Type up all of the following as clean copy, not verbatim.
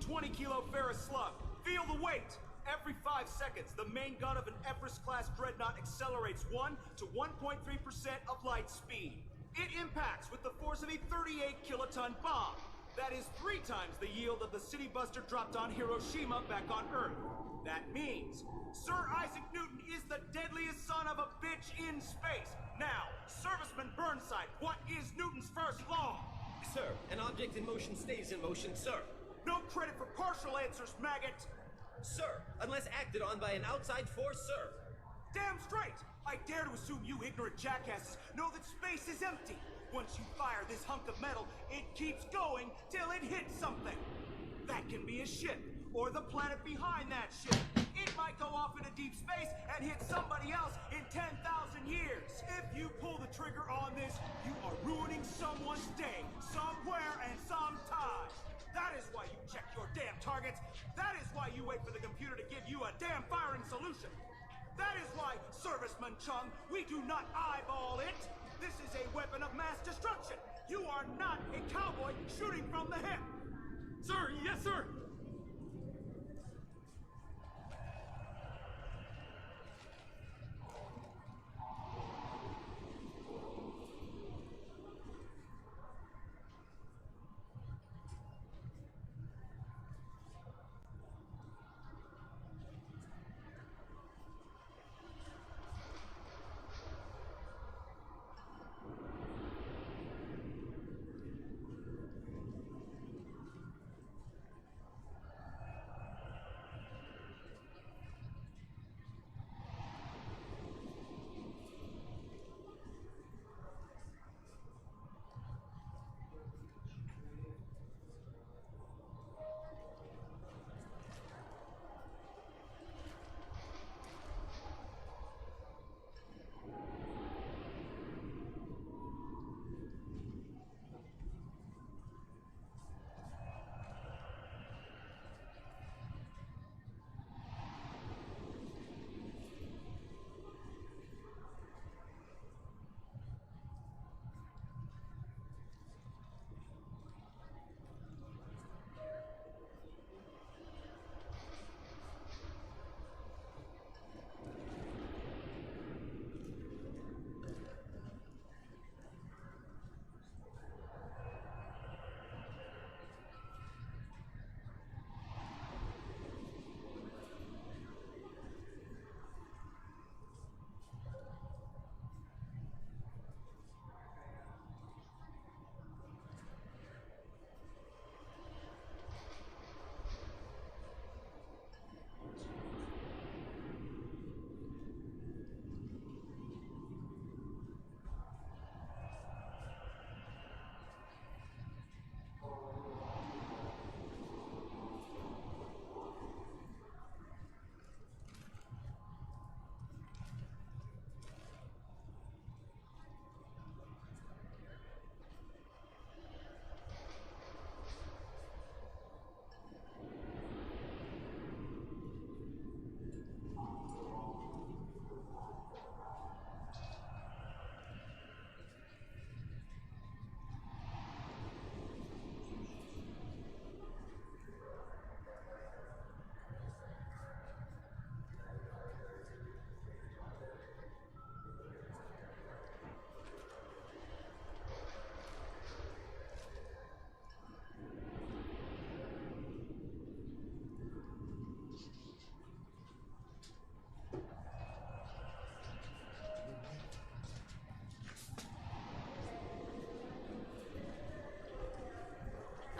20-kilo ferrous slug. Feel the weight. Every 5 seconds, the main gun of an Everest-class dreadnought accelerates 1 to 1.3% of light speed. It impacts with the force of a 38-kiloton bomb. That is 3 times the yield of the city buster dropped on Hiroshima back on Earth. That means Sir Isaac Newton is the deadliest son of a bitch in space. Now, Serviceman Burnside, what is Newton's first law? Sir, an object in motion stays in motion, sir. No credit for partial answers, maggot. Sir, unless acted on by an outside force, sir. Damn straight! I dare to assume you ignorant jackasses know that space is empty. Once you fire this hunk of metal, it keeps going till it hits something. That can be a ship, or the planet behind that ship. It might go off into deep space and hit somebody else in 10,000 years. If you pull the trigger on this, you are ruining someone's day, somewhere and sometime. That is why you check your damn targets. That is why you wait for the computer to give you a damn firing solution. That is why, Serviceman Chung, we do not eyeball it. This is a weapon of mass destruction. You are not a cowboy shooting from the hip. Sir, yes, sir.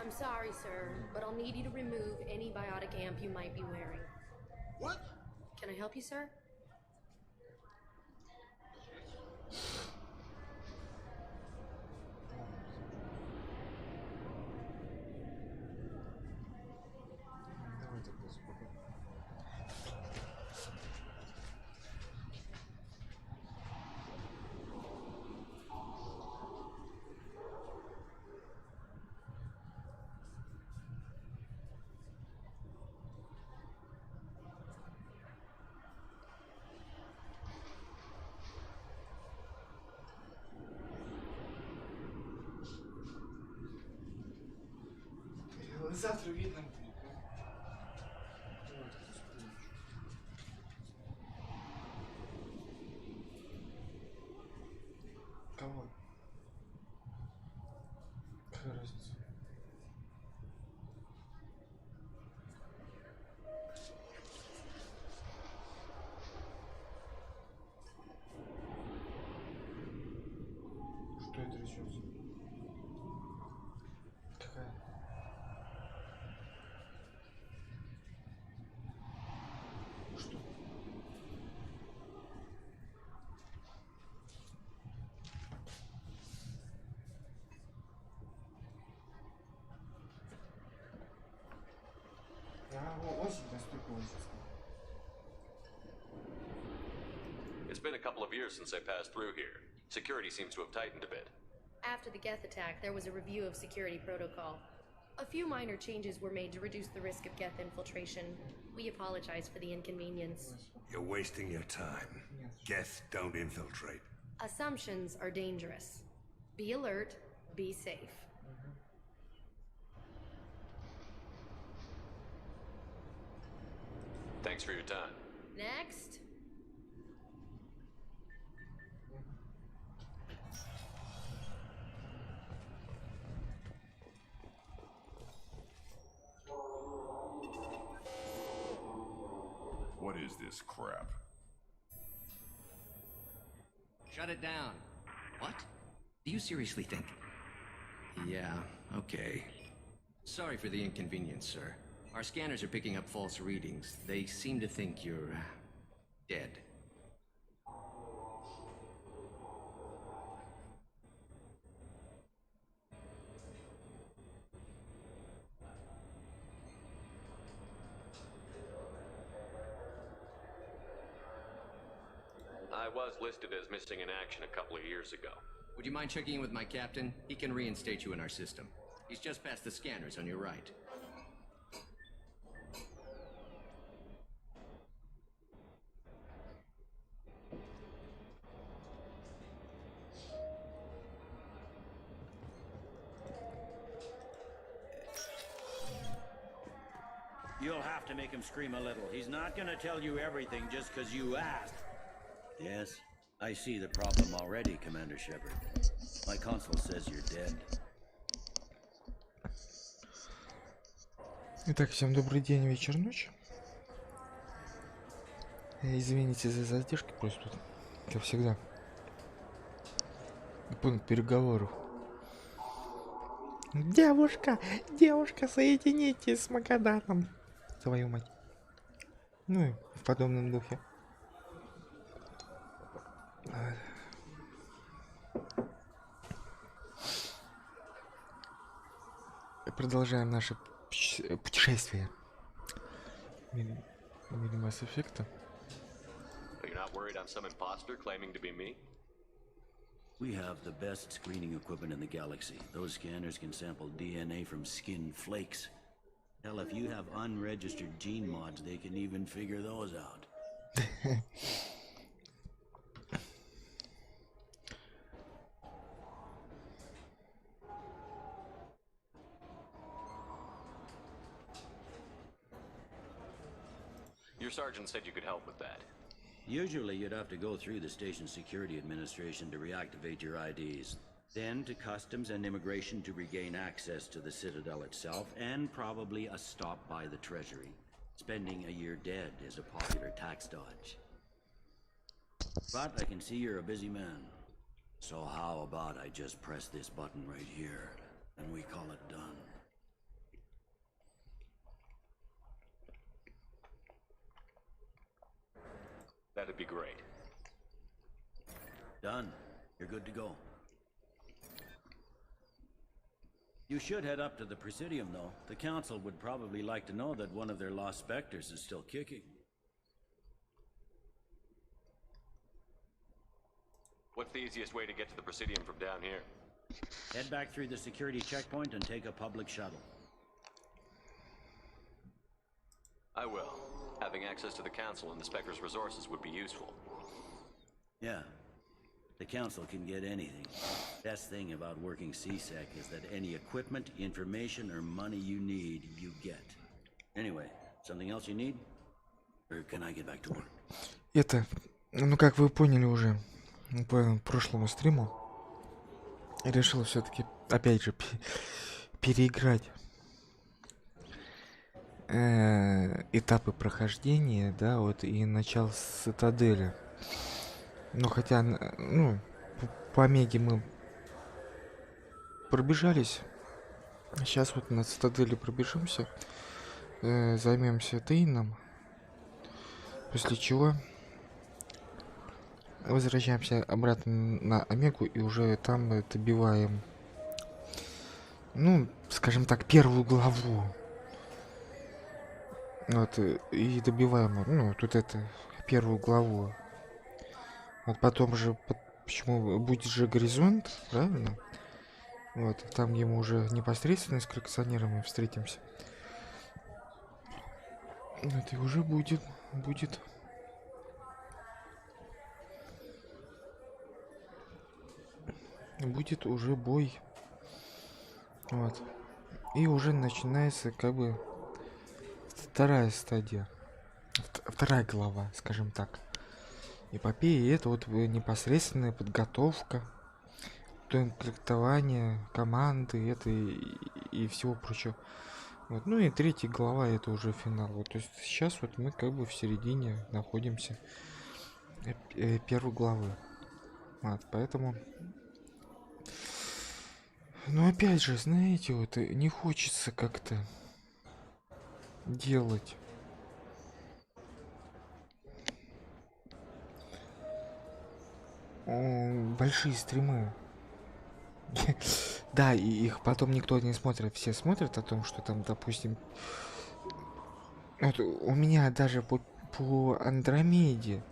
I'm sorry, sir, but I'll need you to remove any biotic amp you might be wearing. What? Can I help you, sir? Завтра видно будет. что-то. Какая? Что? Осень наступила сейчас. It's been a couple of years since I passed through here. Security seems to have tightened a bit. After the Geth attack, there was a review of security protocol. A few minor changes were made to reduce the risk of Geth infiltration. We apologize for the inconvenience. You're wasting your time. Geth don't infiltrate. Assumptions are dangerous. Be alert, be safe. Thanks for your time. Next. What is this crap? Shut it down. What? Do you seriously think? Yeah, okay. Sorry for the inconvenience, sir. Our scanners are picking up false readings. They seem to think you're dead. I was listed as missing in action a couple of years ago. Would you mind checking in with my captain? He can reinstate you in our system. He's just past the scanners on your right. You'll have to make him scream a little. He's not gonna tell you everything just because you asked. Yes, I see the problem already, Commander Shepard. My console says you're dead. Итак, всем добрый день, вечер, ночь. Извините за задержки, просто тут, как всегда. Пункт переговоров. Девушка, соединитесь с Магаданом. Твою мать. Ну и в подобном духе. Продолжаем наше путешествие. Видимо, с эффекта. You're not worried I'm some imposter claiming to be me? We have the best screening equipment in the galaxy. Those scanners can sample DNA from skin flakes. Hell, if you have unregistered gene mods, they can even figure those out. Your sergeant said you could help with that. Usually you'd have to go through the station security administration to reactivate your IDs. Then to customs and immigration to regain access to the Citadel itself, and probably a stop by the Treasury. Spending a year dead is a popular tax dodge. But I can see you're a busy man. So how about I just press this button right here, and we call it done. That'd be great. Done. You're good to go. You should head up to the Presidium, though. The Council would probably like to know that one of their lost specters is still kicking. What's the easiest way to get to the Presidium from down here? Head back through the security checkpoint and take a public shuttle. I will. Having access to the Council and the Spectre's resources would be useful. Yeah. The Council can get anything. Best thing about working CSEC is that any equipment, information, or money you need, you get. Anyway, something else you need? Or can I get back to work? Это, ну как вы поняли уже по прошлому стриму, решил все-таки опять же переиграть этапы прохождения, да, вот, и начал с Цитадели. Ну, хотя, ну, по меге мы пробежались. Сейчас вот на цитадели пробежимся. Займемся Тейном. После чего возвращаемся обратно на Омегу и уже там добиваем, ну, скажем так, первую главу. Вот, и добиваем, ну, тут это, первую главу. Вот потом же, почему будет же горизонт, правильно? Вот, там ему уже непосредственно с коллекционерами встретимся. Вот, и уже будет уже бой. Вот. И уже начинается как бы вторая стадия. Вторая глава, скажем так. Эпопея, это вот непосредственная подготовка, комплектование команды, это и всего прочего. Вот. Ну и третья глава, это уже финал. Вот, то есть сейчас вот мы как бы в середине находимся первой главы. Вот, поэтому... Ну опять же, знаете, вот не хочется как-то делать. Большие стримы. Да, и их потом никто не смотрит. Все смотрят о том, что там, допустим... Вот у меня даже по Андромеде,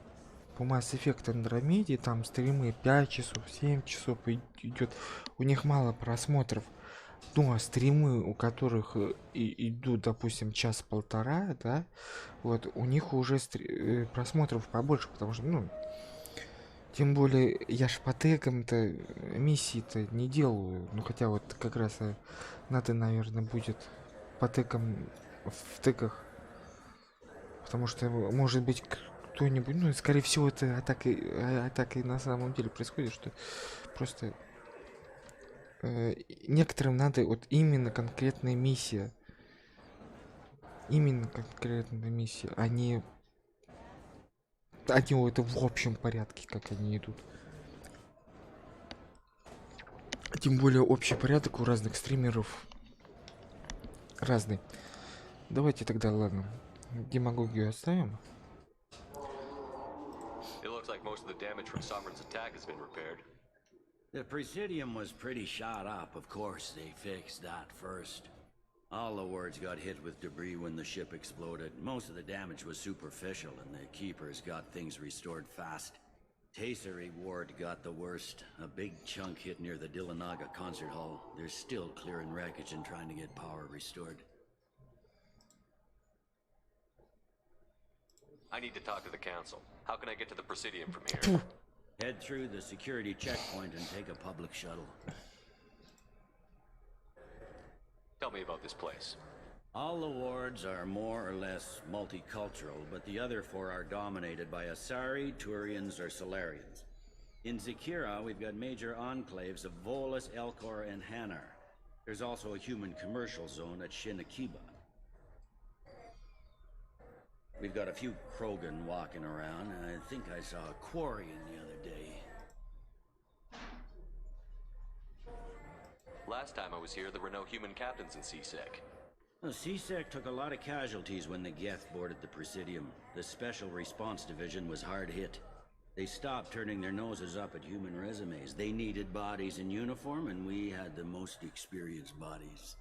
по Mass Effect Андромеде, там стримы 5 часов, 7 часов идет. У них мало просмотров. Ну, а стримы, у которых идут, допустим, час-полтора, да, вот, у них уже просмотров побольше, потому что, ну, тем более, я ж по тегам-то миссии-то не делаю. Ну, хотя вот как раз надо, наверное, будет по тегам, в тегах. Потому что, может быть, кто-нибудь, ну, скорее всего, это атакой на самом деле происходит, что просто некоторым надо вот именно конкретная миссия. Именно конкретная миссия, а не... Они это в общем порядке, как они идут. Тем более общий порядок у разных стримеров разный. Давайте тогда, ладно, демагогию оставим. The Presidium was pretty shot up, of course. They fixed that first. All the wards got hit with debris when the ship exploded. Most of the damage was superficial, and the keepers got things restored fast. Tasery ward got the worst. A big chunk hit near the Dillanaga concert hall. They're still clearing wreckage and trying to get power restored. I need to talk to the council. How can I get to the Presidium from here? Head through the security checkpoint and take a public shuttle. Tell me about this place. All the wards are more or less multicultural, but the other four are dominated by Asari, Turians, or Solarians. In Zakira, we've got major enclaves of Volus, Elcor, and Hanar. There's also a human commercial zone at Shinakiba. We've got a few Krogan walking around, and I think I saw a Quarian the other day. Last time I was here, there were no human captains in CSEC. Well, CSEC took a lot of casualties when the Geth boarded the Presidium. The Special Response Division was hard hit. They stopped turning their noses up at human resumes. They needed bodies in uniform, and we had the most experienced bodies.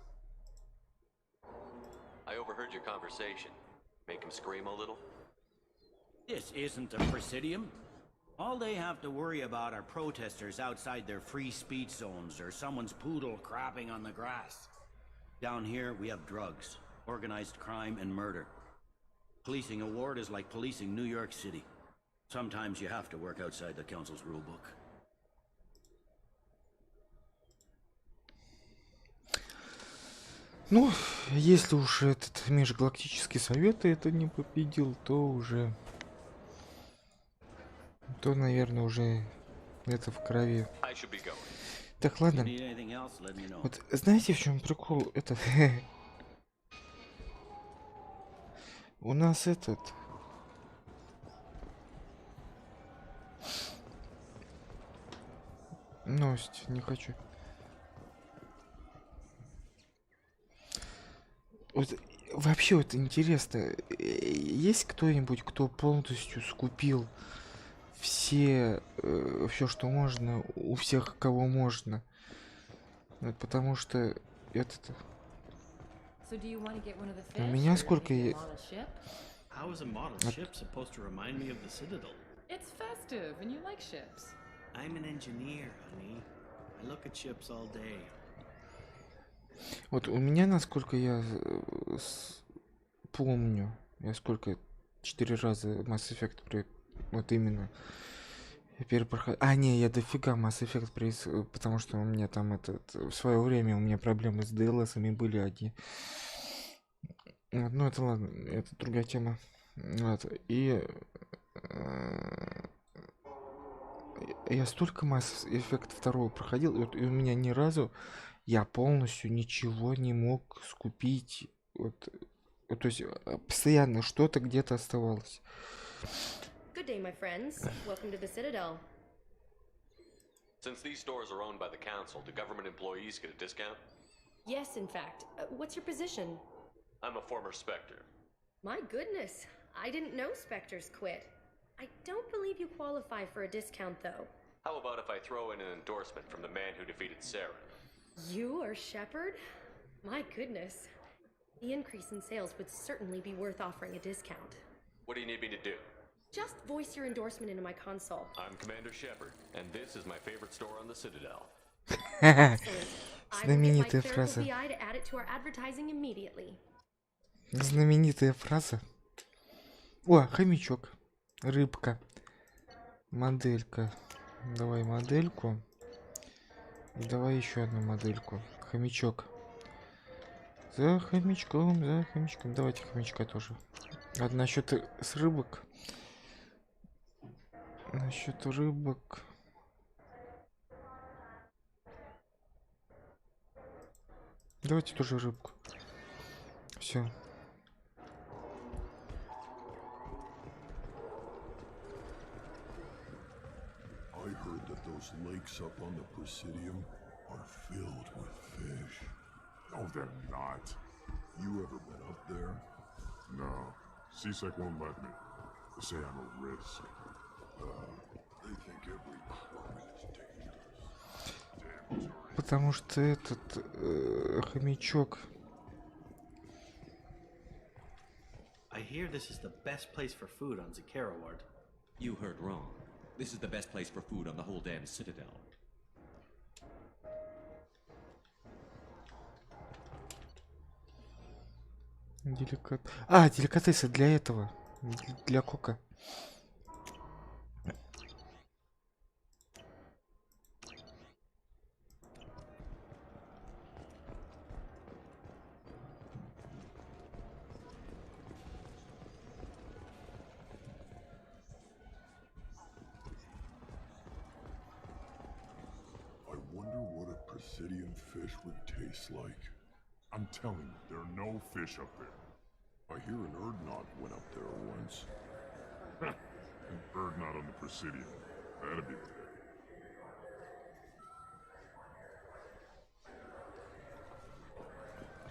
I overheard your conversation. Make him scream a little? This isn't a Presidium. All they have to worry about are protesters outside their free speech zones or someone's poodle crapping on the grass. Down here, we have drugs, organized crime, and murder. Policing a ward is like policing New York City. Sometimes you have to work outside the council's rulebook. Ну, если уж этот межгалактический совет это не победил, то уже... То, наверное, уже это в крови. Так, ладно. Вот знаете, в чем прикол? Это... У нас этот... Новость, не хочу. Вот вообще вот интересно, есть кто-нибудь, кто полностью скупил все что можно у всех, кого можно? Вот потому что этот у меня сколько How is a model ship supposed to remind me of the Citadel? It's festive, and you like ships. I'm an engineer, honey. I look at ships all day. вот у меня, насколько я помню, я сколько 4 раза Mass Effect вот именно перепроходил. А, не, я дофига Mass Effect потому что у меня там в свое время у меня проблемы с DLS-ами были одни. Вот, ну это ладно, это другая тема. Вот, и я столько Mass Effect 2 проходил, и у меня ни разу я полностью ничего не мог скупить. Вот, то есть постоянно что-то где-то оставалось. Good day, my friends. Welcome to the Citadel. Since these stores are owned by the council, do government employees get a discount? Yes, in fact. What's your position? I'm a former Spectre. My goodness. I didn't know Spectres quit. I don't believe you qualify for a discount, though. How about if I throw in an endorsement from the man who defeated Sarah? You are Shepard? My goodness. The increase in sales would certainly be worth offering a discount. What do you need me to do? Just voice your endorsement into my console. I'm Commander Shepard, and this is my favorite store on the Citadel. Excellent. I will get my Знаменитая clerical фраза. PI to add it to our advertising immediately. Знаменитая фраза. О, хомячок. Рыбка. Моделька. Давай модельку. И давай еще одну модельку. Хомячок. За хомячком, за хомячком. Давайте хомячка тоже. А насчет с рыбок. Насчет рыбок. Давайте тоже рыбку. Все. I heard that those lakes up on the Presidium are filled with fish. No, they're not. You ever been up there? No. CSEC won't let me. They say I'm a risk. They think every plummet is dangerous. Damn, Потому что этот хомячок. I hear this is the best place for food on Zakara Ward. You heard wrong. This is the best place for food on the whole damn Citadel. Деликатесы для этого. Для кока. I wonder what a Presidium fish would taste like. I'm telling you, there are no fish up there. I hear an Erdnot went up there once. An Erdnot on the Presidium. That'd be the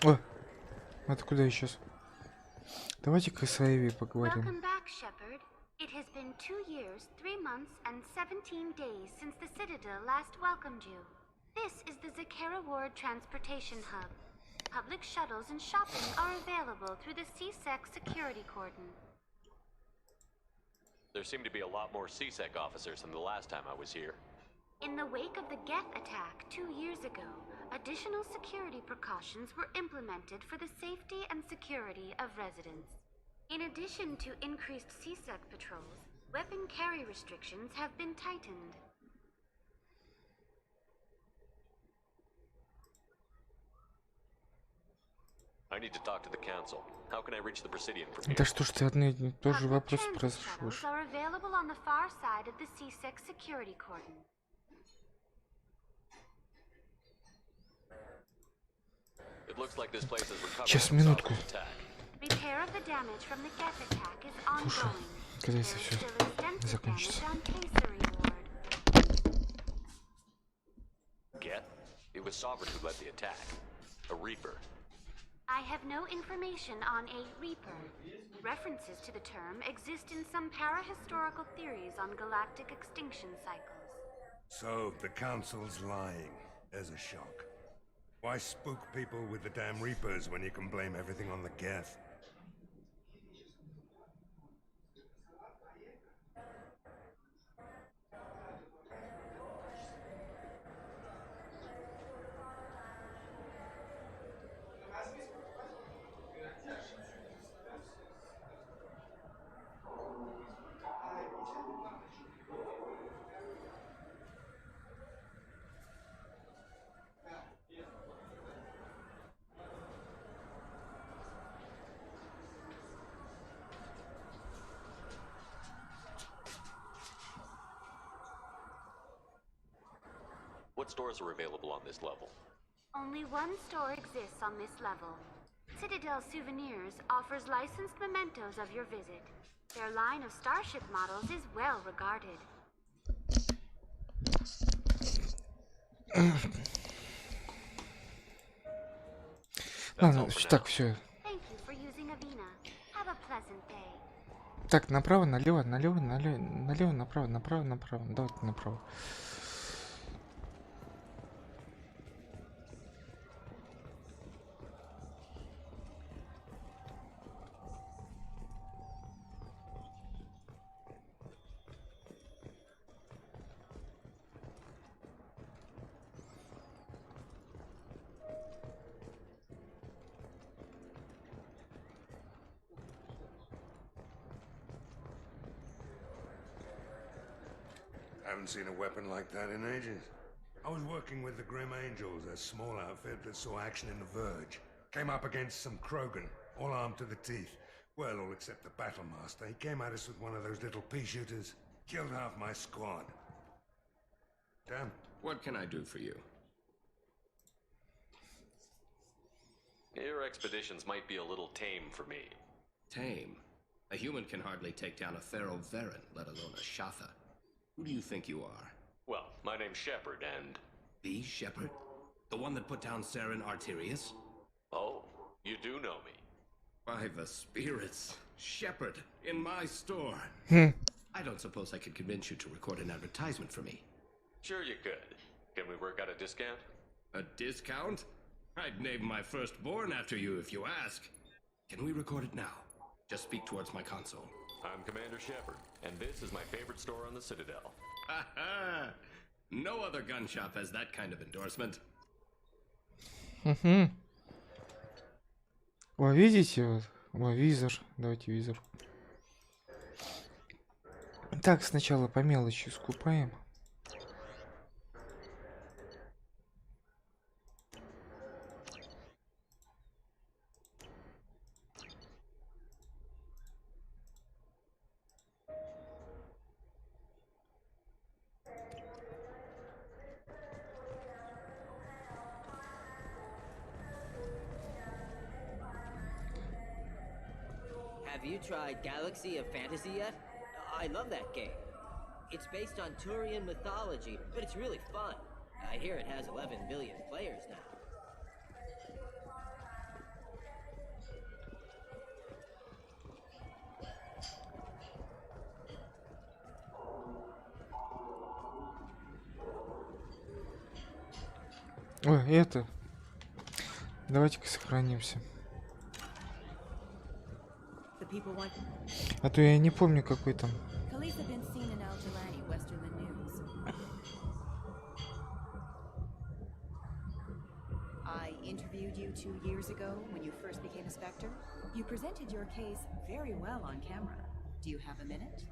day. О, это куда исчез? Давайте-ка с Айви поговорим. Welcome back, Shepard. It has been 2 years, 3 months, and 17 days since the Citadel last welcomed you. This is the Zakara Ward Transportation Hub. Public shuttles and shopping are available through the CSEC security cordon. There seem to be a lot more CSEC officers than the last time I was here. In the wake of the Geth attack 2 years ago, additional security precautions were implemented for the safety and security of residents. In addition to increased CSEC patrols, weapon carry restrictions have been tightened. I need to talk to the council. How can I reach the Presidium from here? Да что ж ты одни и тот же Public вопрос transit спрашиваешь? shuttles are available on the far side of the CSEC security cordon. It looks like this place is recovering Сейчас, from минутку. Solomon's attack. Repair of the damage from the Geth attack is Слушай, ongoing. когда There это is все still extensive закончится? damage on Caesary Ward. Get? It was Sovereign who led the attack. A Reaper. I have no information on a Reaper. References to the term exist in some parahistorical theories on galactic extinction cycles. So, the Council's lying. There's a shock. Why spook people with the damn Reapers when you can blame everything on the Geth? What stores are available on this level? Only one store exists on this level. Citadel Souvenirs offers licensed mementos of your visit. Their line of starship models is well regarded. Ладно, так, все. Thank you for using Avina. Have a pleasant day. Так, направо, налево, налево, налево, налево, направо, направо, направо. Давайте направо. Haven't seen a weapon like that in ages. I was working with the Grim Angels, a small outfit that saw action in the Verge. Came up against some Krogan, all armed to the teeth. Well, all except the Battlemaster. He came at us with one of those little pea-shooters. Killed half my squad. Damn. What can I do for you? Your expeditions might be a little tame for me. Tame? A human can hardly take down a Pharaoh Varen, let alone a Shatha. Who do you think you are? Well, my name's Shepard, and... The Shepard? The one that put down Saren Arterius? Oh, you do know me. By the spirits. Shepard, in my store. I don't suppose I could convince you to record an advertisement for me. Sure you could. Can we work out a discount? A discount? I'd name my firstborn after you if you ask. Can we record it now? Just speak towards my console. I'm Commander Shepard, and this is my favorite store on the Citadel. Ha ha! No other gun shop has that kind of endorsement. Вы видите, вот, мой визор. Давайте визор. Так, сначала по мелочи скупаем. Have you tried Galaxy of Fantasy yet? I love that game. It's based on Turian mythology, but it's really fun. I hear it has 11 billion players now. Ой, это... Давайте-ка сохранимся. А то я не помню, какой там. I interviewed you 2 years ago when you first became a Spectre. You presented your case very well on camera. Do you have a minute?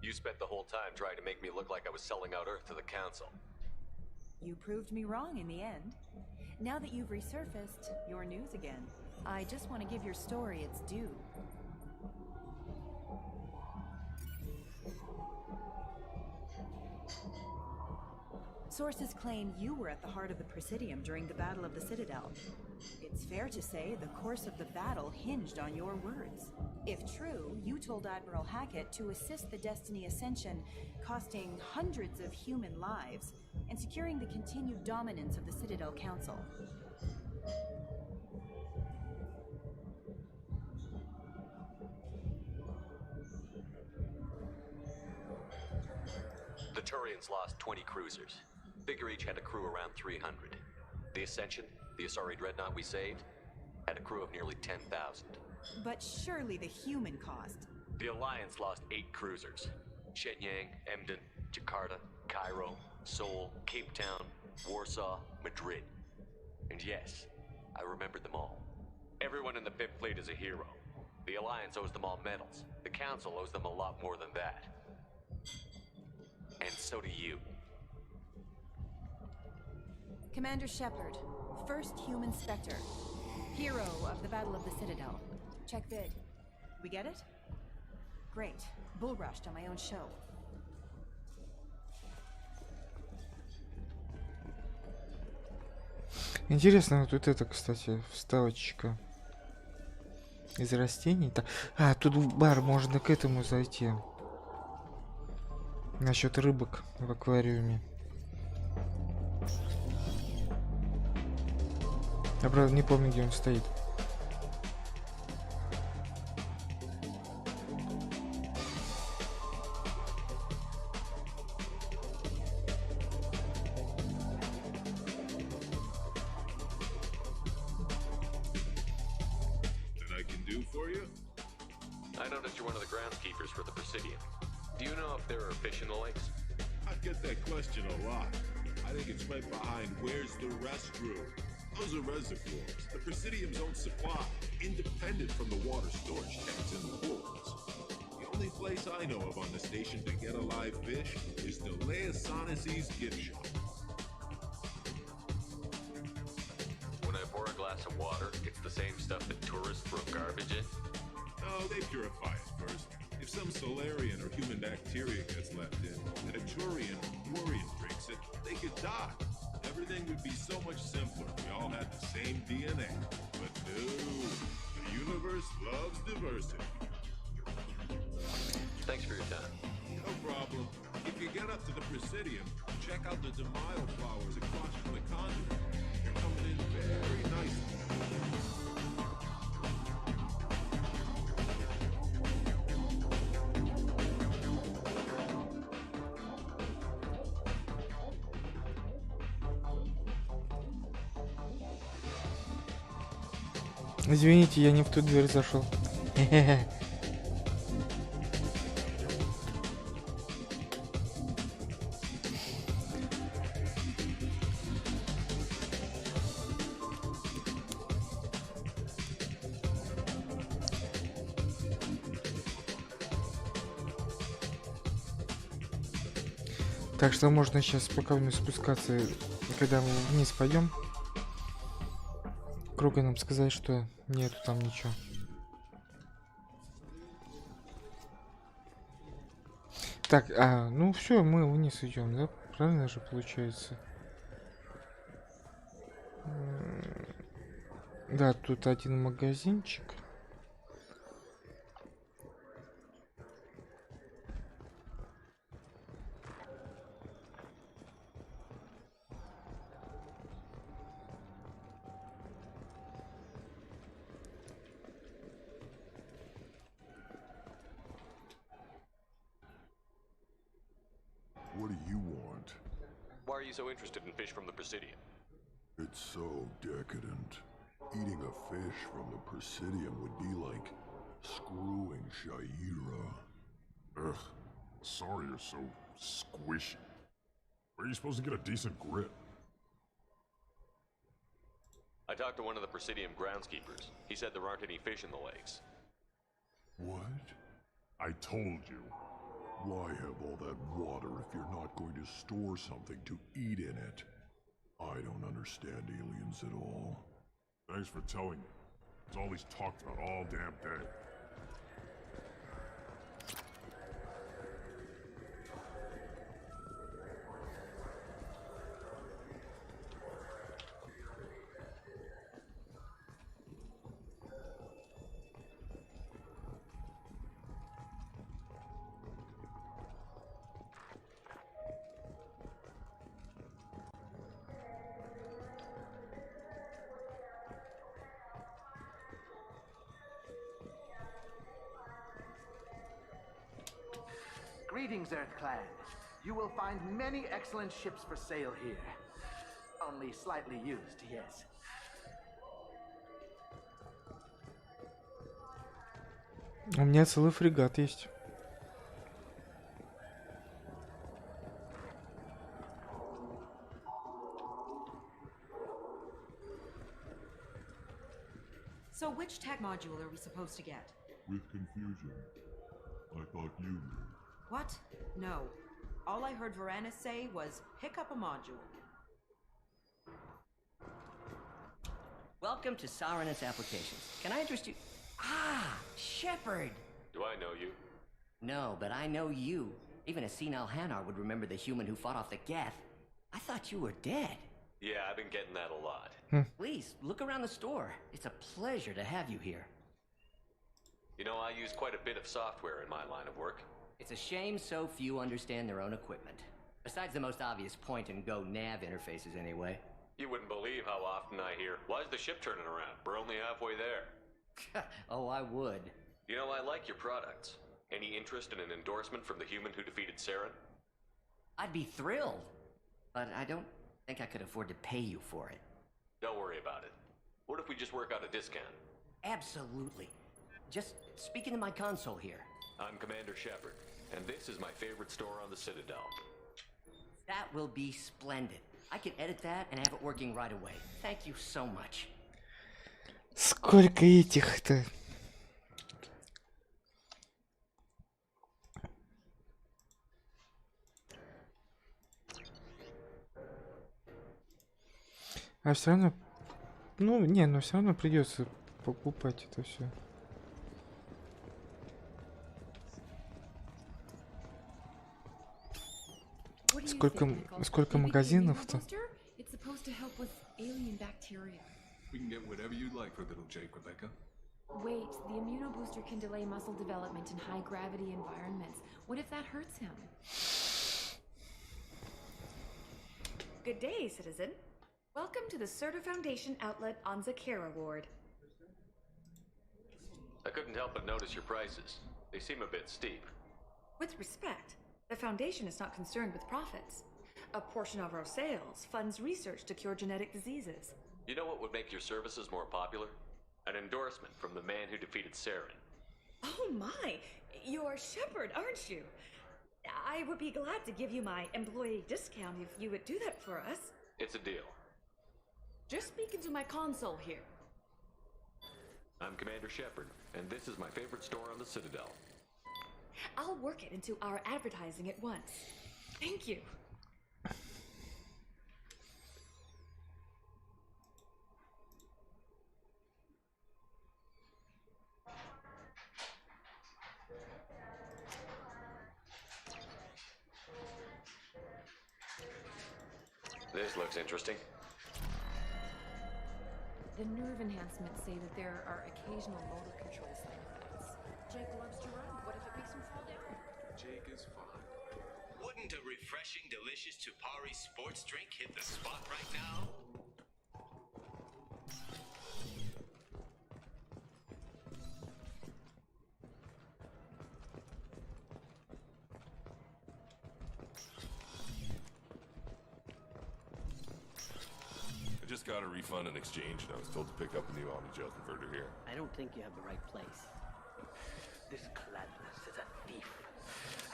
You spent the whole time trying to make me look like I was selling out Earth to the Council. You proved me wrong in the end. Now that you've resurfaced, you're news again. I just want to give your story its due. Sources claim you were at the heart of the Presidium during the Battle of the Citadel. It's fair to say the course of the battle hinged on your words. If true, you told Admiral Hackett to assist the Destiny Ascension, costing hundreds of human lives, and securing the continued dominance of the Citadel Council. The Turians lost 20 cruisers. Figure each had a crew around 300. The Ascension, the Asari dreadnought we saved, had a crew of nearly 10,000. But surely the human cost. The Alliance lost 8 cruisers. Shenyang, Emden, Jakarta, Cairo, Seoul, Cape Town, Warsaw, Madrid. And yes, I remembered them all. Everyone in the Fifth Fleet is a hero. The Alliance owes them all medals. The Council owes them a lot more than that. And so do you. Commander Shepard, first human Spectre. Hero of the Battle of the Citadel. Check bid. We get it? Great. Bull rushed on my own show. Интересно, вот это, кстати, вставочка из растений. А, тут в бар можно к этому зайти. Насчет рыбок в аквариуме. Я, правда, не помню, где он стоит. I noticed you're one of the groundskeepers for the Presidium. Do you know if there are fish in the lakes? I get that question a lot. I think it's right behind where's the restroom. Those are reservoirs, the Presidium's own supply, independent from the water storage tanks in the pools. The only place I know of on the station to get a live fish is the Leosanisi's gift shop. When I pour a glass of water, it's the same stuff that tourists throw garbage in? No, they purify it first. If some Solarian or human bacteria gets left in, and a Turian or Murian drinks it, they could die. Everything would be so much simpler if we all had the same DNA. But no, the universe loves diversity. Thanks for your time. No problem. If you get up to the Presidium, check out the De Mayo flowers across from the conduit. They're coming in very nicely. Извините, я не в ту дверь зашел. Так что можно сейчас спокойно спускаться, когда мы вниз пойдем. Круга нам сказать, что нету там ничего. Так, ну все, мы вниз идем, да? Правильно же получается? Да, тут один магазинчик. What do you want? Why are you so interested in fish from the Presidium? It's so decadent. Eating a fish from the Presidium would be like screwing Shaira. Ugh, sorry you're so squishy. Where are you supposed to get a decent grip? I talked to one of the Presidium groundskeepers. He said there aren't any fish in the lakes. What? I told you. Why have all that water if you're not going to store something to eat in it? I don't understand aliens at all. Thanks for telling me. It's all he's talked about all damn day. Greetings, Earth Clan. You will find many excellent ships for sale here. Only slightly used, yes. У меня целый фрегат есть. So which tech module are we supposed to get? With confusion. I thought you knew. What? No. All I heard Varanus say was, pick up a module. Welcome to Saranus Applications. Can I interest you? Ah, Shepard! Do I know you? No, but I know you. Even a senile Hanar would remember the human who fought off the Geth. I thought you were dead. Yeah, I've been getting that a lot. Please, look around the store. It's a pleasure to have you here. You know, I use quite a bit of software in my line of work. It's a shame so few understand their own equipment. Besides the most obvious point-and-go nav interfaces, anyway. You wouldn't believe how often I hear, why is the ship turning around? We're only halfway there. Oh, I would. You know, I like your products. Any interest in an endorsement from the human who defeated Saren? I'd be thrilled. But I don't think I could afford to pay you for it. Don't worry about it. What if we just work out a discount? Absolutely. Just speak into my console here. I'm Commander Shepard, and this is my favorite store on the Citadel. That will be splendid. I can edit that and have it working right away. Thank you so much. Сколько этих-то? А все равно, ну не, но все равно придется покупать это все. Сколько магазинов-то? We can get whatever you'd like for little Jake, Rebecca. Wait, the immunobooster can delay muscle development in high-gravity environments. What if that hurts him? Good day, citizen. Welcome to the Serta Foundation outlet on Zakera Ward. I couldn't help but notice your prices. They seem a bit steep. With respect, the Foundation is not concerned with profits. A portion of our sales funds research to cure genetic diseases. You know what would make your services more popular? An endorsement from the man who defeated Saren. Oh my! You're Shepard, aren't you? I would be glad to give you my employee discount if you would do that for us. It's a deal. Just speak into my console here. I'm Commander Shepard, and this is my favorite store on the Citadel. I'll work it into our advertising at once. Thank you. This looks interesting. The nerve enhancements say that there are occasional motor control side effects. Jake loves to run. What if it makes him fall down? Jake is fine. Wouldn't a refreshing, delicious Tupari sports drink hit the spot right now? I just got a refund and exchange, and I was told to pick up a new Omni-Gel converter here. I don't think you have the right place. This Gladness is a thief.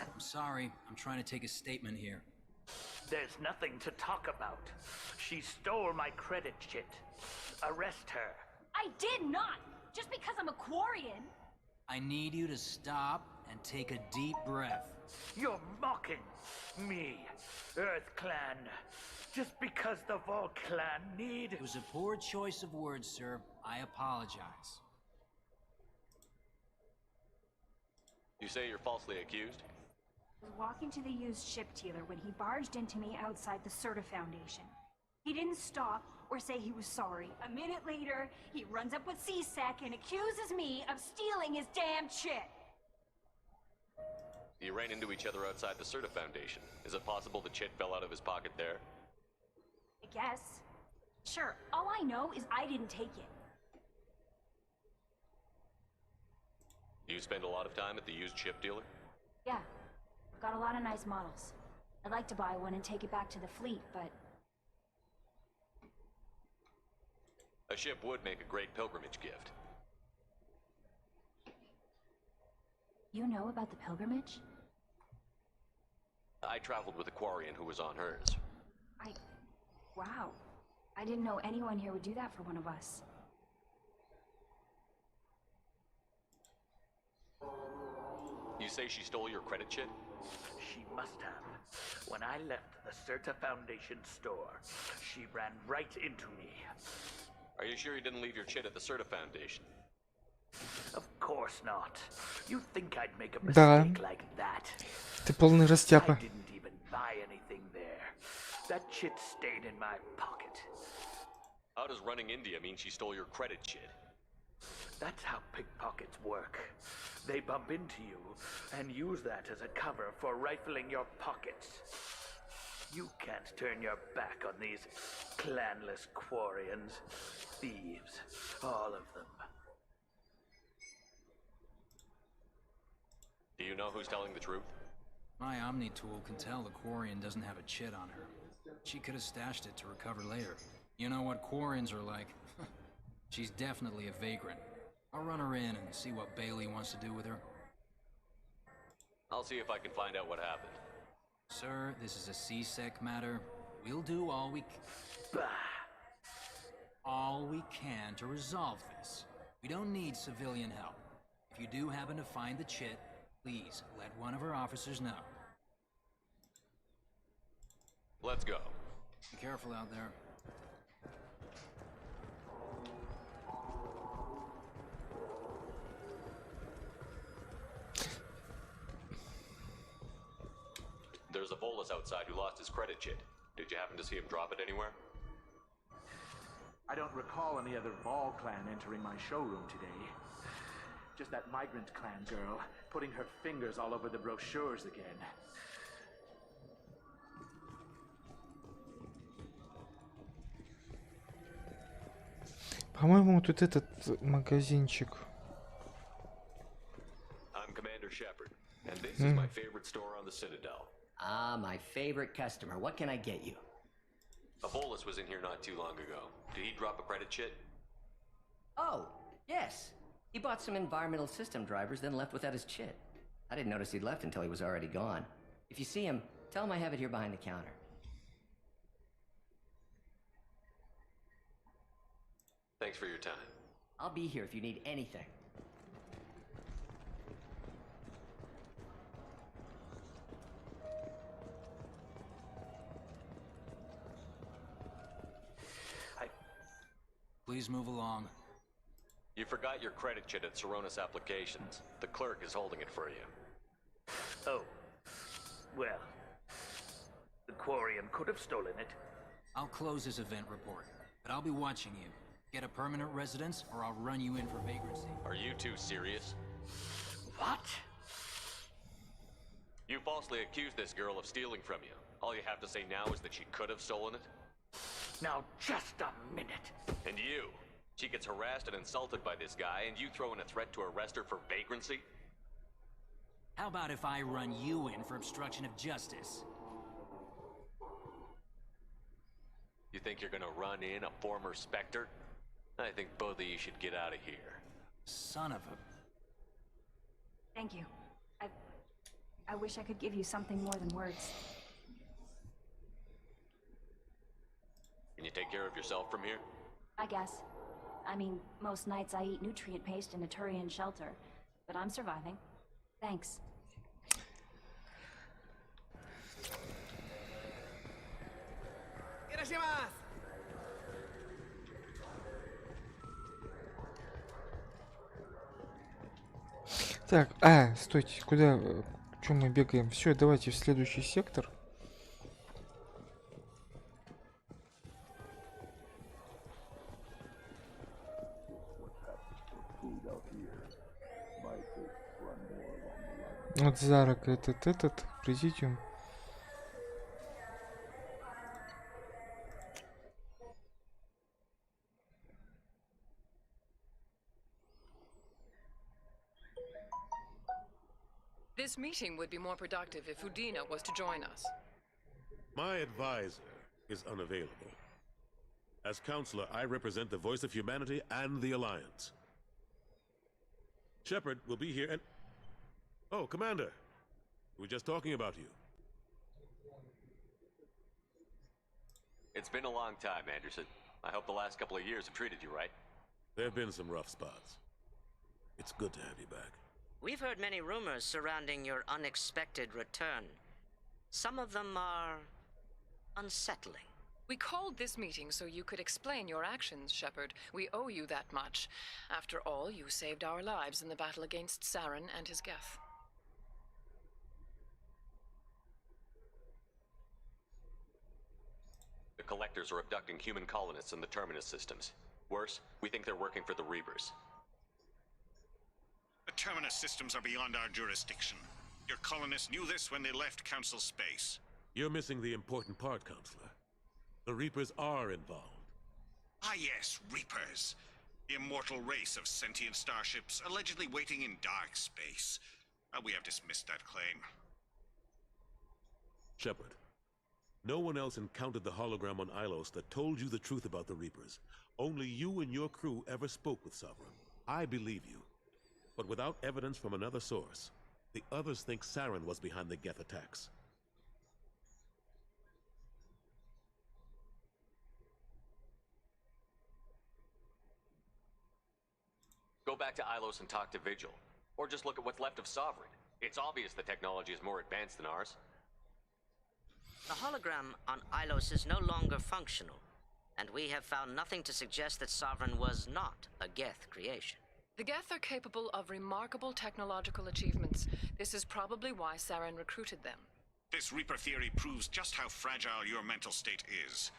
I'm sorry. I'm trying to take a statement here. There's nothing to talk about. She stole my credit chit. Arrest her. I did not! Just because I'm a Quarian! I need you to stop and take a deep breath. You're mocking me, Earth Clan. Just because the Vol Clan need... It was a poor choice of words, sir. I apologize. You say you're falsely accused? I was walking to the used ship dealer when he barged into me outside the Serta Foundation. He didn't stop or say he was sorry. A minute later, he runs up with C-Sec and accuses me of stealing his damn chit. You ran into each other outside the Serta Foundation. Is it possible the chit fell out of his pocket there? I guess. Sure, all I know is I didn't take it. Do you spend a lot of time at the used ship dealer? Yeah. Got a lot of nice models. I'd like to buy one and take it back to the fleet, but A ship would make a great pilgrimage gift. you know about the pilgrimage? I traveled with a Quarian who was on hers. Wow. I didn't know anyone here would do that for one of us. You say she stole your credit chit? She must have. When I left the Certa Foundation store, she ran right into me. Are you sure you didn't leave your chit at the Certa Foundation? Of course not. You think I'd make a Да. mistake like that? Ты полный I растяпа. didn't even buy anything there. That chit stayed in my pocket. How does running India mean she stole your credit chit? That's how pickpockets work. They bump into you and use that as a cover for rifling your pockets. You can't turn your back on these clanless Quarians. Thieves, all of them. Do you know who's telling the truth? My Omni tool can tell the Quarian doesn't have a chit on her. She could have stashed it to recover later. You know what Quarians are like. She's definitely a vagrant. I'll run her in and see what Bailey wants to do with her. I'll see if I can find out what happened. Sir, this is a CSEC matter. We'll do all we can to resolve this. We don't need civilian help. If you do happen to find the chit, please let one of our officers know. Let's go. Be careful out there. There's a Volus outside who lost his credit chit. Did you happen to see him drop it anywhere? I don't recall any other Vol clan entering my showroom today. Just that migrant clan girl putting her fingers all over the brochures again. По-моему, тут этот магазинчик. I'm Commander Shepard, and this is my favorite store on the Citadel. Ah, my favorite customer. What can I get you? A Volus was in here not too long ago. Did he drop a credit chit? Oh, yes. He bought some environmental system drivers, then left without his chit. I didn't notice he'd left until he was already gone. If you see him, tell him I have it here behind the counter. Thanks for your time. I'll be here if you need anything. Please move along. You forgot your credit chit at Saronis Applications. The clerk is holding it for you. Oh. Well. The Quarian could have stolen it. I'll close this event report, but I'll be watching you. Get a permanent residence, or I'll run you in for vagrancy. Are you two serious? What? You falsely accused this girl of stealing from you. All you have to say now is that she could have stolen it? Now, just a minute. And you? She gets harassed and insulted by this guy, and you throw in a threat to arrest her for vagrancy? How about if I run you in for obstruction of justice? You think you're gonna run in a former Spectre? I think both of you should get out of here. Son of a... Thank you. I wish I could give you something more than words. Can you take care of yourself from here? I guess. I mean, most nights I eat nutrient paste in a Turian shelter, but I'm surviving. Thanks. Так, стойте, куда? Чем мы бегаем? Все, давайте в следующий сектор. Вот Зарок, этот, президиум. This This meeting would be more productive if Udina was to join us. My advisor is unavailable. As counselor, I represent the voice of humanity and the Alliance. Shepard will be here and... Oh, Commander! We were just talking about you. It's been a long time, Anderson. I hope the last couple of years have treated you right. There have been some rough spots. It's good to have you back. We've heard many rumors surrounding your unexpected return. Some of them are unsettling. We called this meeting so you could explain your actions, Shepard. We owe you that much. After all, you saved our lives in the battle against Saren and his Geth. The Collectors are abducting human colonists in the Terminus systems. Worse, we think they're working for the Reapers. The Terminus systems are beyond our jurisdiction. Your colonists knew this when they left Council space. You're missing the important part, Counselor. The Reapers are involved. Ah yes, Reapers. The immortal race of sentient starships allegedly waiting in dark space. We have dismissed that claim. Shepard, no one else encountered the hologram on Ilos that told you the truth about the Reapers. Only you and your crew ever spoke with Sovereign. I believe you. But without evidence from another source, the others think Saren was behind the Geth attacks. Go back to Ilos and talk to Vigil. Or just look at what's left of Sovereign. It's obvious the technology is more advanced than ours. The hologram on Ilos is no longer functional, and we have found nothing to suggest that Sovereign was not a Geth creation. The Geth are capable of remarkable technological achievements. This is probably why Saren recruited them. This Reaper theory proves just how fragile your mental state is.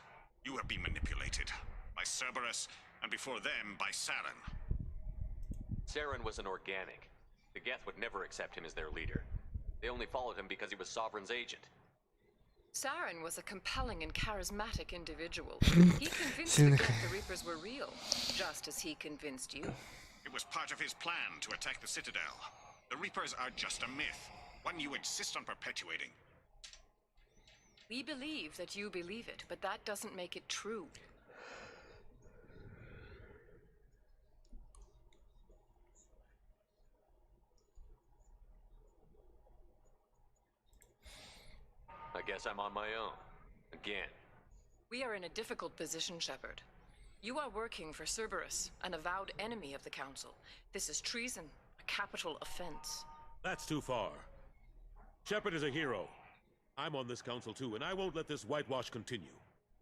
You have been manipulated. By Cerberus, and before them, by Saren. Saren was an organic. The Geth would never accept him as their leader. They only followed him because he was Sovereign's agent. Saren was a compelling and charismatic individual. He convinced the Geth the Reapers were real, just as he convinced you. It was part of his plan to attack the Citadel. The Reapers are just a myth, one you insist on perpetuating. We believe that you believe it, but that doesn't make it true. I guess I'm on my own. Again. We are in a difficult position, Shepard. You are working for Cerberus, an avowed enemy of the Council. This is treason, a capital offense. That's too far. Shepard is a hero. I'm on this council too, and I won't let this whitewash continue.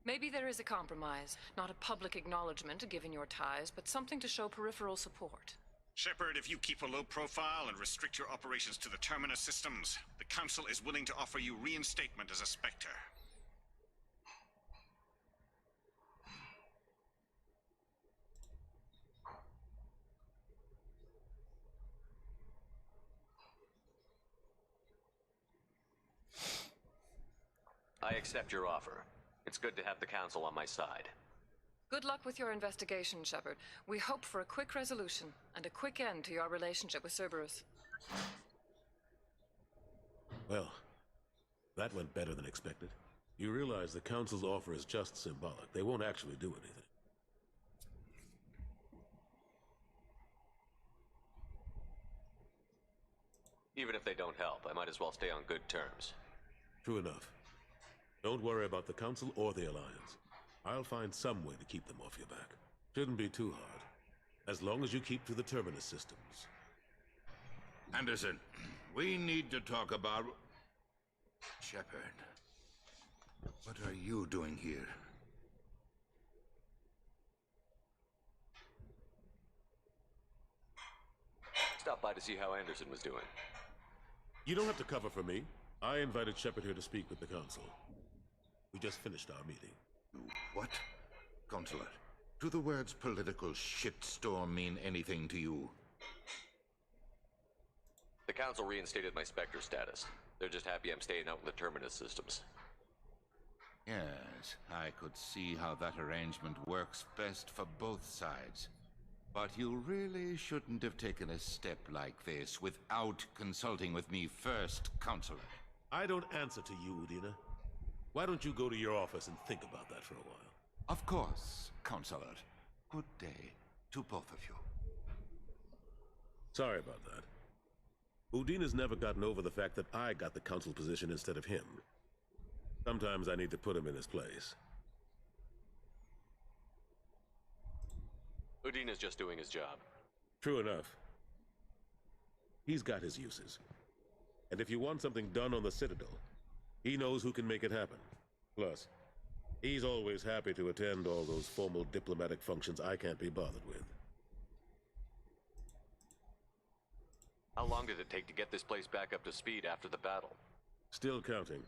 Maybe there is a compromise. Not a public acknowledgement given your ties, but something to show peripheral support. Shepard, if you keep a low profile and restrict your operations to the Terminus systems, the Council is willing to offer you reinstatement as a Spectre. I accept your offer. It's good to have the Council on my side. Good luck with your investigation, Shepard. We hope for a quick resolution and a quick end to your relationship with Cerberus. Well, that went better than expected. You realize the Council's offer is just symbolic. They won't actually do anything. Even if they don't help, I might as well stay on good terms. True enough. Don't worry about the Council or the Alliance. I'll find some way to keep them off your back. Shouldn't be too hard. As long as you keep to the Terminus systems. Anderson, we need to talk about... Shepard. What are you doing here? Stop by to see how Anderson was doing. You don't have to cover for me. I invited Shepard here to speak with the Council. We just finished our meeting. What? Counselor, do the words political shitstorm mean anything to you? The Council reinstated my Spectre status. They're just happy I'm staying out in the Terminus systems. Yes, I could see how that arrangement works best for both sides. But you really shouldn't have taken a step like this without consulting with me first, Counselor. I don't answer to you, Udina. Why don't you go to your office and think about that for a while? Of course, Counselor. Good day to both of you. Sorry about that. Udina's never gotten over the fact that I got the council position instead of him. Sometimes I need to put him in his place. Udina's just doing his job. True enough. He's got his uses. And if you want something done on the Citadel, he knows who can make it happen. Plus, he's always happy to attend all those formal diplomatic functions I can't be bothered with. How long did it take to get this place back up to speed after the battle? Still counting.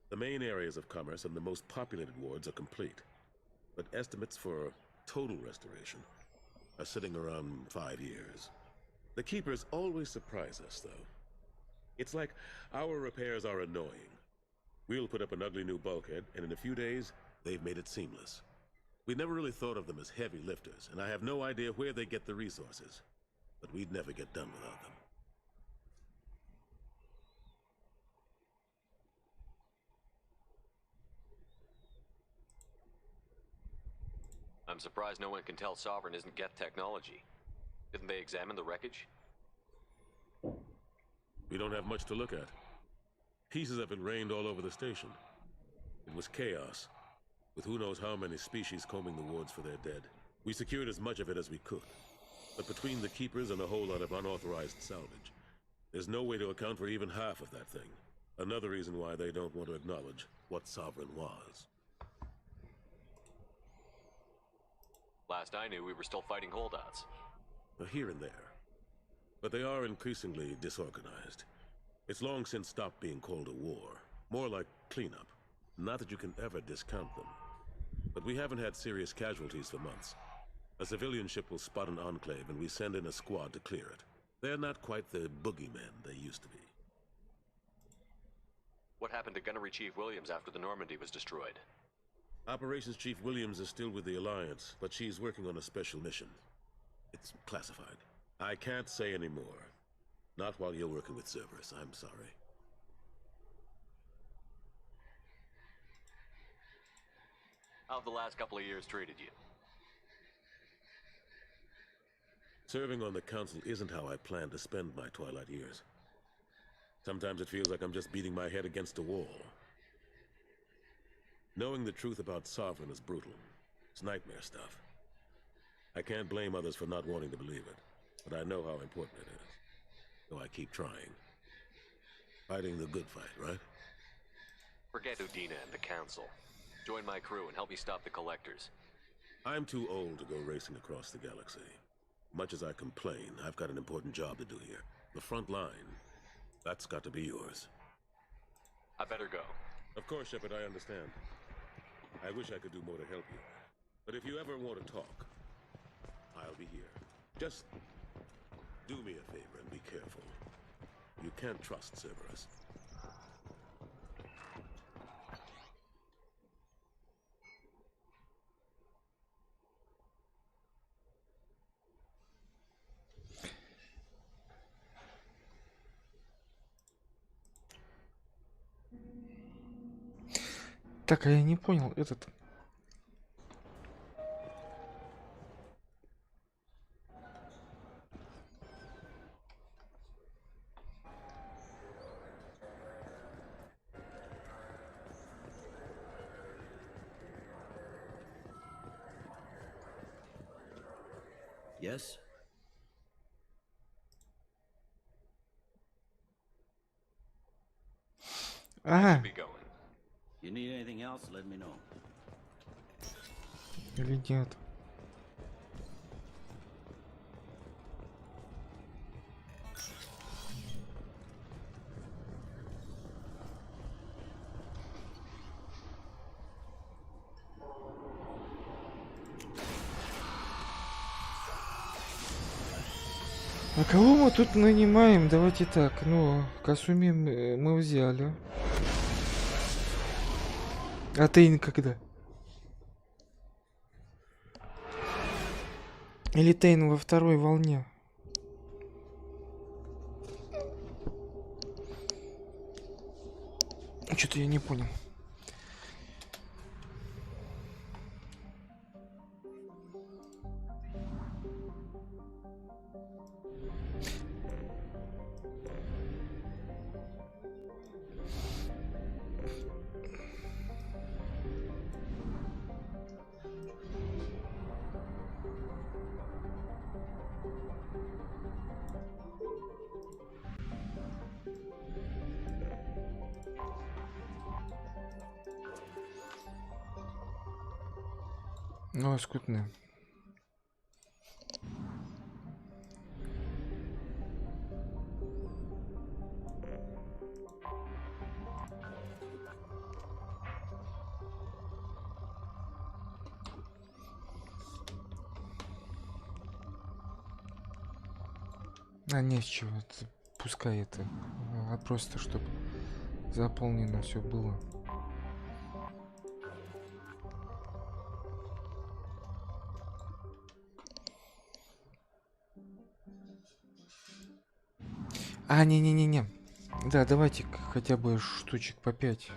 The main areas of commerce and the most populated wards are complete. But estimates for total restoration are sitting around 5 years. The Keepers always surprise us, though. It's like our repairs are annoying. We'll put up an ugly new bulkhead, and in a few days, they've made it seamless. We never really thought of them as heavy lifters, and I have no idea where they get the resources. But we'd never get done without them. I'm surprised no one can tell Sovereign isn't Geth technology. Didn't they examine the wreckage? We don't have much to look at. Pieces of it rained all over the station. It was chaos, with who knows how many species combing the wards for their dead. We secured as much of it as we could. But between the Keepers and a whole lot of unauthorized salvage, there's no way to account for even half of that thing. Another reason why they don't want to acknowledge what Sovereign was. Last I knew, we were still fighting holdouts. Here and there. But they are increasingly disorganized. It's long since stopped being called a war. More like cleanup. Not that you can ever discount them. But we haven't had serious casualties for months. A civilian ship will spot an enclave and we send in a squad to clear it. They're not quite the boogeymen they used to be. What happened to Gunnery Chief Williams after the Normandy was destroyed? Operations Chief Williams is still with the Alliance, but she's working on a special mission. It's classified. I can't say any more. Not while you're working with Cerberus, I'm sorry. How have the last couple of years treated you? Serving on the Council isn't how I plan to spend my twilight years. Sometimes it feels like I'm just beating my head against a wall. Knowing the truth about Sovereign is brutal. It's nightmare stuff. I can't blame others for not wanting to believe it, but I know how important it is. So I keep trying. Fighting the good fight, right? Forget Udina and the Council. Join my crew and help me stop the Collectors. I'm too old to go racing across the galaxy. Much as I complain, I've got an important job to do here. The front line. That's got to be yours. I better go. Of course, Shepard, I understand. I wish I could do more to help you. But if you ever want to talk, I'll be here. Just do me a favor and be careful. You can't trust Cerberus. Так, а я не понял, этот... Yes? Ага. You need anything else, let me know. Или нет? А кого мы тут нанимаем? Давайте так, ну, Касуми мы взяли. А ты когда? Или Тейн во второй волне? Что-то я не понял. Ну, скутно. А не с чего, пускай это, а просто чтобы заполнено все было. А, не-не-не-не. Да, давайте хотя бы штучек по 5.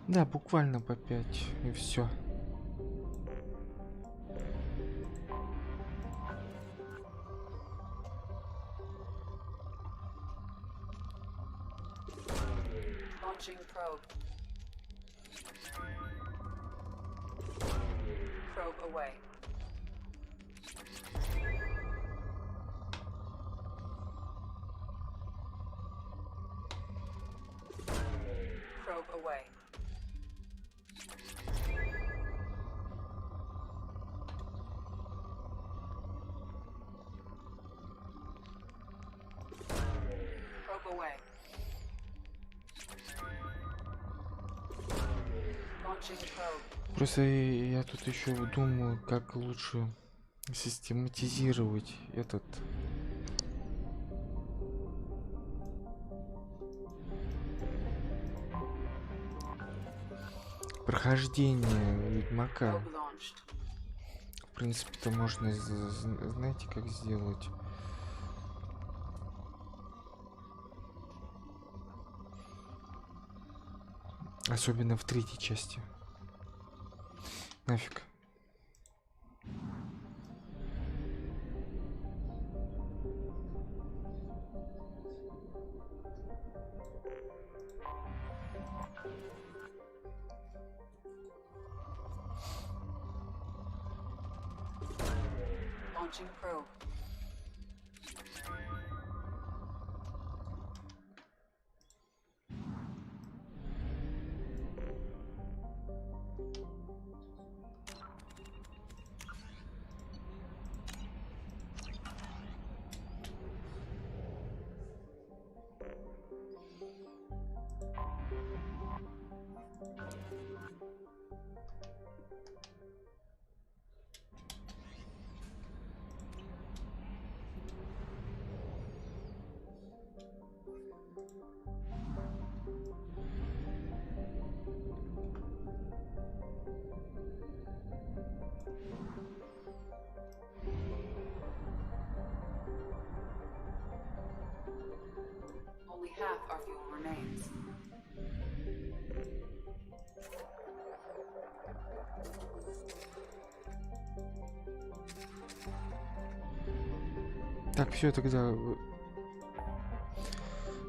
Да, буквально по 5 и все. Launching probe. Probe away. Probe away. Probe away. Launching probe. Просто я тут еще думаю, как лучше систематизировать этот прохождение Ведьмака. В принципе-то можно, знаете, как сделать? Особенно в третьей части. Нафиг. Launching probe. Only half our fuel remains. Так, все тогда.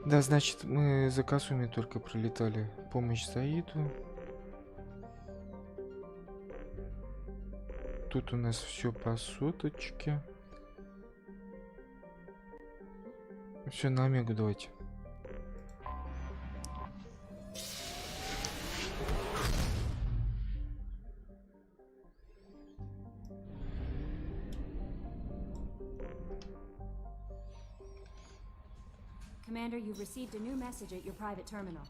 Да, значит, мы за Касуми только пролетали. Помощь Саиду. Тут у нас все по соточке. Все на омегу давайте. Commander, you've received a new message at your private terminal.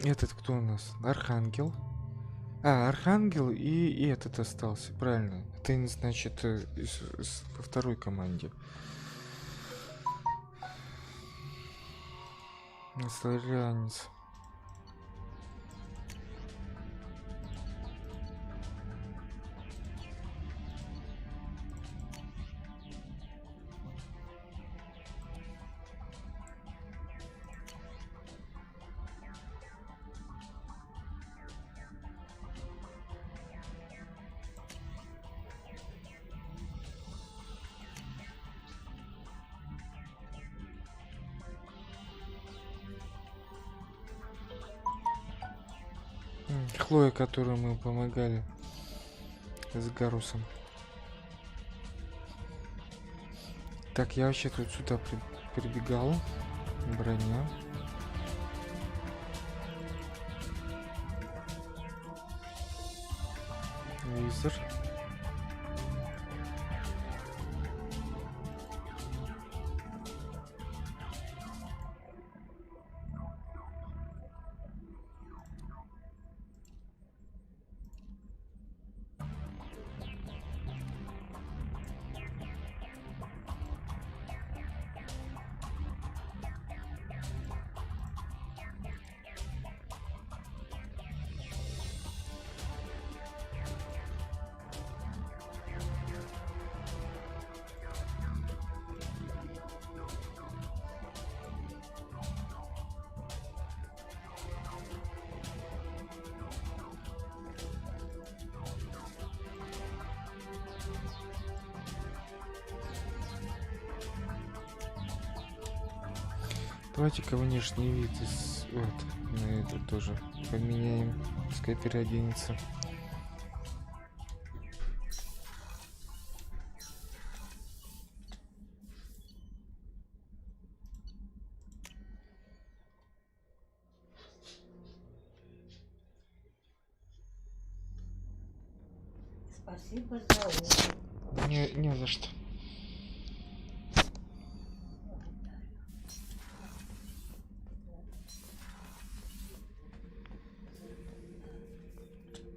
Этот кто у нас? Архангел. А, Архангел и этот остался, правильно. Это, значит, во второй команде. Славянец. Хлоя, которую мы помогали с Гарусом. Так, я вообще тут сюда прибегал. Броня. Визор. Давайте-ка внешний вид вот на это тоже поменяем, пускай переоденется. Спасибо за ужин. Не за что.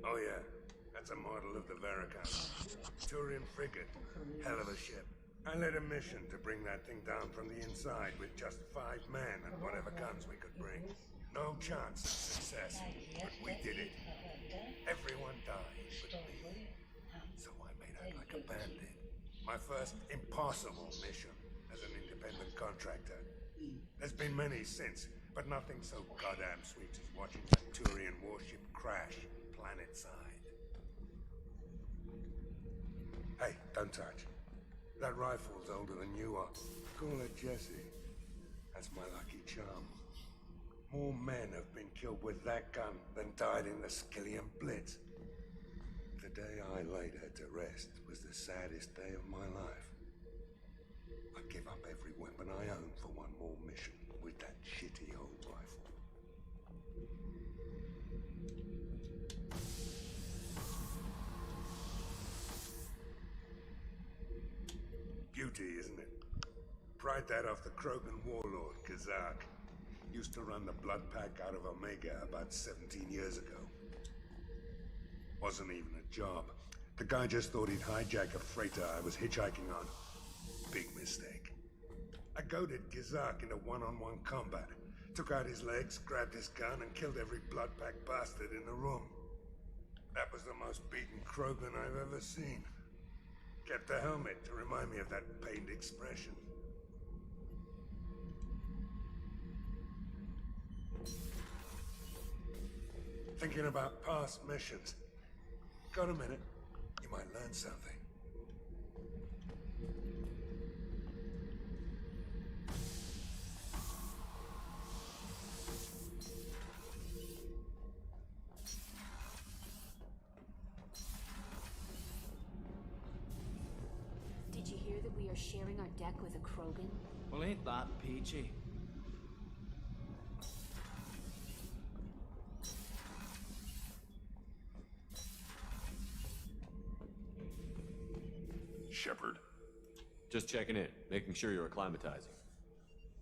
Oh yeah, that's a model of the Veracon. Turian frigate. Hell of a ship. I led a mission to bring that thing down from the inside with just 5 men and whatever guns we could bring. No chance of success, but we did it. Everyone died but me. So I made out like a bandit. My first impossible mission as an independent contractor. There's been many since, but nothing so goddamn sweet as watching that Turian warship crash planet-side. Hey, don't touch. That rifle's older than you are. Call it Jesse. That's my lucky charm. More men have been killed with that gun than died in the Skillian Blitz. The day I laid her to rest was the saddest day of my life. I'd give up every weapon I own for one more mission with that shitty old rifle. Beauty, isn't it? Pried that off the Krogan warlord, Kazak. Used to run the blood pack out of Omega about 17 years ago. Wasn't even a job. The guy just thought he'd hijack a freighter I was hitchhiking on. Big mistake. I goaded Kazak into one-on-one combat. Took out his legs, grabbed his gun, and killed every blood pack bastard in the room. That was the most beaten Krogan I've ever seen. Kept a helmet to remind me of that pained expression. Thinking about past missions. Got a minute? You might learn something. are sharing our deck with a Krogan? Well, ain't that peachy? Shepard. Just checking in, making sure you're acclimatizing.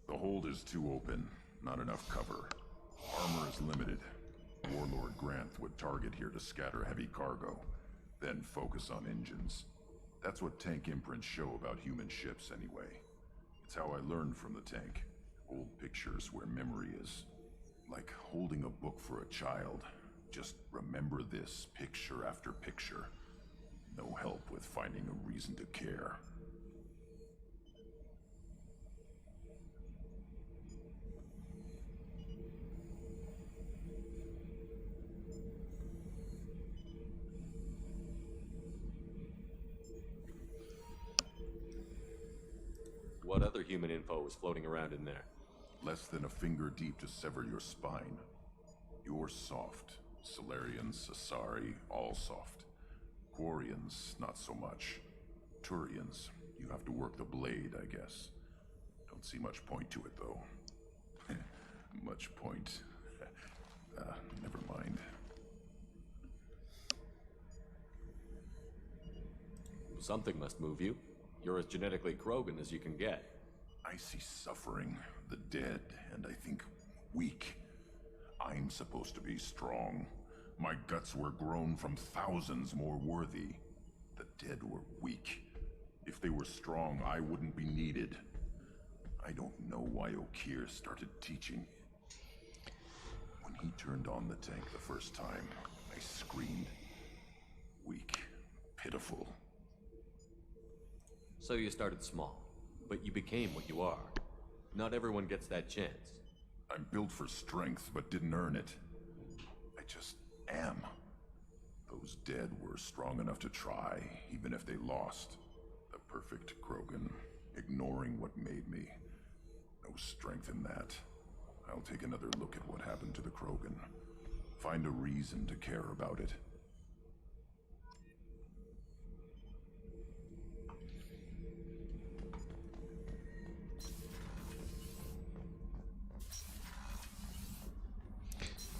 The hold is too open. Not enough cover. Armor is limited. Warlord Granth would target here to scatter heavy cargo, then focus on engines. That's what tank imprints show about human ships anyway. It's how I learned from the tank. Old pictures where memory is like holding a book for a child. Just remember this picture after picture. No help with finding a reason to care. What other human info was floating around in there? Less than a finger deep to sever your spine. You're soft. Solarians, Asari, all soft. Quarians, not so much. Turians, you have to work the blade, I guess. Don't see much point to it, though. Much point. Never mind. Something must move you. You're as genetically Krogan as you can get. I see suffering, the dead, and I think weak. I'm supposed to be strong. My guts were grown from thousands more worthy. The dead were weak. If they were strong, I wouldn't be needed. I don't know why Okir started teaching. When he turned on the tank the first time, I screamed. Weak, pitiful. So you started small, but you became what you are. Not everyone gets that chance. I'm built for strength, but didn't earn it. I just am. Those dead were strong enough to try, even if they lost. The perfect Krogan, ignoring what made me. No strength in that. I'll take another look at what happened to the Krogan. Find a reason to care about it.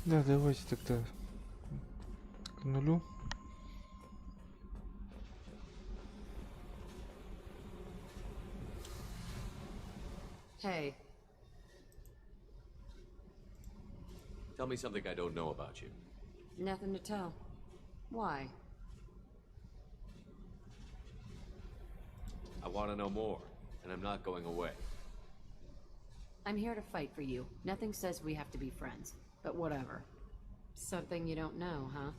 Да, давайте тогда к нулю. Hey. Tell me something I don't know about you. Nothing to tell. Why? I want to know more, and I'm not going away. I'm here to fight for you. Nothing says we have to be friends, but whatever. Something you don't know, huh?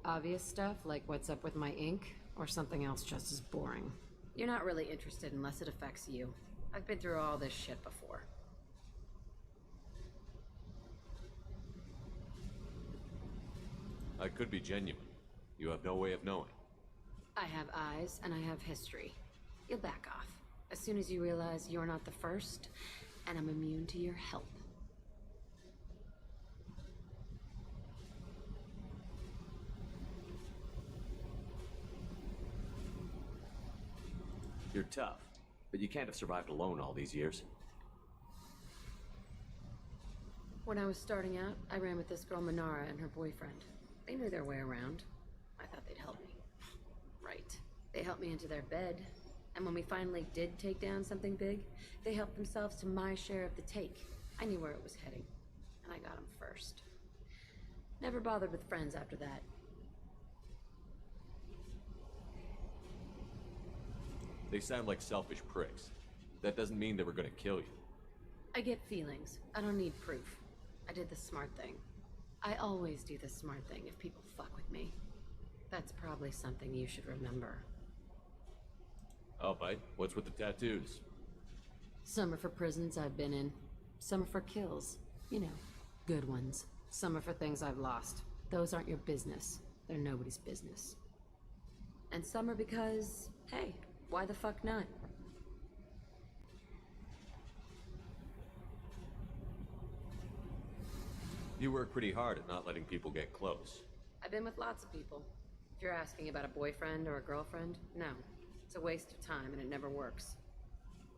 Obvious stuff, like what's up with my ink, or something else just as boring? You're not really interested unless it affects you. I've been through all this shit before. I could be genuine. You have no way of knowing. I have eyes, and I have history. You'll back off. As soon as you realize you're not the first, and I'm immune to your help. You're tough, but you can't have survived alone all these years. When I was starting out, I ran with this girl Minara and her boyfriend. They knew their way around. I thought they'd help me. Right. They helped me into their bed. And when we finally did take down something big, they helped themselves to my share of the take. I knew where it was heading, and I got them first. Never bothered with friends after that. They sound like selfish pricks. That doesn't mean they were gonna kill you. I get feelings. I don't need proof. I did the smart thing. I always do the smart thing if people fuck with me. That's probably something you should remember. I'll bite. What's with the tattoos? Some are for prisons I've been in. Some are for kills. You know, good ones. Some are for things I've lost. Those aren't your business. They're nobody's business. And some are because, hey, why the fuck not? You work pretty hard at not letting people get close. I've been with lots of people. If you're asking about a boyfriend or a girlfriend, no. It's a waste of time and it never works.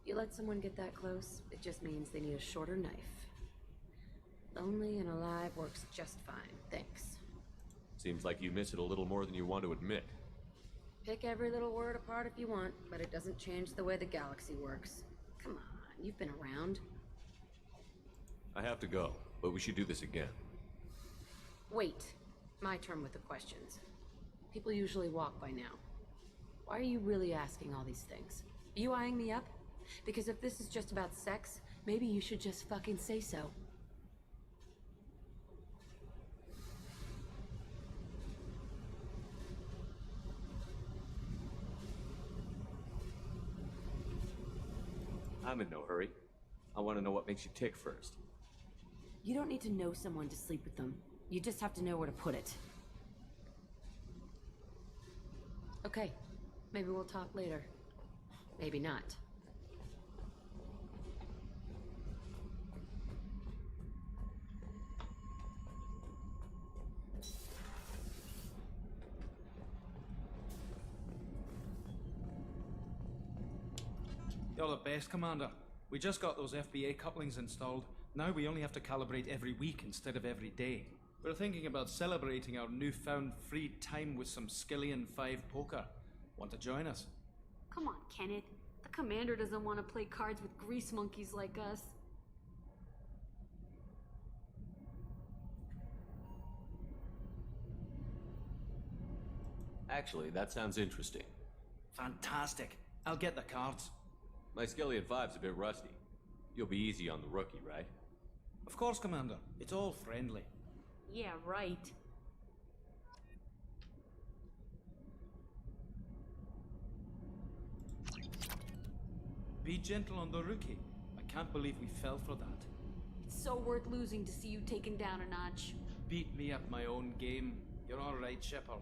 You let someone get that close, it just means they need a shorter knife. Lonely and alive works just fine, thanks. Seems like you miss it a little more than you want to admit. Pick every little word apart if you want, but it doesn't change the way the galaxy works. Come on, you've been around. I have to go, but we should do this again. Wait. My turn with the questions. People usually walk by now. Why are you really asking all these things? Are you eyeing me up? Because if this is just about sex, maybe you should just fucking say so. I'm in no hurry. I want to know what makes you tick first. You don't need to know someone to sleep with them. You just have to know where to put it. Okay, maybe we'll talk later. Maybe not. You're the best, Commander. We just got those FBA couplings installed. Now we only have to calibrate every week instead of every day. We're thinking about celebrating our newfound free time with some Skillian 5 poker. Want to join us? Come on, Kenneth. The commander doesn't want to play cards with grease monkeys like us. Actually, that sounds interesting. Fantastic. I'll get the cards. My Skillian 5's a bit rusty. You'll be easy on the rookie, right? Of course, Commander. It's all friendly. Yeah, right. Be gentle on the rookie. I can't believe we fell for that. It's so worth losing to see you taken down a notch. Beat me at my own game. You're all right, Shepard.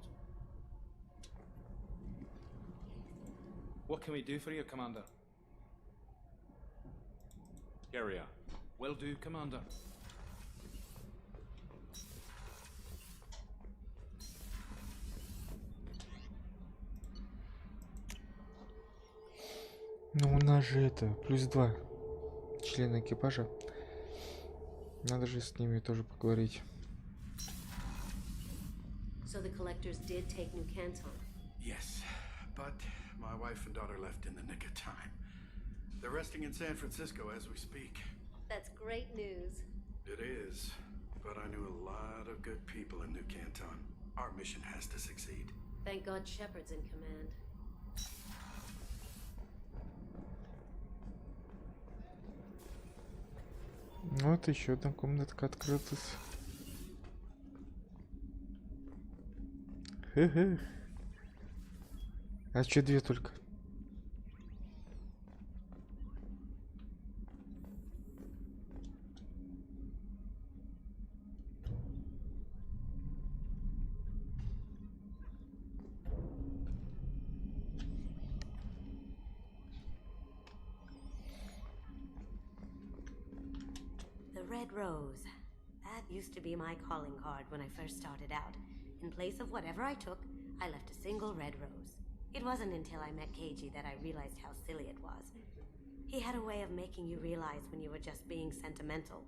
What can we do for you, Commander? Carry on. Will do, Commander. Ну, у нас же это, +2 члена экипажа. Надо же с ними тоже поговорить. So the collectors did take New Canton? Yes, but my wife and daughter left in the nick of time. They're resting in San Francisco as we speak. That's great news. It is, but I knew a lot of good people in New Canton. Our mission has to succeed. Thank God Shepard's in command. Вот еще одна комнатка открылась. Хе-хе. А что 2 только? The Red Rose. That used to be my calling card when I first started out. In place of whatever I took, I left a single red rose. It wasn't until I met KG that I realized how silly it was. He had a way of making you realize when you were just being sentimental.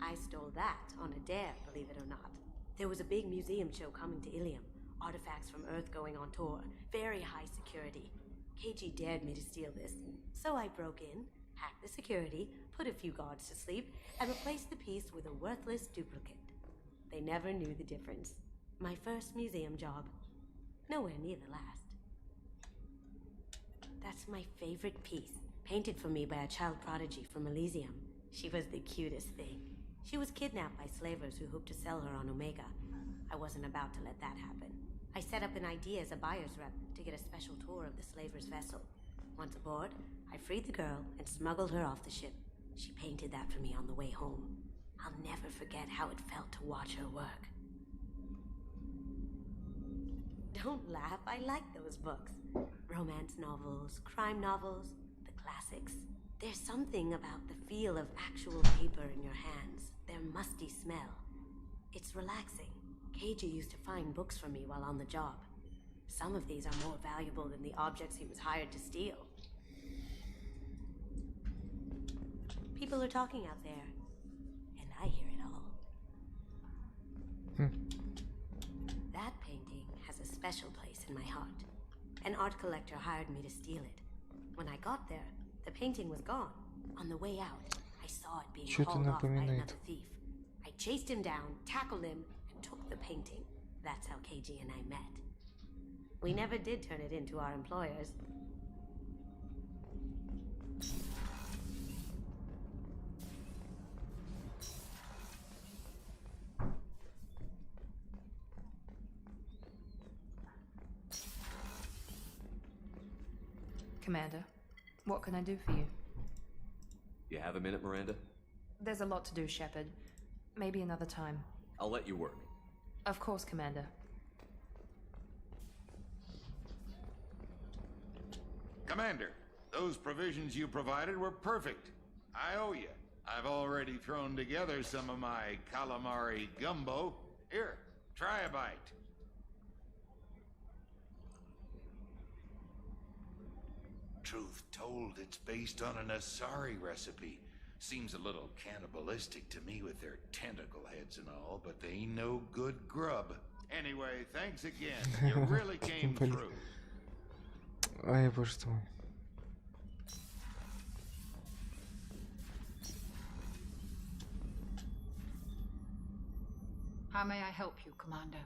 I stole that on a dare, believe it or not. There was a big museum show coming to Ilium. Artifacts from Earth going on tour. Very high security. KG dared me to steal this. So I broke in, hacked the security, put a few guards to sleep, and replaced the piece with a worthless duplicate. They never knew the difference. My first museum job. Nowhere near the last. That's my favorite piece, painted for me by a child prodigy from Elysium. She was the cutest thing. She was kidnapped by slavers who hoped to sell her on Omega. I wasn't about to let that happen. I set up an ID as a buyer's rep to get a special tour of the slaver's vessel. Once aboard, I freed the girl and smuggled her off the ship. She painted that for me on the way home. I'll never forget how it felt to watch her work. Don't laugh, I like those books. Romance novels, crime novels, the classics. There's something about the feel of actual paper in your hands, their musty smell. It's relaxing. KG used to find books for me while on the job. Some of these are more valuable than the objects he was hired to steal. People are talking out there, and I hear it all. That painting has a special place in my heart. An art collector hired me to steal it. When I got there, the painting was gone. On the way out, I saw it being hauled off by another thief. I chased him down, tackled him, and took the painting. That's how KG and I met. We never did turn it into our employers. Commander, what can I do for you? You have a minute, Miranda? There's a lot to do, Shepard. Maybe another time. I'll let you work. Of course, Commander. Commander, those provisions you provided were perfect. I owe you. I've already thrown together some of my calamari gumbo. Here, try a bite. Truth told, it's based on an Asari recipe. Seems a little cannibalistic to me with their tentacle heads and all, but they ain't no good grub. Anyway, thanks again. You really came through. Ай, боже мой. How may I help you, Commander?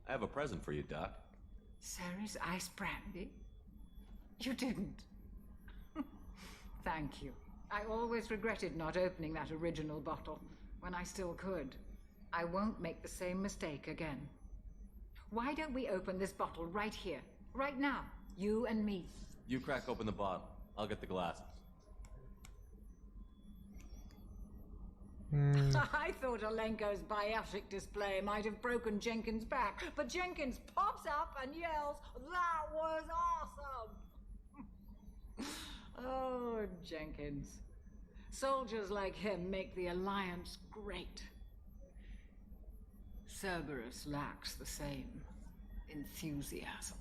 I have a present for you, Doc. Sarah's ice brandy? You didn't. Thank you. I always regretted not opening that original bottle when I still could. I won't make the same mistake again. Why don't we open this bottle right here, right now, you and me? You crack open the bottle. I'll get the glasses. I thought Alenko's biotic display might have broken Jenkins' back, but Jenkins pops up and yells, "That was awesome!" Oh, Jenkins. Soldiers like him make the Alliance great. Cerberus lacks the same enthusiasm.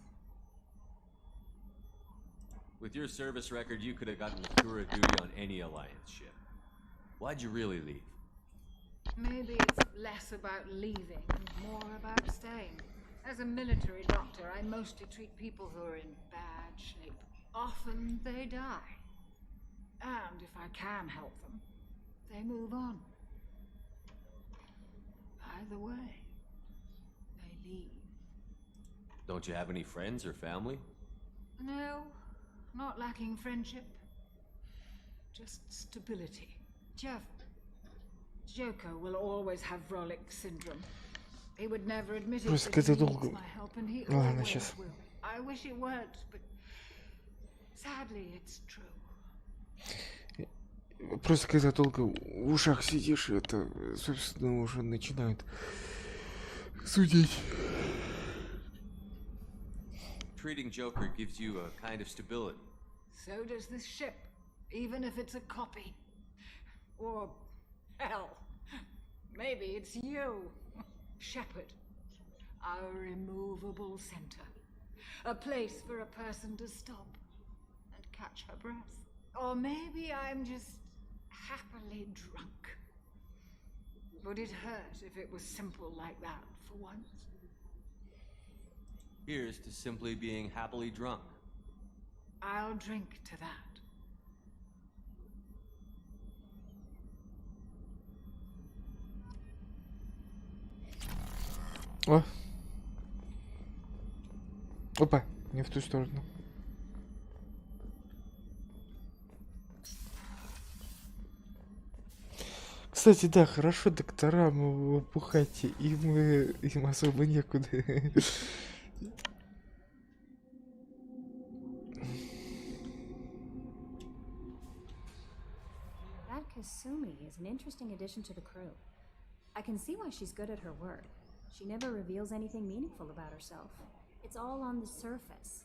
With your service record, you could have gotten a tour of duty on any Alliance ship. Why'd you really leave? Maybe it's less about leaving and more about staying. As a military doctor, I mostly treat people who are in bad shape. Often they die. And if I can help them, they move on. Either way, they leave. Don't you have any friends or family? No, not lacking friendship. Just stability. Joko will always have Vrolik syndrome. He would never admit it, Просто but he как-то needs долго. my help, and he Ладно, always сейчас. will. I wish it weren't, but sadly it's true. Просто когда долго в ушах сидишь, это, собственно, уже начинают судить. Treating Joker gives you a kind of stability. So does this ship, even if it's a copy. Or, hell, maybe it's you, Shepard. Our immovable center. A place for a person to stop and catch her breath. Or maybe I'm just happily drunk. Would it hurt if it was simple like that for once? Here's to simply being happily drunk. I'll drink to that. О! Опа, не в ту сторону. Кстати, да, хорошо докторам бухать, им особо некуда. That Kasumi is an interesting addition to the crew. I can see why she's good at her work. She never reveals anything meaningful about herself. It's all on the surface.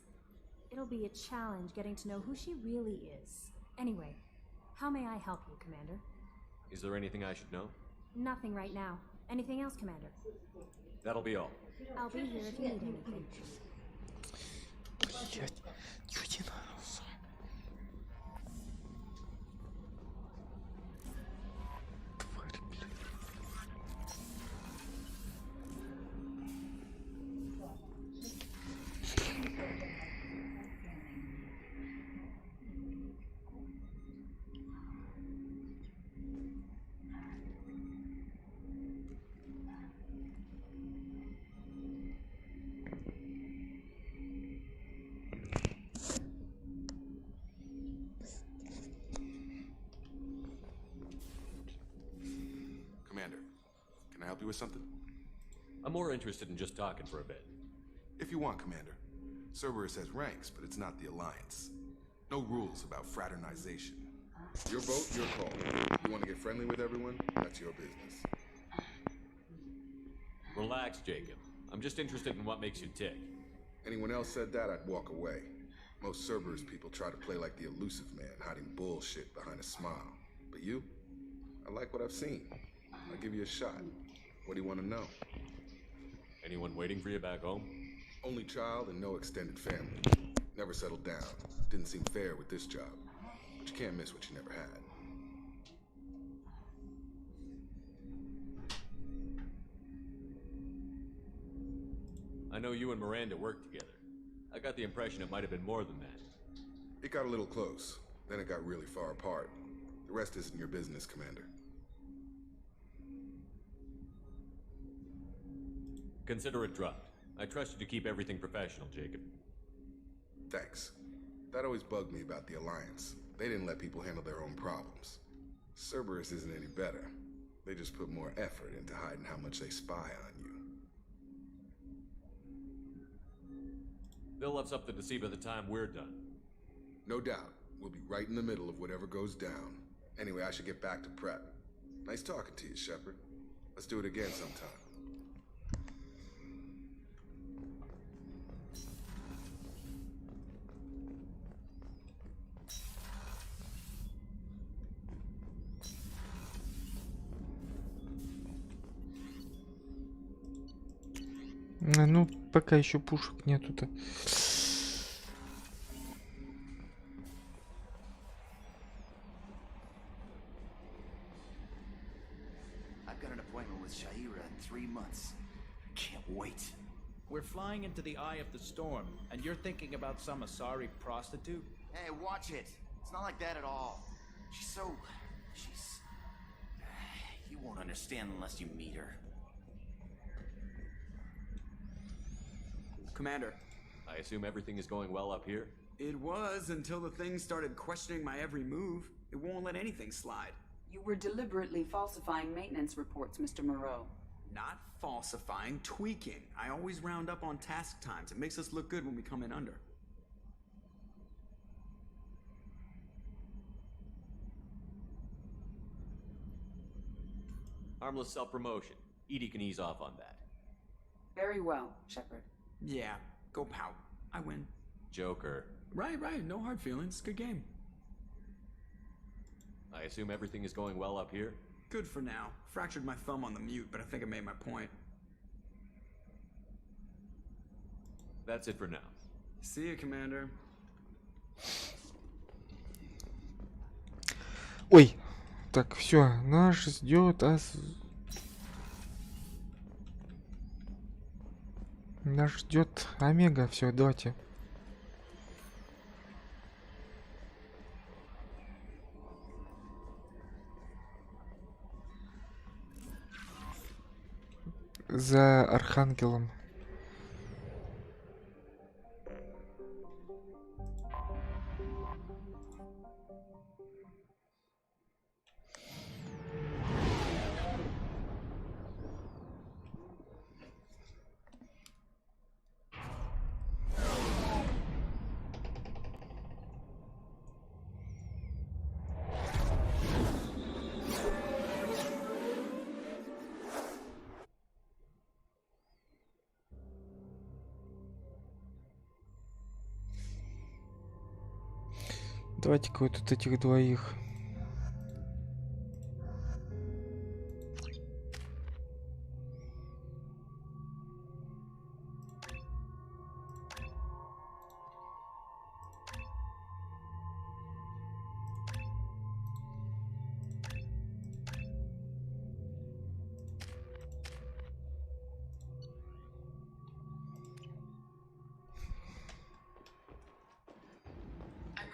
It'll be a challenge getting to know who she really is. Anyway, how may I help you, Commander? Is there anything I should know? Nothing right now. Anything else, Commander? That'll be all. I'll be here if you need anything. Блять, иди нахуй. Commander, can I help you with something? I'm more interested in just talking for a bit. If you want, Commander. Cerberus has ranks, but it's not the Alliance. No rules about fraternization. Your vote, your call. You want to get friendly with everyone? That's your business. Relax, Jacob. I'm just interested in what makes you tick. Anyone else said that, I'd walk away. Most Cerberus people try to play like the elusive man, hiding bullshit behind a smile. But you? I like what I've seen. I'll give you a shot. What do you want to know? Anyone waiting for you back home? Only child and no extended family. Never settled down. Didn't seem fair with this job. But you can't miss what you never had. I know you and Miranda worked together. I got the impression it might have been more than that. It got a little close. Then it got really far apart. The rest isn't your business, Commander. Consider it dropped. I trust you to keep everything professional, Jacob. Thanks. That always bugged me about the Alliance. They didn't let people handle their own problems. Cerberus isn't any better. They just put more effort into hiding how much they spy on you. They'll have something to see by the time we're done. No doubt. We'll be right in the middle of whatever goes down. Anyway, I should get back to prep. Nice talking to you, Shepard. Let's do it again sometime. Ну, пока еще пушек нету-то. I've got an appointment with Shaira in 3 months. Can't wait. We're flying into the eye of the storm, and you're thinking about some Asari prostitute? Hey, watch it. It's not like that at all. She's... You won't understand unless you meet her. Commander. I assume everything is going well up here? It was until the thing started questioning my every move. It won't let anything slide. You were deliberately falsifying maintenance reports, Mr. Moreau. Not falsifying, tweaking. I always round up on task times. It makes us look good when we come in under. Harmless self-promotion. Edie can ease off on that. Very well, Shepard. Yeah, go pout. I win. Joker. Right. No hard feelings. Good game. I assume everything is going well up here? Good for now. Fractured my thumb on the mute, but I think I made my point. That's it for now. See you, Commander. Ой, так, все, нас ждет Нас ждет Омега, все, давайте. За Архангелом. Давайте-ка вот тут этих двоих.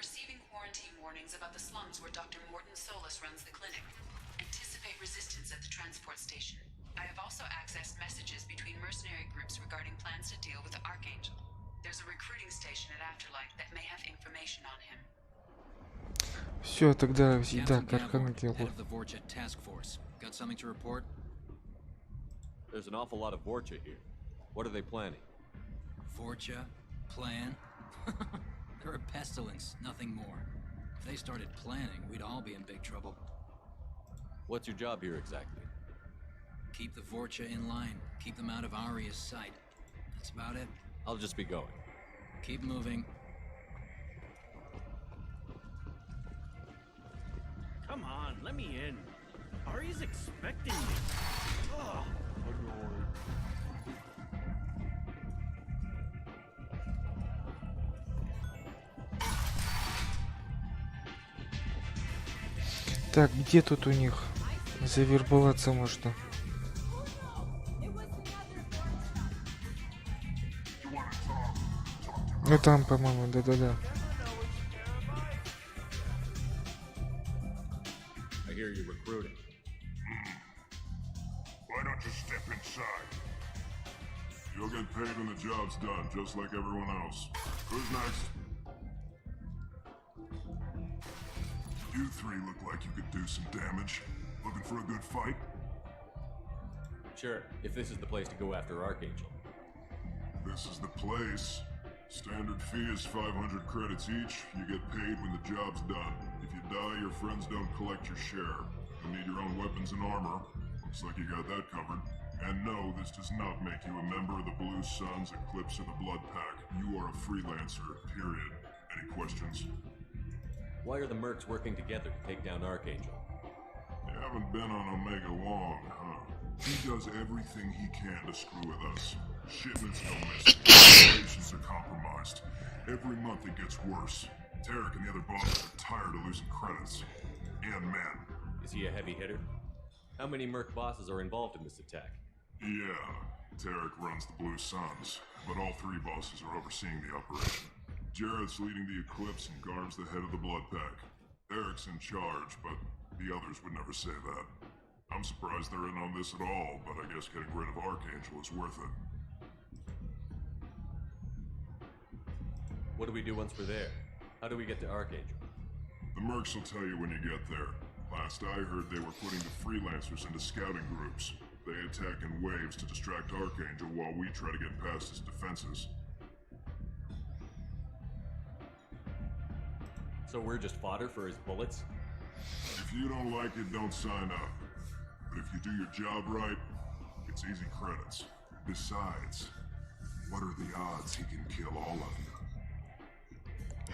receiving quarantine warnings about the slums where Dr. Morton Solus runs the clinic. Anticipate resistance at the transport station. I have also accessed messages between mercenary groups regarding plans to deal with the Archangel. There's a recruiting station at Afterlife that may have information on him. Все, тогда всегда Архангел. Got something to report? There's an awful lot of Vorcha here. What are they planning? Vorcha? Plan? They're a pestilence, nothing more. If they started planning, we'd all be in big trouble. What's your job here exactly? Keep the Vorcha in line. Keep them out of Aria's sight. That's about it. I'll just be going. Keep moving. Come on, let me in. Ari's expecting me. Ugh. Так, где тут у них завербоваться можно? Ну там, по-моему, да-да-да. I hear you're recruiting. Why don't you step inside? You'll get paid when the job's done, just like everyone else. Who's next? You three look like you could do some damage. Looking for a good fight? Sure, if this is the place to go after Archangel. This is the place. Standard fee is 500 credits each. You get paid when the job's done. If you die, your friends don't collect your share. You'll need your own weapons and armor. Looks like you got that covered. And no, this does not make you a member of the Blue Suns, Eclipse, or the Blood Pack. You are a freelancer, period. Any questions? Why are the mercs working together to take down Archangel? You haven't been on Omega long, huh? He does everything he can to screw with us. Shipments go missing. Operations are compromised. Every month it gets worse. Tarek and the other bosses are tired of losing credits. And men. Is he a heavy hitter? How many merc bosses are involved in this attack? Yeah, Tarek runs the Blue Suns, but all three bosses are overseeing the operation. Jarrett's leading the Eclipse and Garm's the head of the Blood Pack. Eric's in charge, but the others would never say that. I'm surprised they're in on this at all, but I guess getting rid of Archangel is worth it. What do we do once we're there? How do we get to Archangel? The mercs will tell you when you get there. Last I heard, they were putting the freelancers into scouting groups. They attack in waves to distract Archangel while we try to get past his defenses. So we're just fodder for his bullets? If you don't like it, don't sign up. But if you do your job right, it's easy credits. Besides, what are the odds he can kill all of you?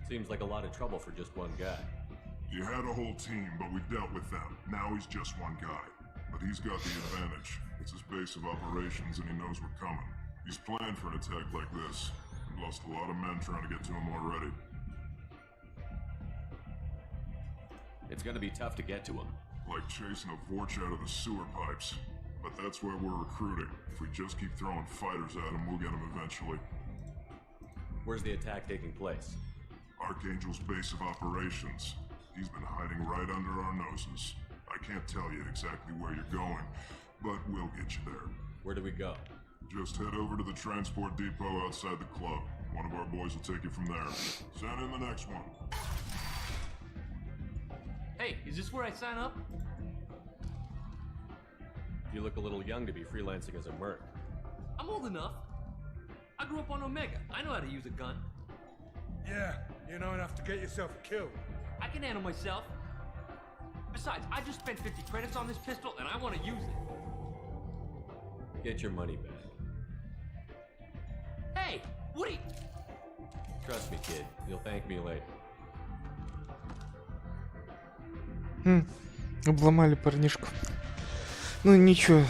Seems like a lot of trouble for just one guy. You had a whole team, but we dealt with them. Now he's just one guy. But he's got the advantage. It's his base of operations and he knows we're coming. He's planned for an attack like this. We've lost a lot of men trying to get to him already. It's gonna be tough to get to him. Like chasing a Vorch out of the sewer pipes. But that's where we're recruiting. If we just keep throwing fighters at him, we'll get him eventually. Where's the attack taking place? Archangel's base of operations. He's been hiding right under our noses. I can't tell you exactly where you're going, but we'll get you there. Where do we go? Just head over to the transport depot outside the club. One of our boys will take you from there. Send in the next one. Hey, is this where I sign up? You look a little young to be freelancing as a merc. I'm old enough. I grew up on Omega. I know how to use a gun. Yeah, you know enough to get yourself killed. I can handle myself. Besides, I just spent 50 credits on this pistol and I want to use it. Get your money back. Hey, what are you... Trust me, kid. You'll thank me later. Обломали парнишку. Ну ничего.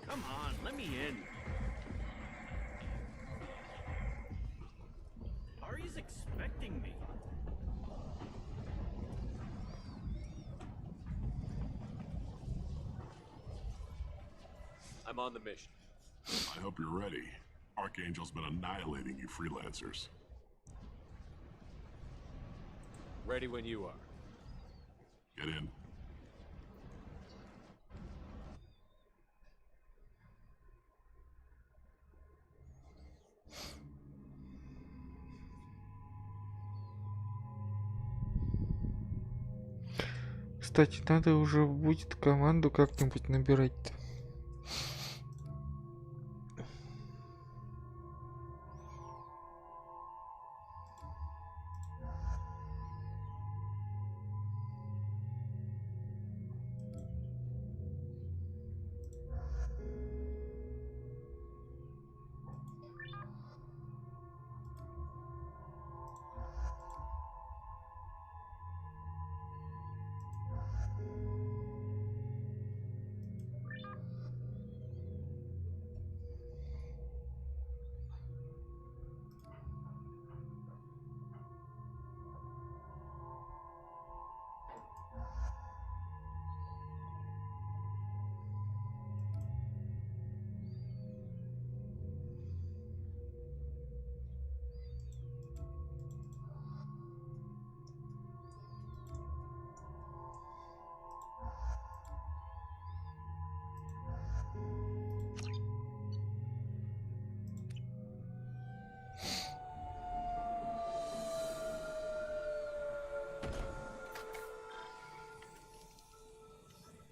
Come on, let me in. Ari's expecting me. I'm on the mission. I hope you're ready. Archangel's been annihilating you freelancers. Ready when you are. Get in. Кстати, надо уже будет команду как-нибудь набирать-то.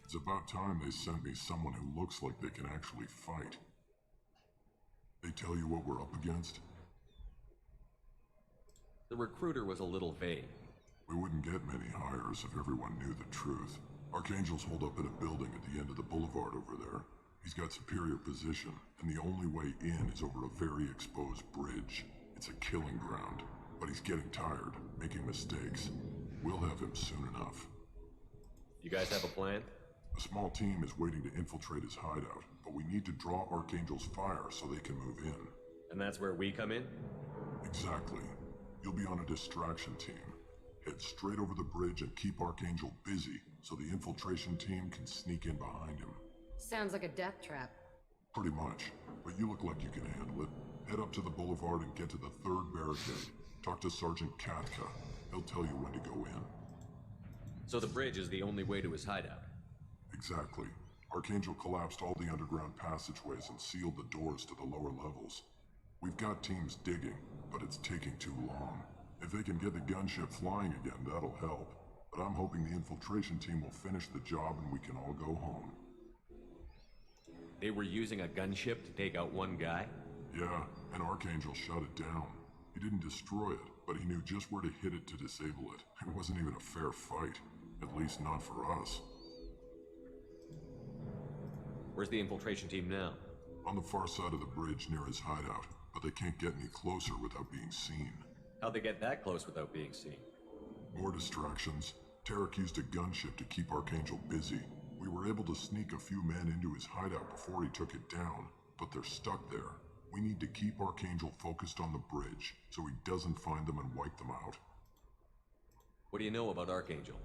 It's about time they sent me someone who looks like they can actually fight. They tell you what we're up against? The recruiter was a little vague. We wouldn't get many hires if everyone knew the truth. Archangel's holed up in a building at the end of the boulevard over there. He's got superior position, and the only way in is over a very exposed bridge. It's a killing ground, but he's getting tired, making mistakes. We'll have him soon enough. You guys have a plan? A small team is waiting to infiltrate his hideout, but we need to draw Archangel's fire so they can move in. And that's where we come in? Exactly. You'll be on a distraction team. Head straight over the bridge and keep Archangel busy so the infiltration team can sneak in behind him. Sounds like a death trap. Pretty much, but you look like you can handle it. Head up to the boulevard and get to the third barricade. Talk to Sergeant Katka. He'll tell you when to go in. So the bridge is the only way to his hideout? Exactly. Archangel collapsed all the underground passageways and sealed the doors to the lower levels. We've got teams digging, but it's taking too long. If they can get the gunship flying again, that'll help. But I'm hoping the infiltration team will finish the job and we can all go home. They were using a gunship to take out one guy? Yeah, and Archangel shut it down. He didn't destroy it, but he knew just where to hit it to disable it. It wasn't even a fair fight. At least not for us. Where's the infiltration team now? On the far side of the bridge near his hideout, but they can't get any closer without being seen. How'd they get that close without being seen? More distractions. Tarek used a gunship to keep Archangel busy. We were able to sneak a few men into his hideout before he took it down, but they're stuck there. We need to keep Archangel focused on the bridge, so he doesn't find them and wipe them out. What do you know about Archangel?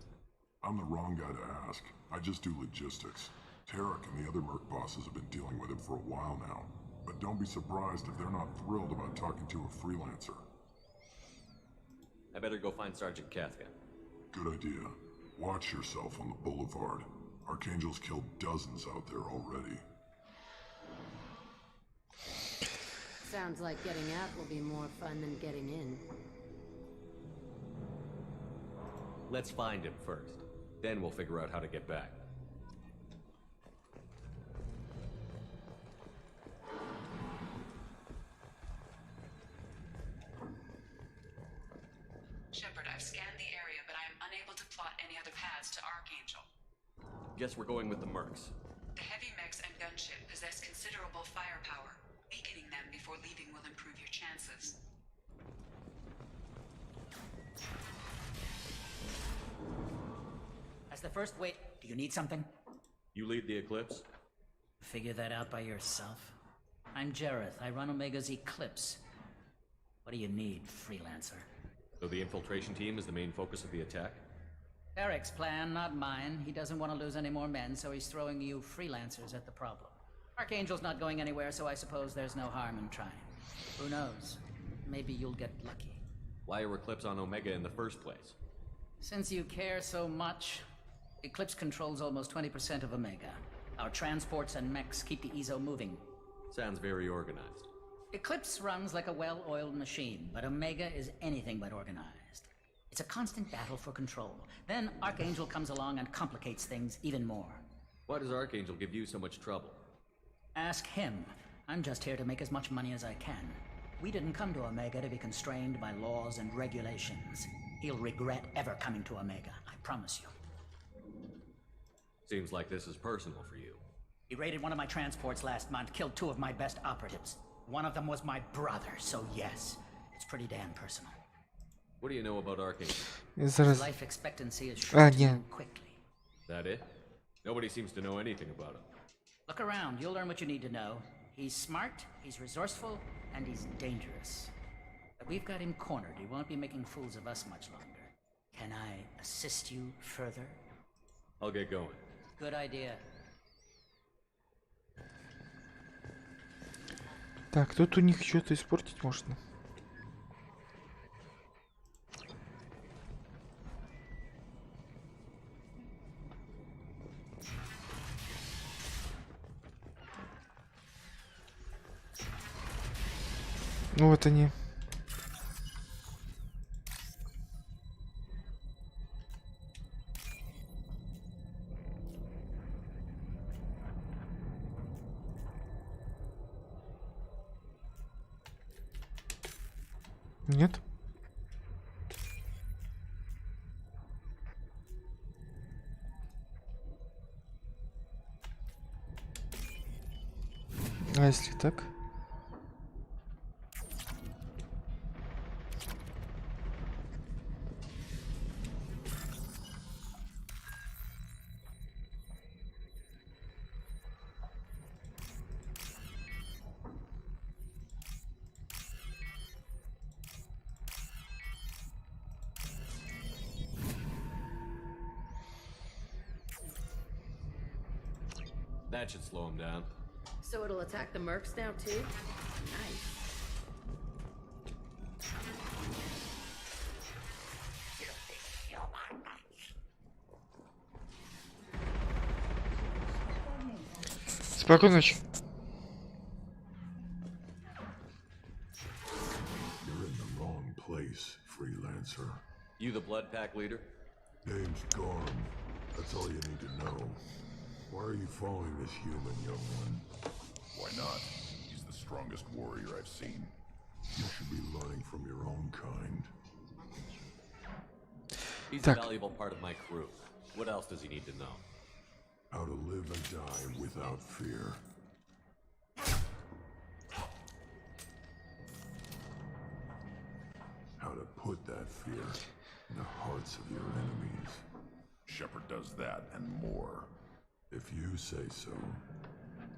I'm the wrong guy to ask. I just do logistics. Tarek and the other merc bosses have been dealing with him for a while now. But don't be surprised if they're not thrilled about talking to a freelancer. I better go find Sergeant Katka. Good idea. Watch yourself on the boulevard. Archangel's killed dozens out there already. Sounds like getting out will be more fun than getting in. Let's find him first. Then we'll figure out how to get back. Shepard, I've scanned the area, but I am unable to plot any other paths to Archangel. Guess we're going with the mercs. The heavy mechs and gunship possess considerable firepower. Weakening them before leaving will improve your chances. As the first wait, do you need something? You lead the Eclipse? figure that out by yourself? I'm Jareth. I run Omega's Eclipse. What do you need, freelancer? So the infiltration team is the main focus of the attack? Eric's plan, not mine. He doesn't want to lose any more men, so he's throwing you freelancers at the problem. Archangel's not going anywhere, so I suppose there's no harm in trying. Who knows? Maybe you'll get lucky. Why are Eclipse on Omega in the first place? Since you care so much, Eclipse controls almost 20% of Omega. Our transports and mechs keep the EZO moving. Sounds very organized. Eclipse runs like a well-oiled machine, but Omega is anything but organized. It's a constant battle for control. Then Archangel comes along and complicates things even more. Why does Archangel give you so much trouble? Ask him. I'm just here to make as much money as I can. We didn't come to Omega to be constrained by laws and regulations. He'll regret ever coming to Omega, I promise you. Seems like this is personal for you. He raided one of my transports last month, killed 2 of my best operatives. One of them was my brother, so yes, it's pretty damn personal. What do you know about Archangel? Life expectancy is shrinking quickly. That it? Nobody seems to know anything about him. Look around, you'll learn what you need to know. He's smart, he's resourceful, and he's dangerous. But we've got him cornered. He won't be making fools of us much longer. Can I assist you further? I'll get going. Good idea. Так, тут у них что-то испортить можно. Ну вот они. Нет? А если так? That should slow him down. So it'll attack the mercs now too? Nice. Спокойной ночи. You're in the wrong place, freelancer. You the Blood Pack leader? Name's Garm. That's all you need to know. Why are you following this human, young one? Why not? He's the strongest warrior I've seen. You should be learning from your own kind. He's a valuable part of my crew. What else does he need to know? How to live and die without fear. How to put that fear in the hearts of your enemies. Shepard does that and more. If you say so.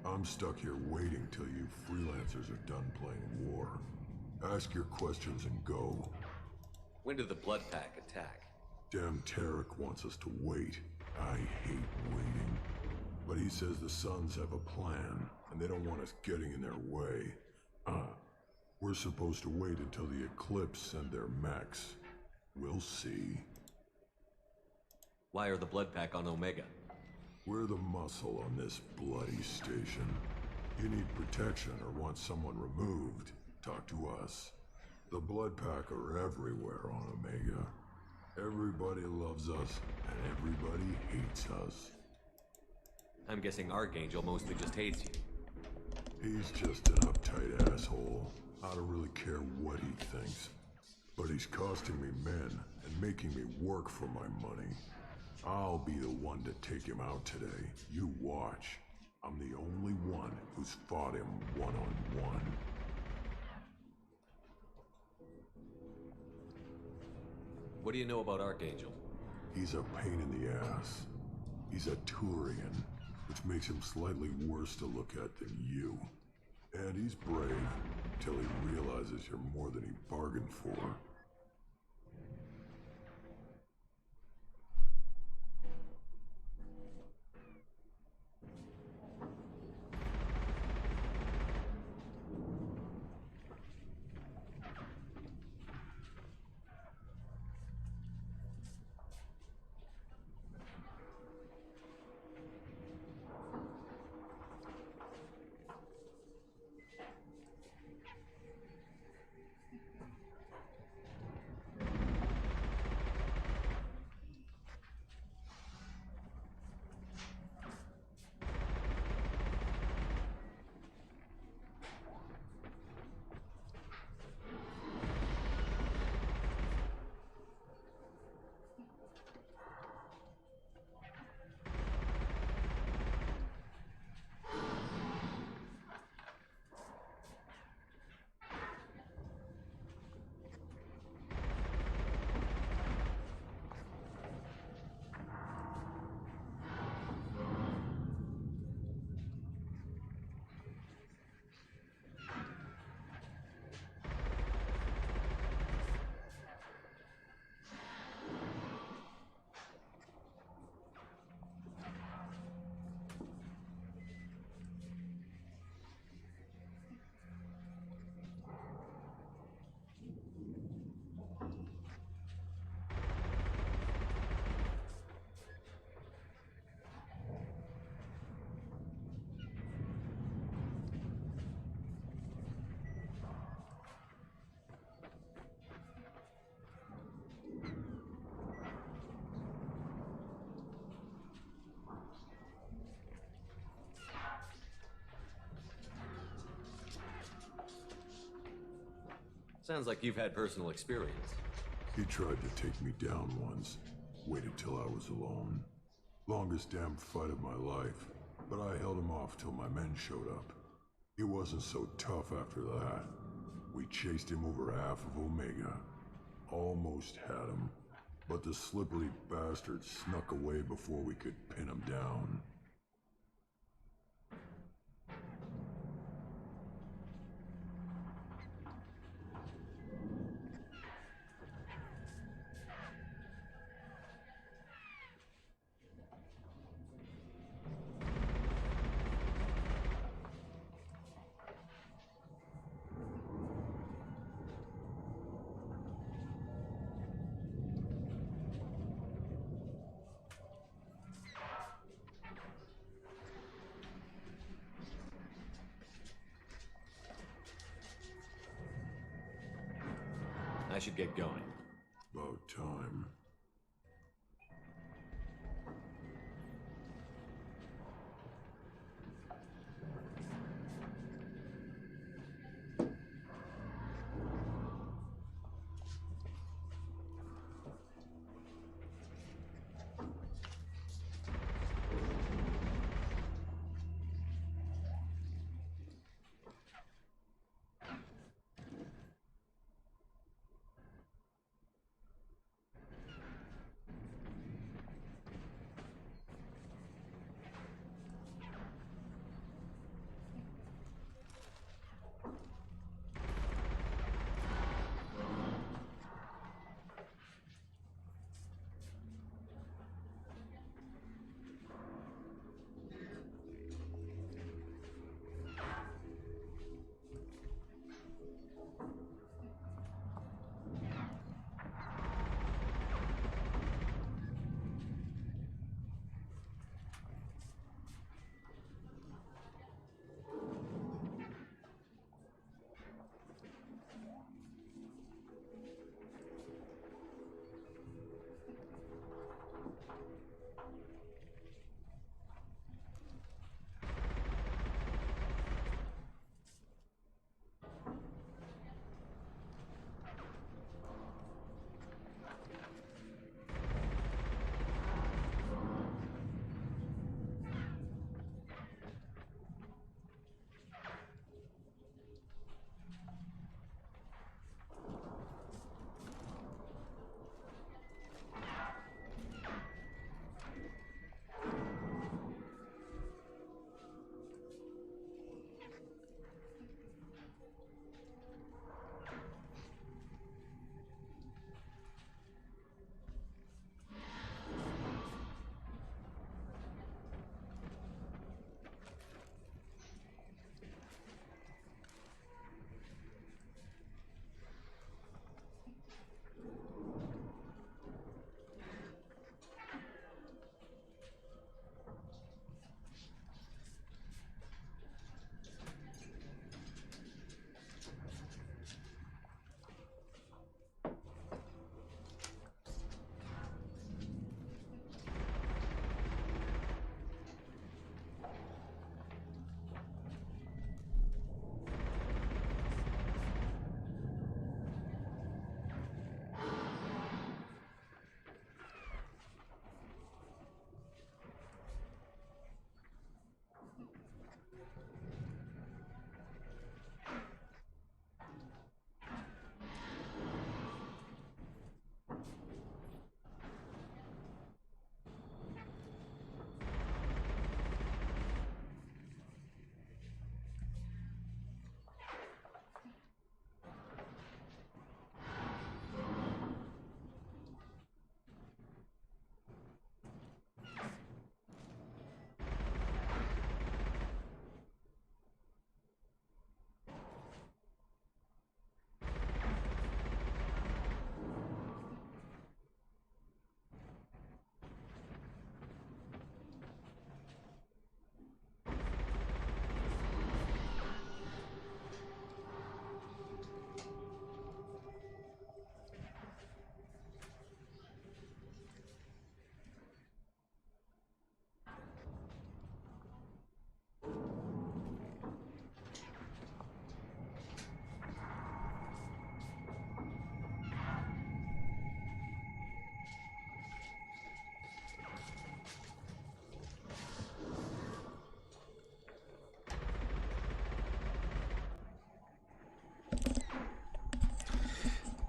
I'm stuck here waiting till you freelancers are done playing war. Ask your questions and go. When did the Blood Pack attack? Damn Tarek wants us to wait. I hate waiting. But he says the Suns have a plan, and they don't want us getting in their way. We're supposed to wait until the Eclipse send their mechs. We'll see. Why are the Blood Pack on Omega? We're the muscle on this bloody station. You need protection or want someone removed, talk to us. The Blood Pack are everywhere on Omega. Everybody loves us, and everybody hates us. I'm guessing Archangel mostly just hates you. He's just an uptight asshole. I don't really care what he thinks. But he's costing me men and making me work for my money. I'll be the one to take him out today. You watch. I'm the only one who's fought him one-on-one. What do you know about Archangel? He's a pain in the ass. He's a Turian. which makes him slightly worse to look at than you. And he's brave, till he realizes you're more than he bargained for. Sounds like you've had personal experience. He tried to take me down once. Waited till I was alone. Longest damn fight of my life. But I held him off till my men showed up. He wasn't so tough after that. We chased him over half of Omega. Almost had him. But the slippery bastard snuck away before we could pin him down. I should get going. About time.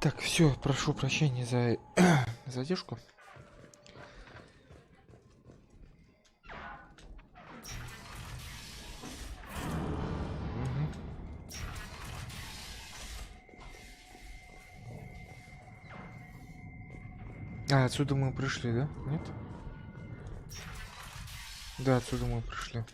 Так, все, прошу прощения за задержку. А, отсюда мы пришли, да? Нет? Да, отсюда мы пришли.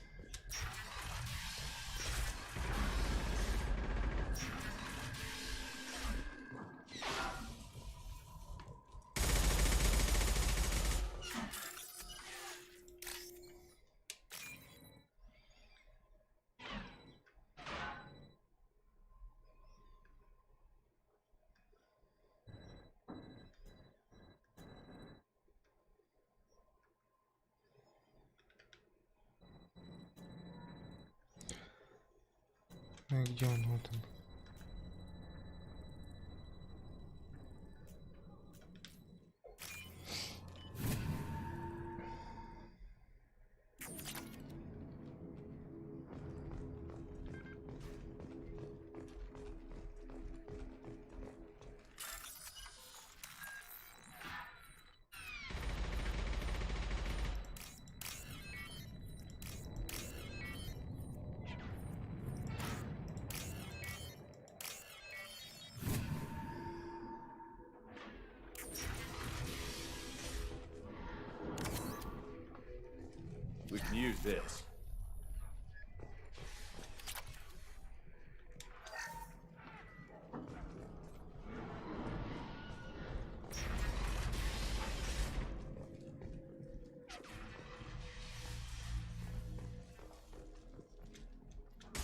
Ну и где он? Вот он. We can use this.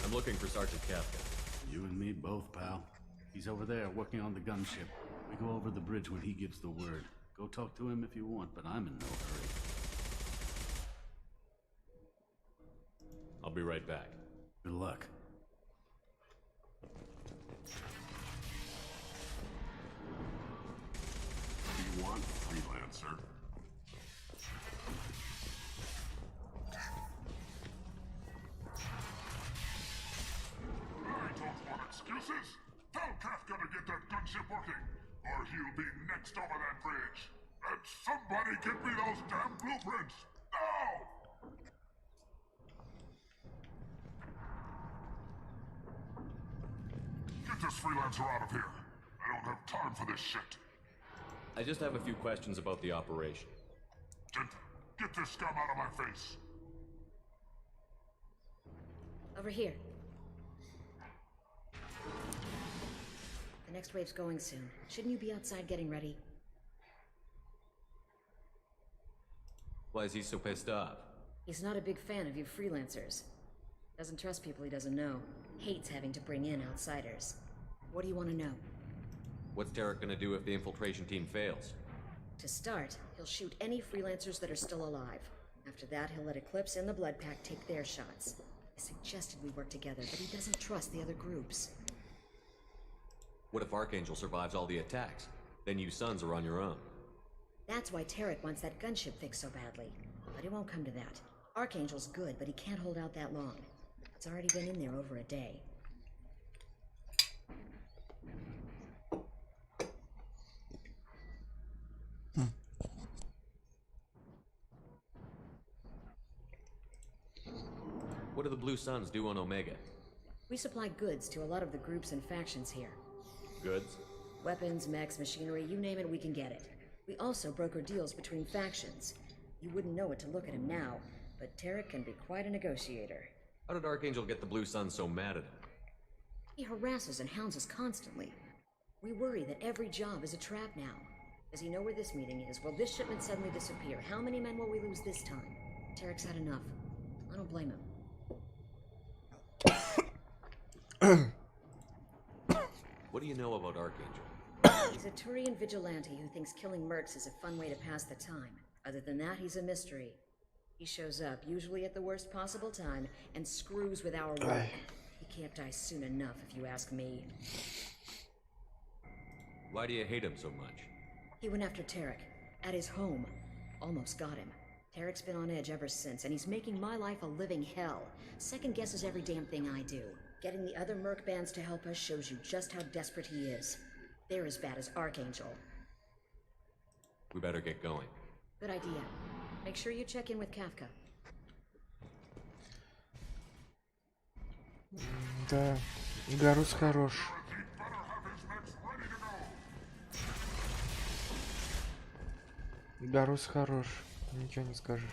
I'm looking for Sergeant Kafka. You and me both, pal. He's over there working on the gunship. We go over the bridge when he gives the word. Go talk to him if you want, but I'm in no hurry. I'll be right back. Good luck. What do you want, freelancer? I don't want excuses. Tell Kafka to get that gunship working, or he'll be next over that bridge. And somebody get me those damn blueprints! Now! Get this freelancer out of here. I don't have time for this shit. I just have a few questions about the operation. Get this scum out of my face. Over here. The next wave's going soon. Shouldn't you be outside getting ready? Why is he so pissed off? He's not a big fan of you freelancers. Doesn't trust people he doesn't know. Hates having to bring in outsiders. What do you want to know? What's Tarek gonna do if the infiltration team fails? To start, he'll shoot any freelancers that are still alive. After that, he'll let Eclipse and the Blood Pack take their shots. I suggested we work together, but he doesn't trust the other groups. What if Archangel survives all the attacks? Then you sons are on your own. That's why Tarek wants that gunship fixed so badly. But it won't come to that. Archangel's good, but he can't hold out that long. It's already been in there over a day. What do the Blue Suns do on Omega? We supply goods to a lot of the groups and factions here. Goods? Weapons, mechs, machinery, you name it, we can get it. We also broker deals between factions. You wouldn't know it to look at him now, but Tarek can be quite a negotiator. How did Archangel get the Blue Suns so mad at him? He harasses and hounds us constantly. We worry that every job is a trap now. Does he know where this meeting is? Will this shipment suddenly disappear? How many men will we lose this time? Tarek's had enough. I don't blame him. What do you know about Archangel? He's a Turian vigilante who thinks killing mercs is a fun way to pass the time. Other than that, he's a mystery. He shows up, usually at the worst possible time, and screws with our work. He can't die soon enough, if you ask me. Why do you hate him so much? He went after Tarek, at his home. Almost got him. Tarek's been on edge ever since, and he's making my life a living hell. Second guesses every damn thing I do. Getting the other merc bands to help us shows you just how desperate he is. They're as bad as Archangel. We better get going. Good idea. Make sure you check in with Kafka. Да, Гарус хорош. Гарус хорош, ничего не скажешь.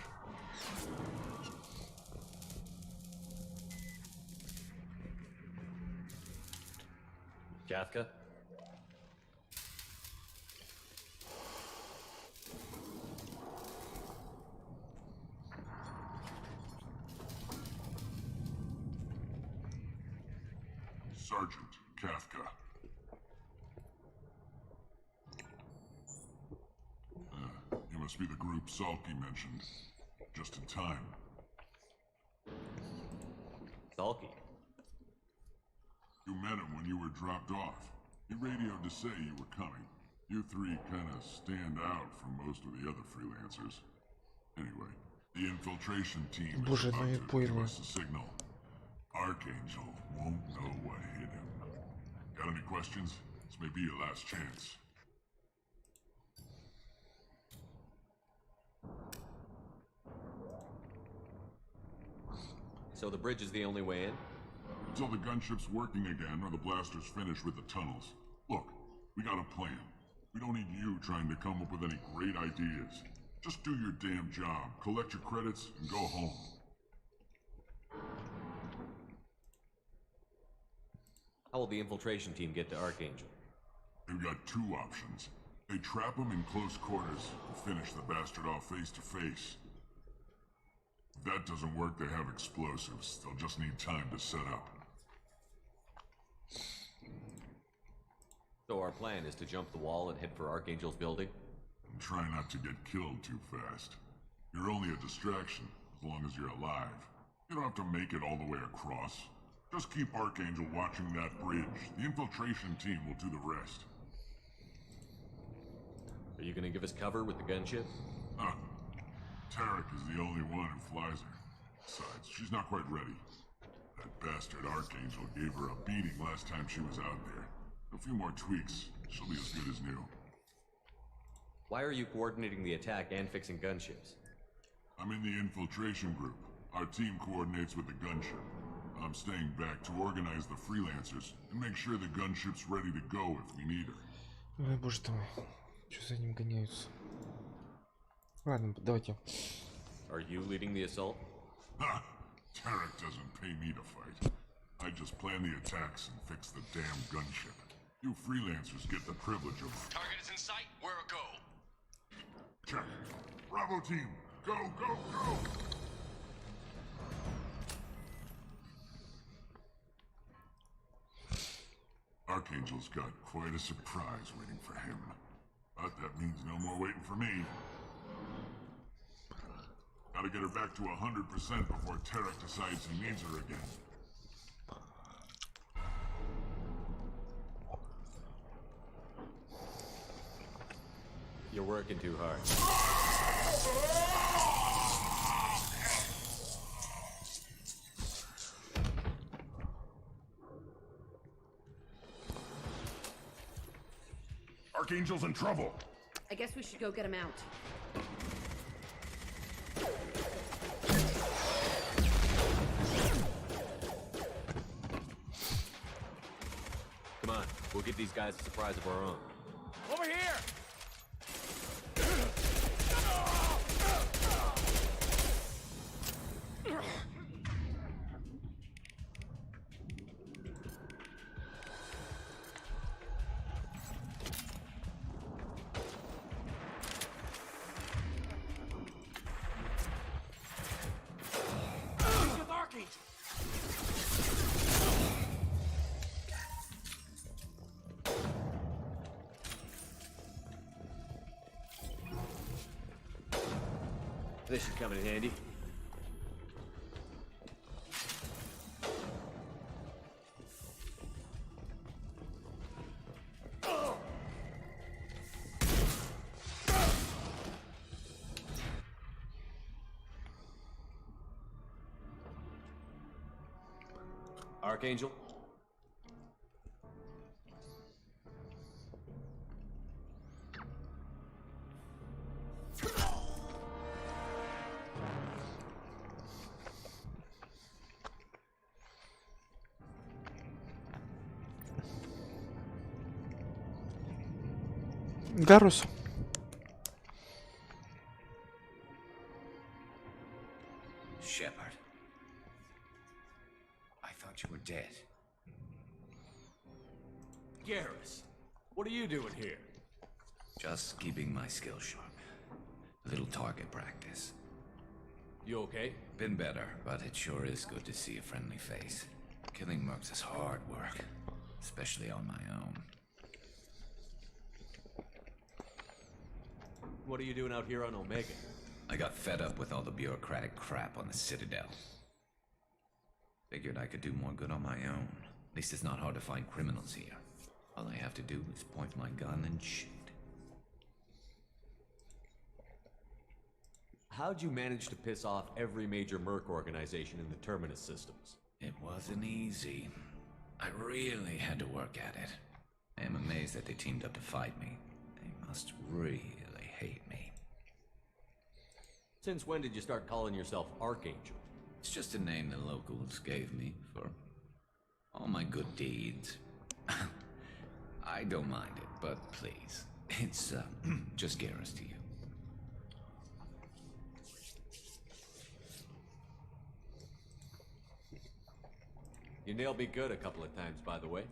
Kafka? Sergeant Kafka. You must be the group Salky mentioned. Just in time. Salky? You met him when you were dropped off. He radioed to say you were coming. You three kind of stand out from most of the other freelancers. Anyway, the infiltration team is about to give us a signal. Archangel won't know what hit him. Got any questions? This may be your last chance. So the bridge is the only way in? Until the gunship's working again or the blasters finish with the tunnels. Look, we got a plan. We don't need you trying to come up with any great ideas. Just do your damn job, collect your credits, and go home. How will the infiltration team get to Archangel? They've got two options. They trap him in close quarters and finish the bastard off face to face. If that doesn't work, they have explosives. They'll just need time to set up. So our plan is to jump the wall and head for Archangel's building? And try not to get killed too fast. You're only a distraction, as long as you're alive. You don't have to make it all the way across. Just keep Archangel watching that bridge. The infiltration team will do the rest. Are you gonna give us cover with the gunship? Tarek is the only one who flies her. Besides, she's not quite ready. That bastard Archangel gave her a beating last time she was out there. A few more tweaks, she'll be as good as new. Why are you coordinating the attack and fixing gunships? I'm in the infiltration group. Our team coordinates with the gunship. I'm staying back to organize the freelancers and make sure the gunship's ready to go if we need her. Ой, боже ты мой. Что за ним гоняются? Ладно, давайте. Are you leading the assault? Ha! Tarek doesn't pay me to fight. I just plan the attacks and fix the damn gunship. You freelancers get the privilege of... Target is in sight. Where a go? Check. Bravo team, go, go, go! Archangel's got quite a surprise waiting for him. But that means no more waiting for me. Gotta get her back to 100% before Tarek decides he needs her again. You're working too hard. Archangel's in trouble. I guess we should go get him out. Come on, we'll give these guys a surprise of our own. Over here! This should come in handy. Archangel? Гарус. Shepard. I thought you were dead. Garrus, what are you doing here? Just keeping my skills sharp. A little target practice. You okay? Been better, but it sure is good to see a friendly face. Killing mercs is hard work, especially on my own. What are you doing out here on Omega? I got fed up with all the bureaucratic crap on the Citadel. Figured I could do more good on my own. At least it's not hard to find criminals here. All I have to do is point my gun and shoot. How'd you manage to piss off every major merc organization in the Terminus systems? It wasn't easy. I really had to work at it. I am amazed that they teamed up to fight me. They must really hate me. Since when did you start calling yourself Archangel? It's just a name the locals gave me for all my good deeds. I don't mind it, but please, it's just Garrus to you. You nailed me good a couple of times, by the way.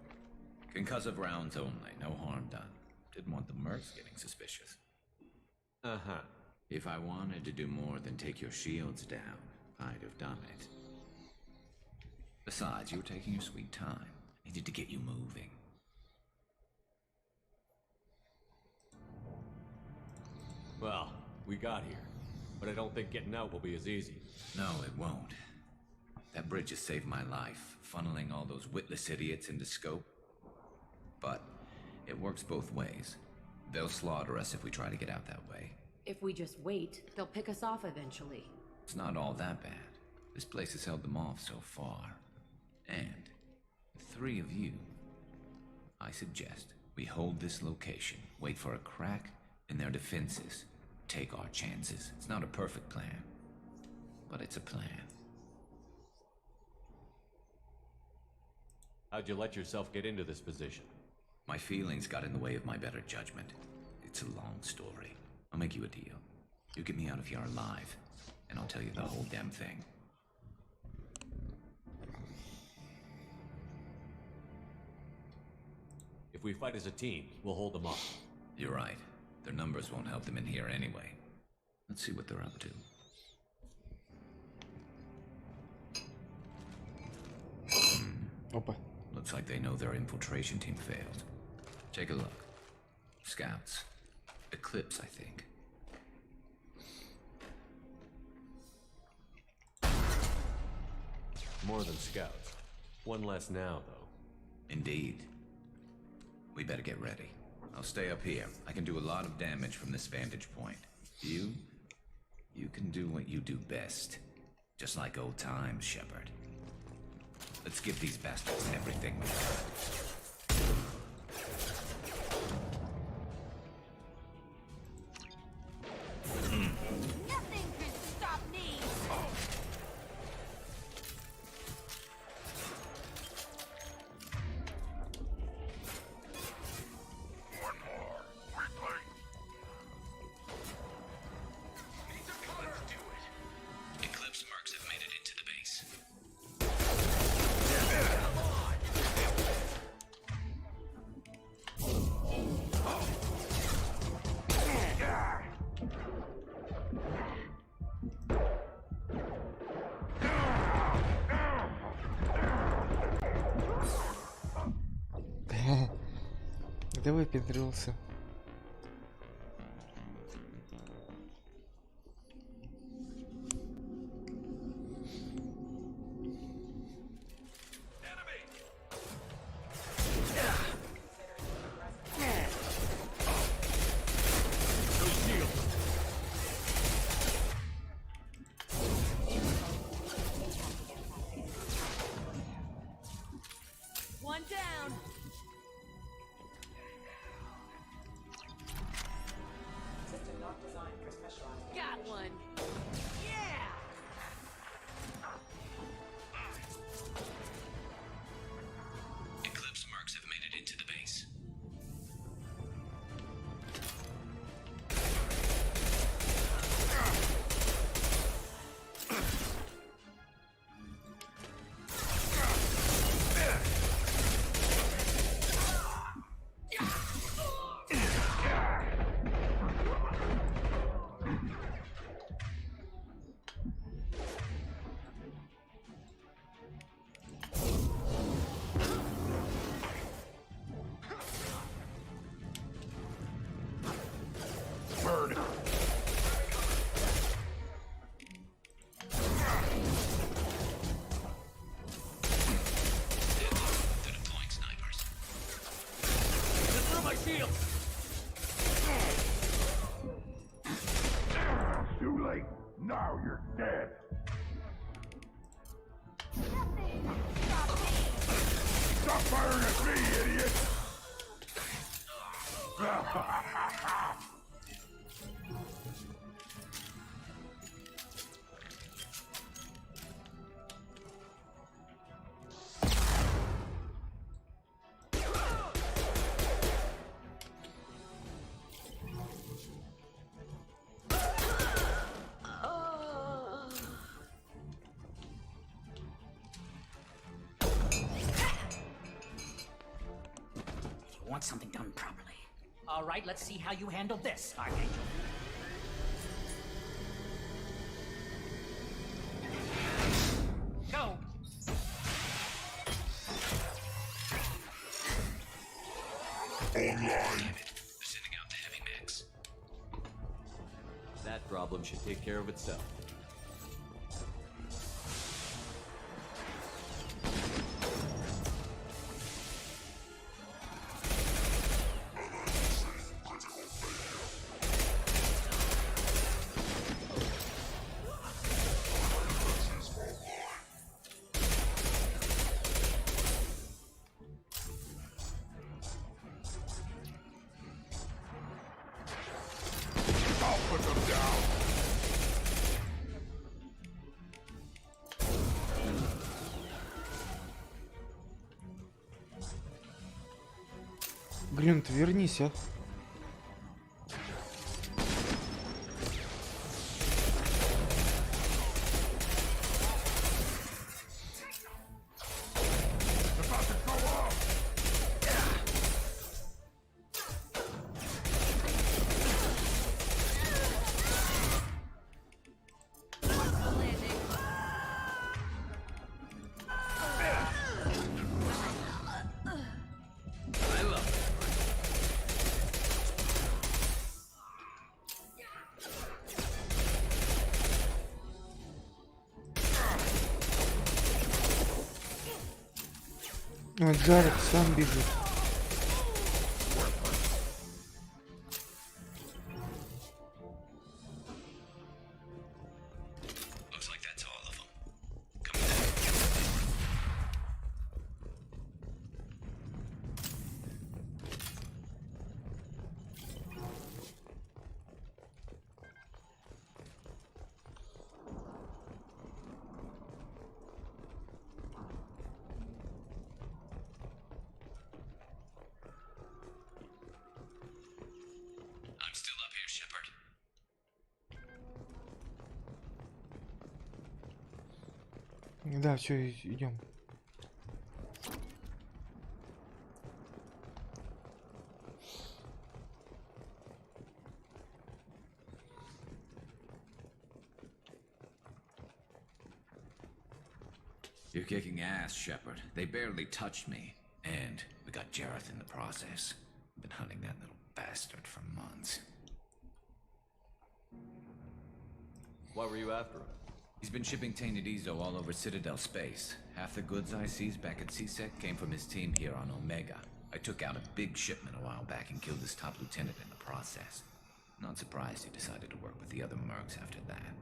Concussive rounds only, no harm done. Didn't want the mercs getting suspicious. Uh-huh. If I wanted to do more than take your shields down, I'd have done it. Besides, you were taking your sweet time. I needed to get you moving. Well, we got here, but I don't think getting out will be as easy. No, it won't. That bridge has saved my life, funneling all those witless idiots into scope. But it works both ways. They'll slaughter us if we try to get out that way. If we just wait, they'll pick us off eventually. It's not all that bad. This place has held them off so far. And with 3 of you, I suggest we hold this location, wait for a crack in their defenses, take our chances. It's not a perfect plan, but it's a plan. How'd you let yourself get into this position? My feelings got in the way of my better judgment. It's a long story. I'll make you a deal. You get me out of here alive, and I'll tell you the whole damn thing. If we fight as a team, we'll hold them off. You're right. Their numbers won't help them in here anyway. Let's see what they're up to. Opa. Looks like they know their infiltration team failed. Take a look. Scouts. Eclipse, I think. More than scouts. One less now, though. Indeed. We better get ready. I'll stay up here. I can do a lot of damage from this vantage point. You can do what you do best. Just like old times, Shepard. Let's give these bastards everything we got. Nothing can stop me! One more. Quickly. Need some cover. Let's do it. Eclipse marks have made it into the base. Где выпендрился? One down! Got one! Yeah! Eclipse marks have made it into the base. shield! Too late. Now you're dead. Stop firing at me, idiot! Want something done properly. All right, let's see how you handle this, Archangel. Go! Online. They're sending out the heavy mix. That problem should take care of itself. Блин, ты вернись, а. Вот Жарик сам бежит. Да, все, идем. You're kicking ass, Shepard. They barely touched me. And we got Jareth in the process. Been hunting that little bastard for months. Why were you after him? He's been shipping tainted Ezo all over Citadel space. Half the goods I seized back at CSEC came from his team here on Omega. I took out a big shipment a while back and killed his top lieutenant in the process. Not surprised he decided to work with the other mercs after that.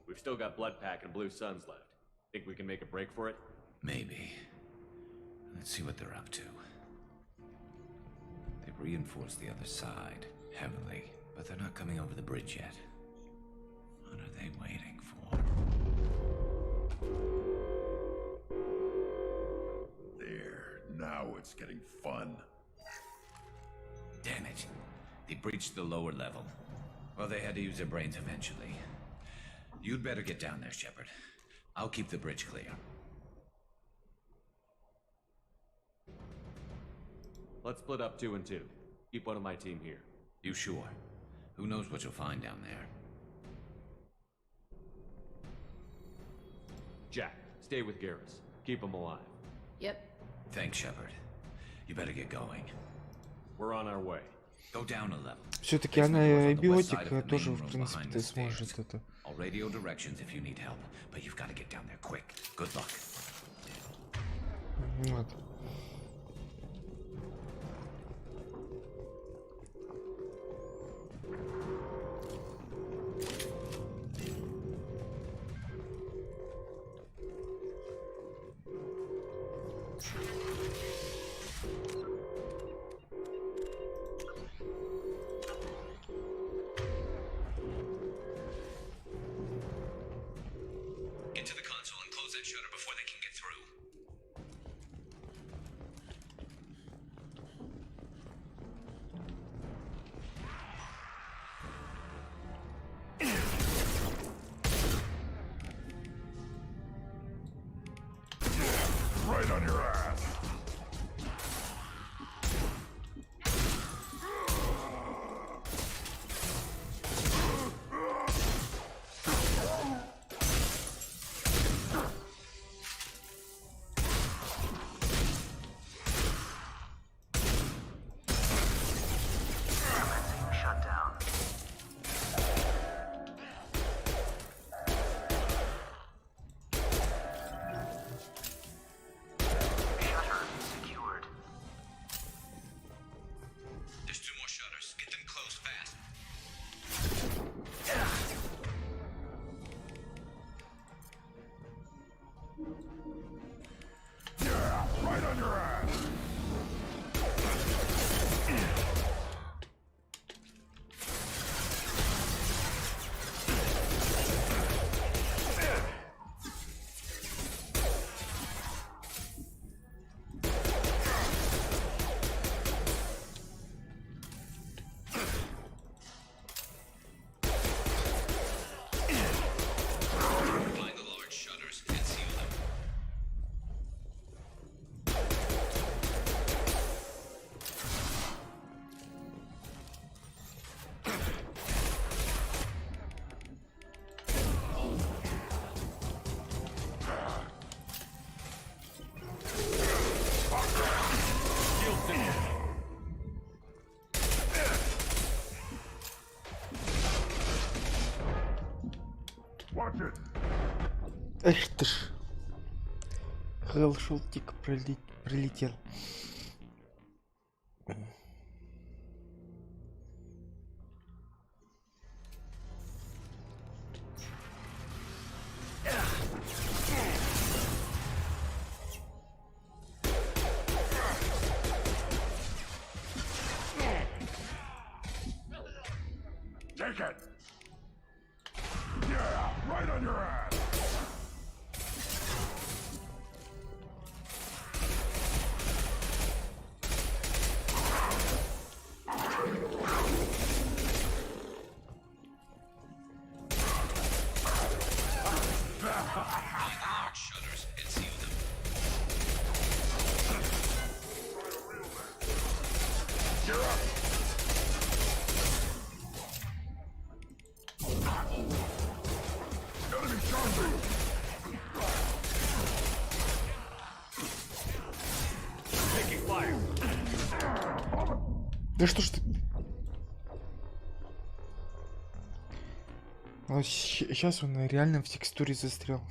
We've still got Bloodpack and Blue Suns left. Think we can make a break for it? Maybe. Let's see what they're up to. They've reinforced the other side, heavily, but they're not coming over the bridge yet. What are they waiting for? There, now it's getting fun. Damn it. They breached the lower level. Well, they had to use their brains eventually. You'd better get down there, Shepard. I'll keep the bridge clear. Let's split up 2 and 2. Keep one of my team here. You sure? Who knows what you'll find down there? Jack, stay with Garrus. Keep him alive. Yep. Thanks, Shepard. You better get going. We're on our way. Go down a level. Все-таки она биотик тоже, в принципе, ты сможет это. I'll radio directions if you need help, but you've got to get down there quick. Good luck. Вот. Get to the console and close that shutter before they can get through. Right on your ass. Shut down. Shutter secured. There's 2 more shutters. Get them closed fast. Yeah, right on your ass. Find the large shutters and seal them. Watch it. Эх ты ж. Хелшотик прилетел. Take it. Yeah, right on your ass. Large shutters and seal them. You're up. Enemy zombie. Taking fire. Да что ж ты? Вот сейчас он реально в текстуре застрял.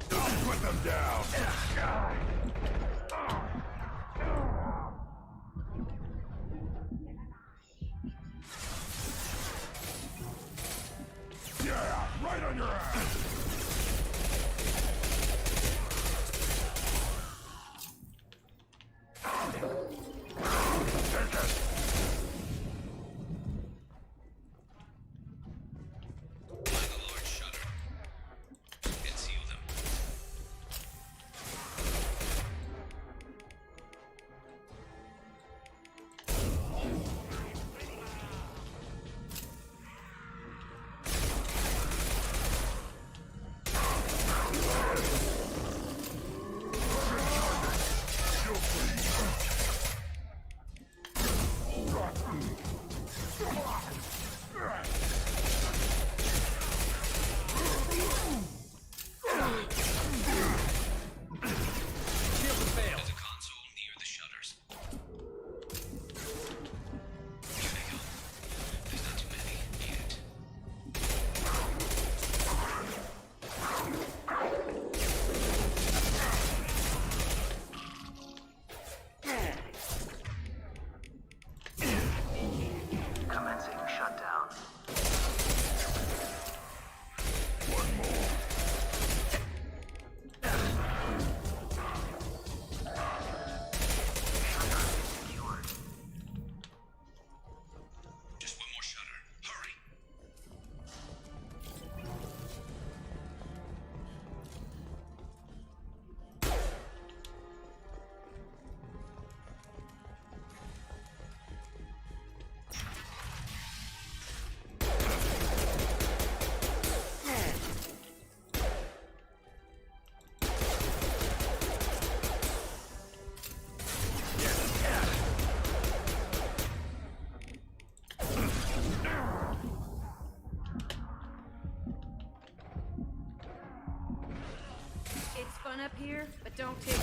Don't put them down. Yeah, right on your ass. Take it. Find the large shutter and seal them. up here, but don't take it.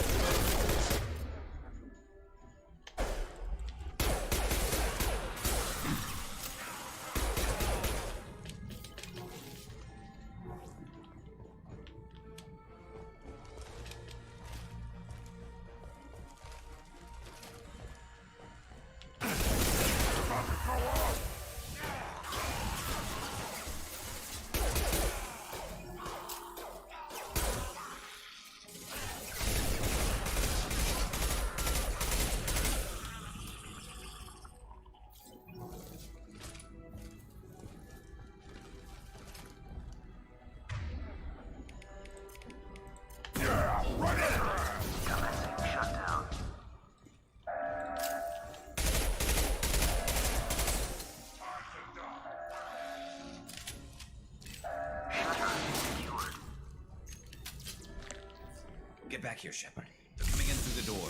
Get back here, Shepard. They're coming in through the door.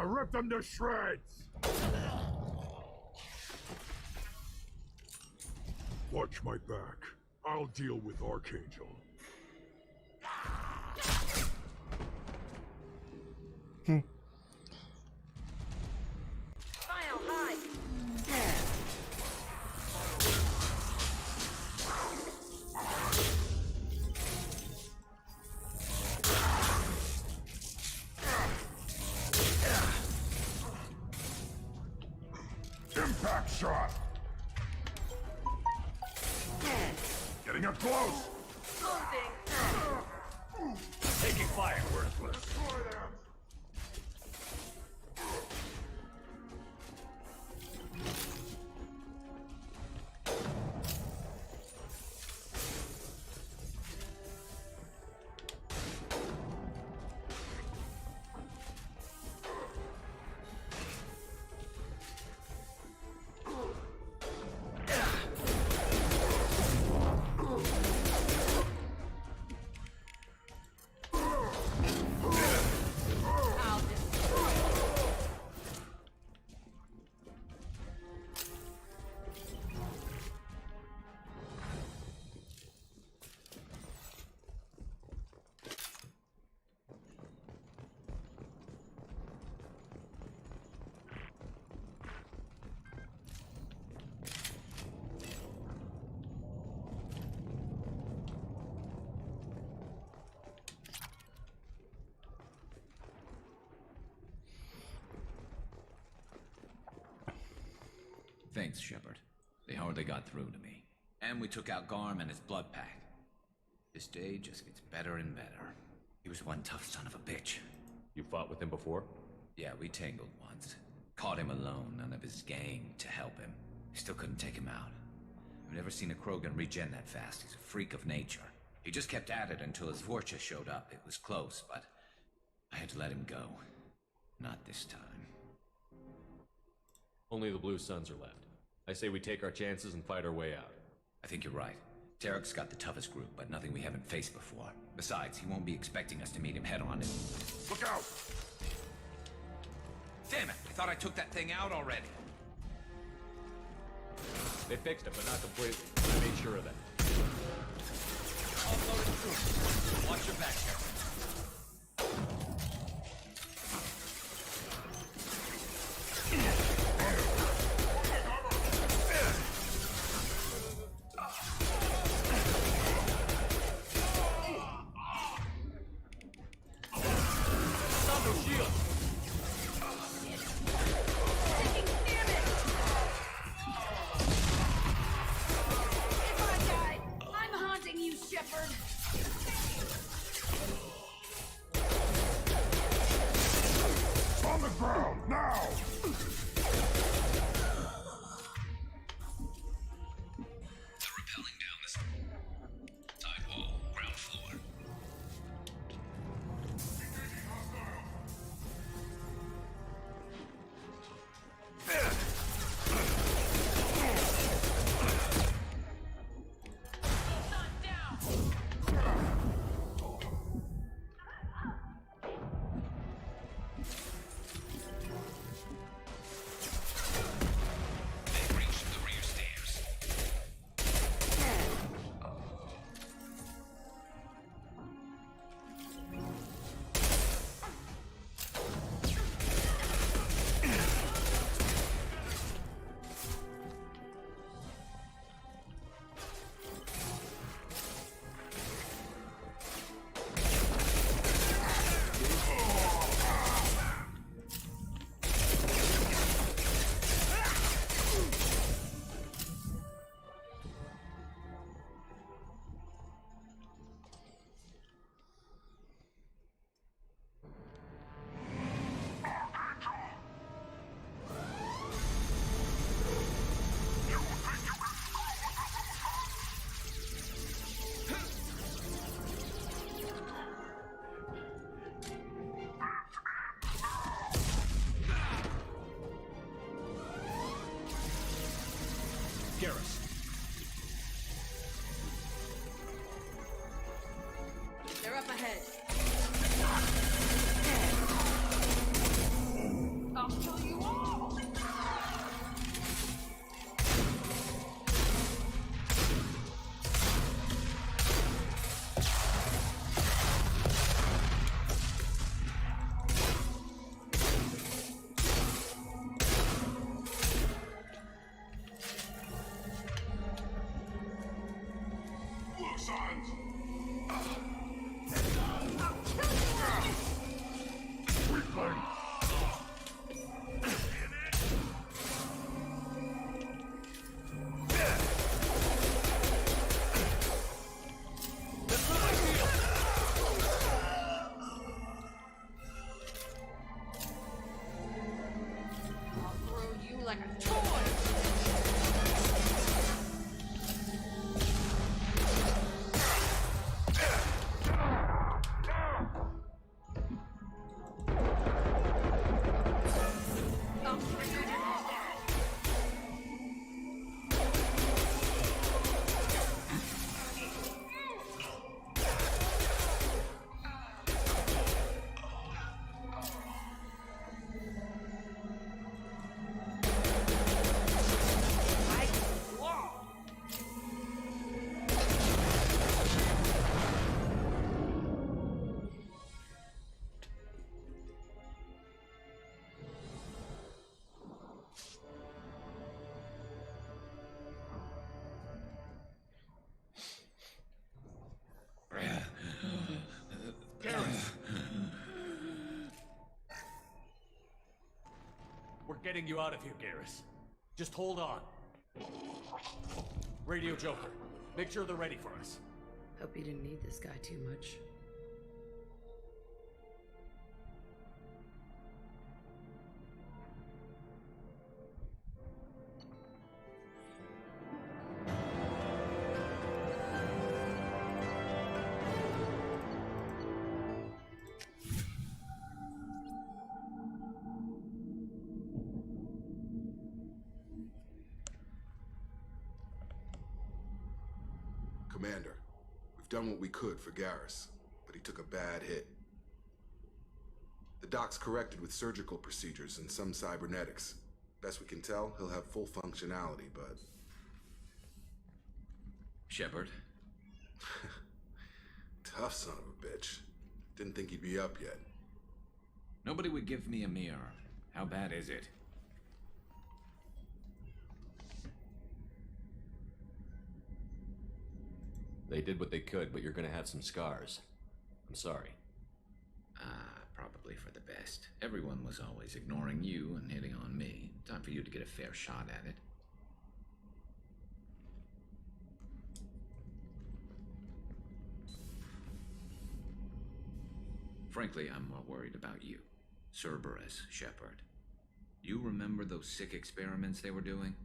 Rip them to shreds! Watch my back. I'll deal with Archangel. Final high. Impact shot! Getting up close! Taking fire. Worthless. Destroy them! Thanks, Shepard. They hardly got through to me. And we took out Garm and his blood pack. This day just gets better and better. He was one tough son of a bitch. You fought with him before? Yeah, we tangled once. Caught him alone, none of his gang to help him. Still couldn't take him out. I've never seen a Krogan regen that fast. He's a freak of nature. He just kept at it until his Vorcha showed up. It was close, but I had to let him go. Not this time. Only the Blue Suns are left. I say we take our chances and fight our way out. I think you're right. Tarek's got the toughest group, but nothing we haven't faced before. Besides, he won't be expecting us to meet him head-on. Look out! Damn it! I thought I took that thing out already. They fixed it, but not completely. I made sure of that. Offloaded troops. Watch your back, Shepard. getting you out of here, Garrus. Just hold on. Radio Joker, make sure they're ready for us. Hope you didn't need this guy too much. Commander, we've done what we could for Garrus, but he took a bad hit. The doc's corrected with surgical procedures and some cybernetics. Best we can tell, he'll have full functionality, but... Shepard? Tough son of a bitch. Didn't think he'd be up yet. Nobody would give me a mirror. How bad is it? They did what they could, but you're gonna have some scars. I'm sorry. Probably for the best. Everyone was always ignoring you and hitting on me. Time for you to get a fair shot at it. Frankly, I'm more worried about you. Cerberus, Shepard. You remember those sick experiments they were doing?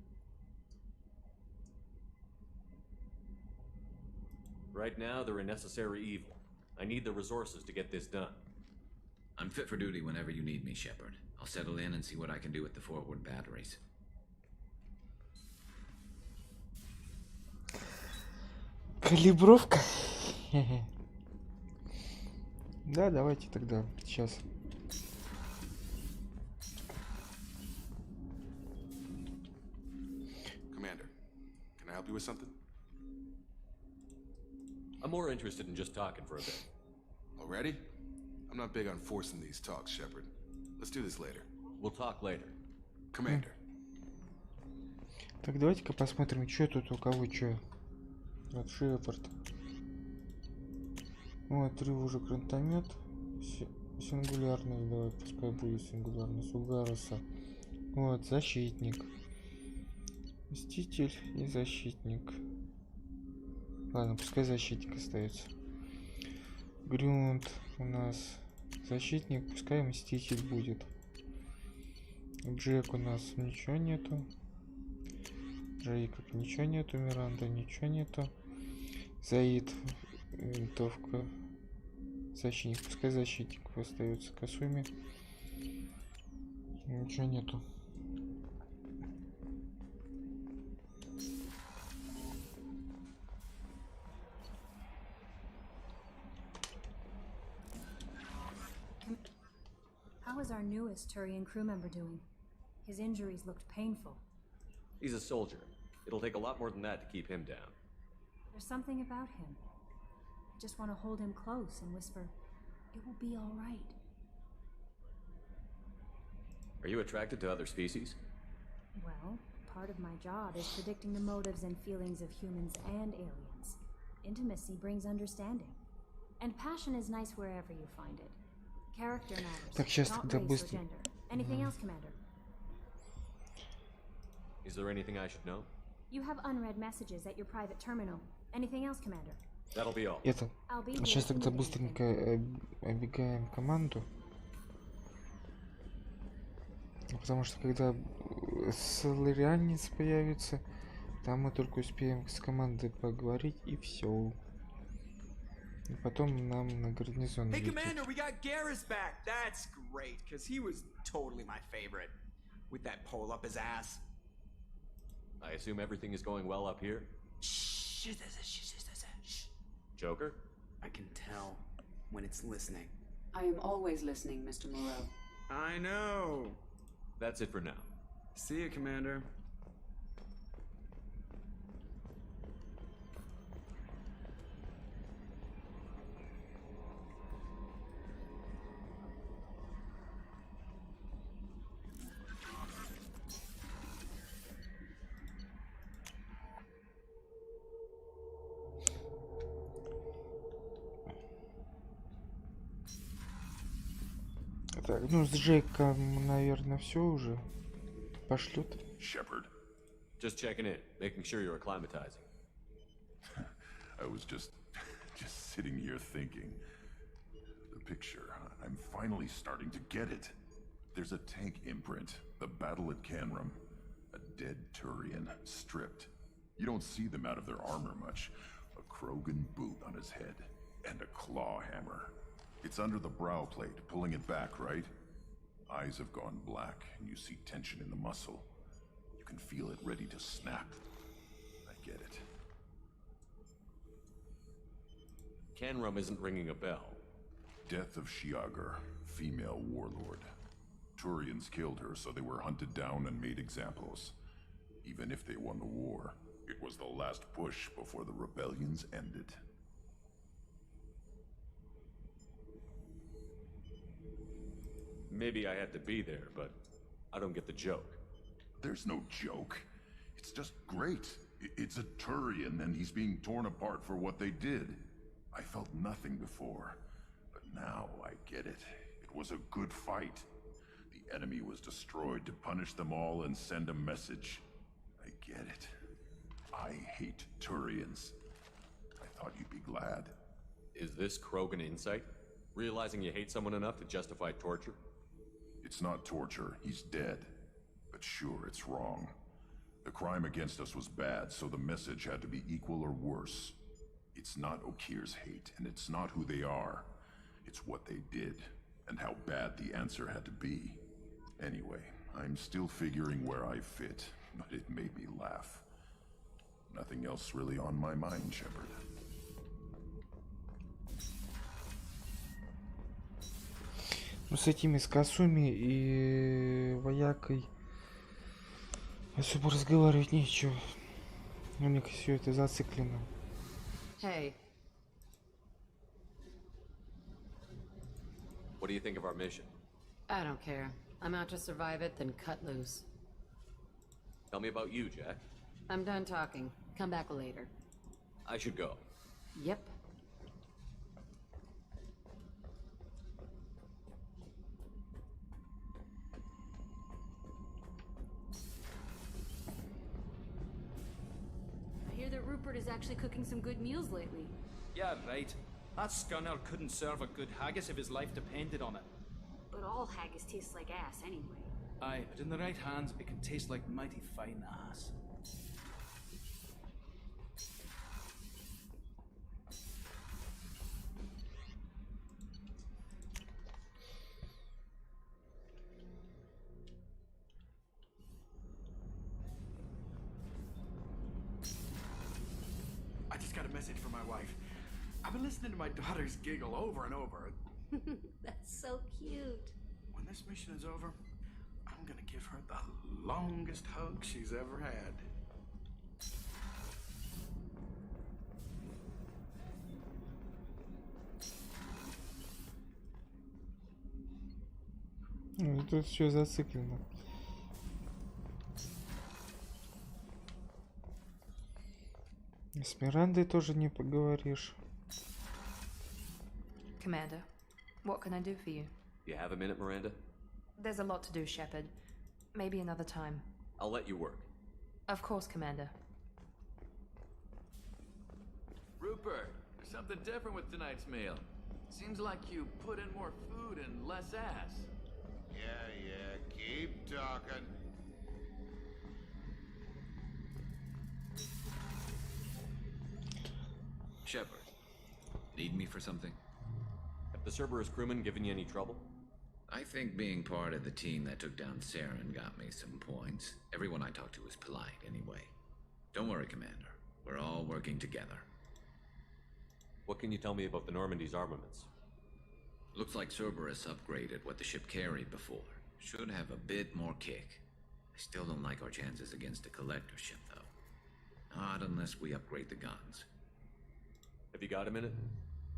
Right now, they're a necessary evil. I need the resources to get this done. I'm fit for duty whenever you need me, Shepard. I'll settle in and see what I can do with the forward batteries. Калибровка. Да, давайте тогда сейчас. Commander, can I help you with something? I'm more interested in just talking for a bit. Already? I'm not big on forcing these talks, Shepard. Let's do this later. We'll talk later. Commander. Так, давайте-ка посмотрим, что тут у кого что. Вот Шепард. Вот, уже гранатомет. Сингулярный, давай, пускай будет сингулярный. Сугаруса. Вот, защитник. Мститель и защитник. Ладно, пускай защитник остается. Грюнд у нас защитник, пускай мститель будет. Джек у нас ничего нету. Джейкоб ничего нету. Миранда ничего нету. Заид винтовка. Защитник, пускай защитник остается. Касуми ничего нету. How is our newest Turian crew member doing? His injuries looked painful. He's a soldier. It'll take a lot more than that to keep him down. There's something about him. I just want to hold him close and whisper, "It will be all right." Are you attracted to other species? Well, part of my job is predicting the motives and feelings of humans and aliens. Intimacy brings understanding. And passion is nice wherever you find it. Character matters. Так, сейчас not тогда race or быстро. gender. Anything else, Commander? Is there anything I should know? You have unread messages at your private terminal. Anything else, Commander? That'll be all. Это. Сейчас тогда быстренько оббегаем команду. Потому что когда соларианец появится, там мы только успеем с командой поговорить и все. И потом нам на гарнизон. Hey, Commander, we got Garrus back. That's great, because he was totally my favorite. With that pole up his ass. I assume everything is going well up here? Shh. Joker? I can tell when it's listening. I am always listening, Mr. Moreau. I know. That's it for now. See you, Commander. Так, ну с Джейком, наверное, все уже. пошлют. Shepard. Just checking in, making sure you're acclimatizing. I was just sitting here thinking. The picture, I'm finally starting to get it. There's a tank imprint, the battle at Canram. A dead Turian, stripped. You don't see them out of their armor much. A Krogan boot on his head, and a claw hammer. It's under the brow plate, pulling it back, right? Eyes have gone black, and you see tension in the muscle. You can feel it ready to snap. I get it. Canrum isn't ringing a bell. Death of Shiagar, female warlord. Turians killed her, so they were hunted down and made examples. Even if they won the war, it was the last push before the rebellions ended. Maybe I had to be there, but I don't get the joke. There's no joke. It's just great. It's a Turian, and he's being torn apart for what they did. I felt nothing before, but now I get it. It was a good fight. The enemy was destroyed to punish them all and send a message. I get it. I hate Turians. I thought you'd be glad. Is this Krogan insight? Realizing you hate someone enough to justify torture? It's not torture. He's dead. But sure, it's wrong. The crime against us was bad, so the message had to be equal or worse. It's not Okir's hate, and it's not who they are. It's what they did, and how bad the answer had to be. Anyway, I'm still figuring where I fit, but it made me laugh. Nothing else really on my mind, Shepard. Ну, с этими, с Касуми и воякой особо разговаривать нечего. У них все это зациклено. Hey. What do you think of our mission? I don't care. I'm out to survive it, then cut loose. Tell me about you, Jack. I'm done talking. Come back later. I should go. Yep. I hear that Rupert is actually cooking some good meals lately. Yeah, right. That scunner couldn't serve a good haggis if his life depended on it. But all haggis tastes like ass anyway. Aye, but in the right hands, it can taste like mighty fine ass. I just got a message from my wife. I've been listening to my daughters giggle over and over. That's so cute. When this mission is over, I'm gonna give her the longest hug she's ever had. Ну, тут все зациклено. С Мирандой тоже не поговоришь. Commander, what can I do for you? You have a minute, Miranda? There's a lot to do, Shepard. Maybe another time. I'll let you work. Of course, Commander. Rupert, there's something different with tonight's meal. Seems like you put in more food and less ass. Yeah, keep talking. Shepard, need me for something? Have the Cerberus crewmen given you any trouble? I think being part of the team that took down Saren got me some points. Everyone I talked to was polite anyway. Don't worry, Commander. We're all working together. What can you tell me about the Normandy's armaments? Looks like Cerberus upgraded what the ship carried before. Should have a bit more kick. I still don't like our chances against a collector ship, though. Not unless we upgrade the guns. Have you got a minute?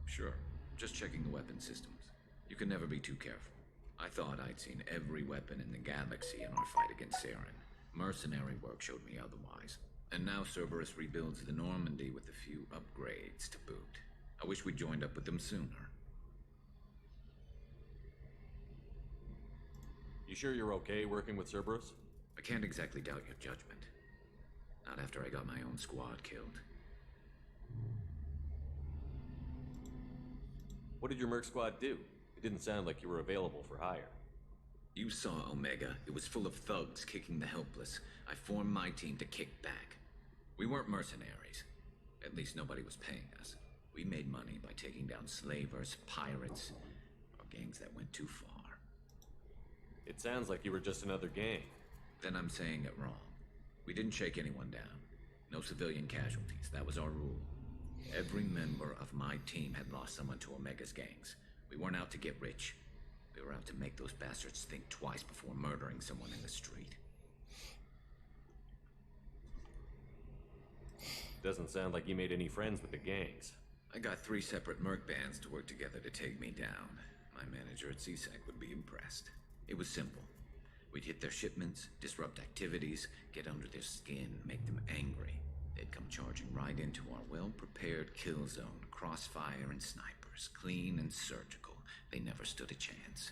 Sure. Just checking the weapon systems. You can never be too careful. I thought I'd seen every weapon in the galaxy in our fight against Saren. Mercenary work showed me otherwise. And now Cerberus rebuilds the Normandy with a few upgrades to boot. I wish we joined up with them sooner. You sure you're okay working with Cerberus? I can't exactly doubt your judgment. Not after I got my own squad killed. What did your merc squad do? It didn't sound like you were available for hire. You saw Omega. It was full of thugs kicking the helpless. I formed my team to kick back. We weren't mercenaries. At least nobody was paying us. We made money by taking down slavers, pirates, or gangs that went too far. It sounds like you were just another gang. Then I'm saying it wrong. We didn't shake anyone down. No civilian casualties. That was our rule. Every member of my team had lost someone to Omega's gangs. We weren't out to get rich. We were out to make those bastards think twice before murdering someone in the street. Doesn't sound like you made any friends with the gangs. I got 3 separate merc bands to work together to take me down. My manager at CSEC would be impressed. It was simple. We'd hit their shipments, disrupt activities, get under their skin, make them angry. They'd come charging right into our well-prepared kill zone, crossfire and snipers, clean and surgical. They never stood a chance.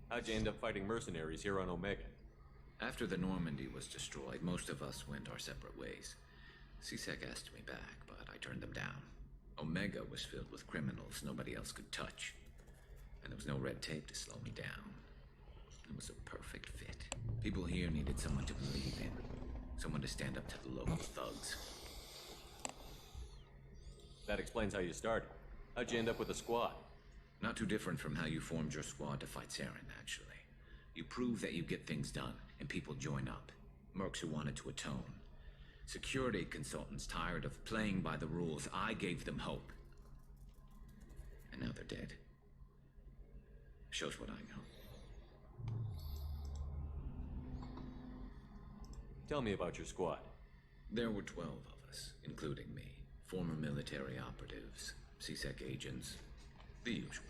How'd you end up fighting mercenaries here on Omega? After the Normandy was destroyed, most of us went our separate ways. CSEC asked me back, but I turned them down. Omega was filled with criminals nobody else could touch. And there was no red tape to slow me down. It was a perfect fit. People here needed someone to believe in. Someone to stand up to the local thugs. That explains how you started. How'd you end up with a squad? Not too different from how you formed your squad to fight Saren, actually. You prove that you get things done, and people join up. Mercs who wanted to atone. Security consultants tired of playing by the rules. I gave them hope. And now they're dead. Shows what I know. Tell me about your squad. There were 12 of us, including me. Former military operatives, CSEC agents, the usual.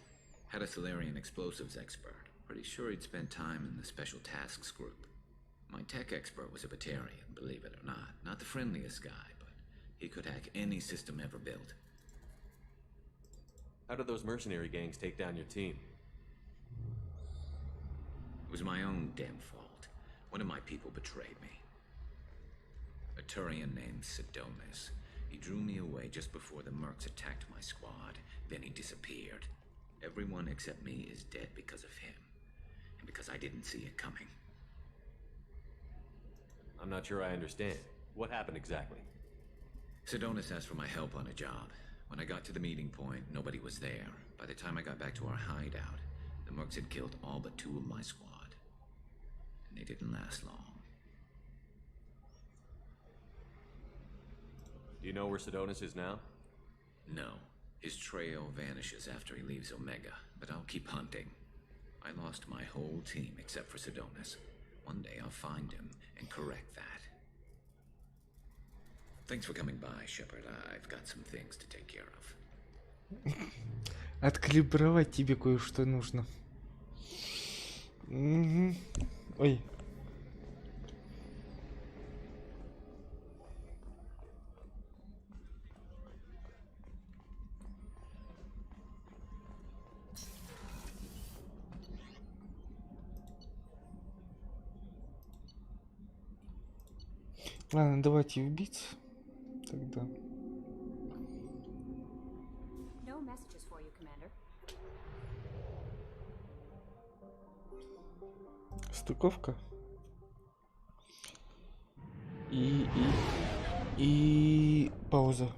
Had a Solarian explosives expert. Pretty sure he'd spent time in the Special Tasks Group. My tech expert was a Batarian, believe it or not. Not the friendliest guy, but he could hack any system ever built. How did those mercenary gangs take down your team? It was my own damn fault. One of my people betrayed me. A Turian named Sidonis. He drew me away just before the mercs attacked my squad. Then he disappeared. Everyone except me is dead because of him. And because I didn't see it coming. I'm not sure I understand. What happened exactly? Sidonis asked for my help on a job. When I got to the meeting point, nobody was there. By the time I got back to our hideout, the mercs had killed all but 2 of my squad. And they didn't last long. Do you know where Sidonis is now? No. His trail vanishes after he leaves Omega, but I'll keep hunting. I lost my whole team except for Sidonis. One day I'll find him and correct that. Thanks for coming by, Shepard. I've got some things to take care of. Откалибровать тебе кое-что нужно. Ой. Ладно, давайте убить тогда. No messages for you, Commander. Стыковка. И пауза.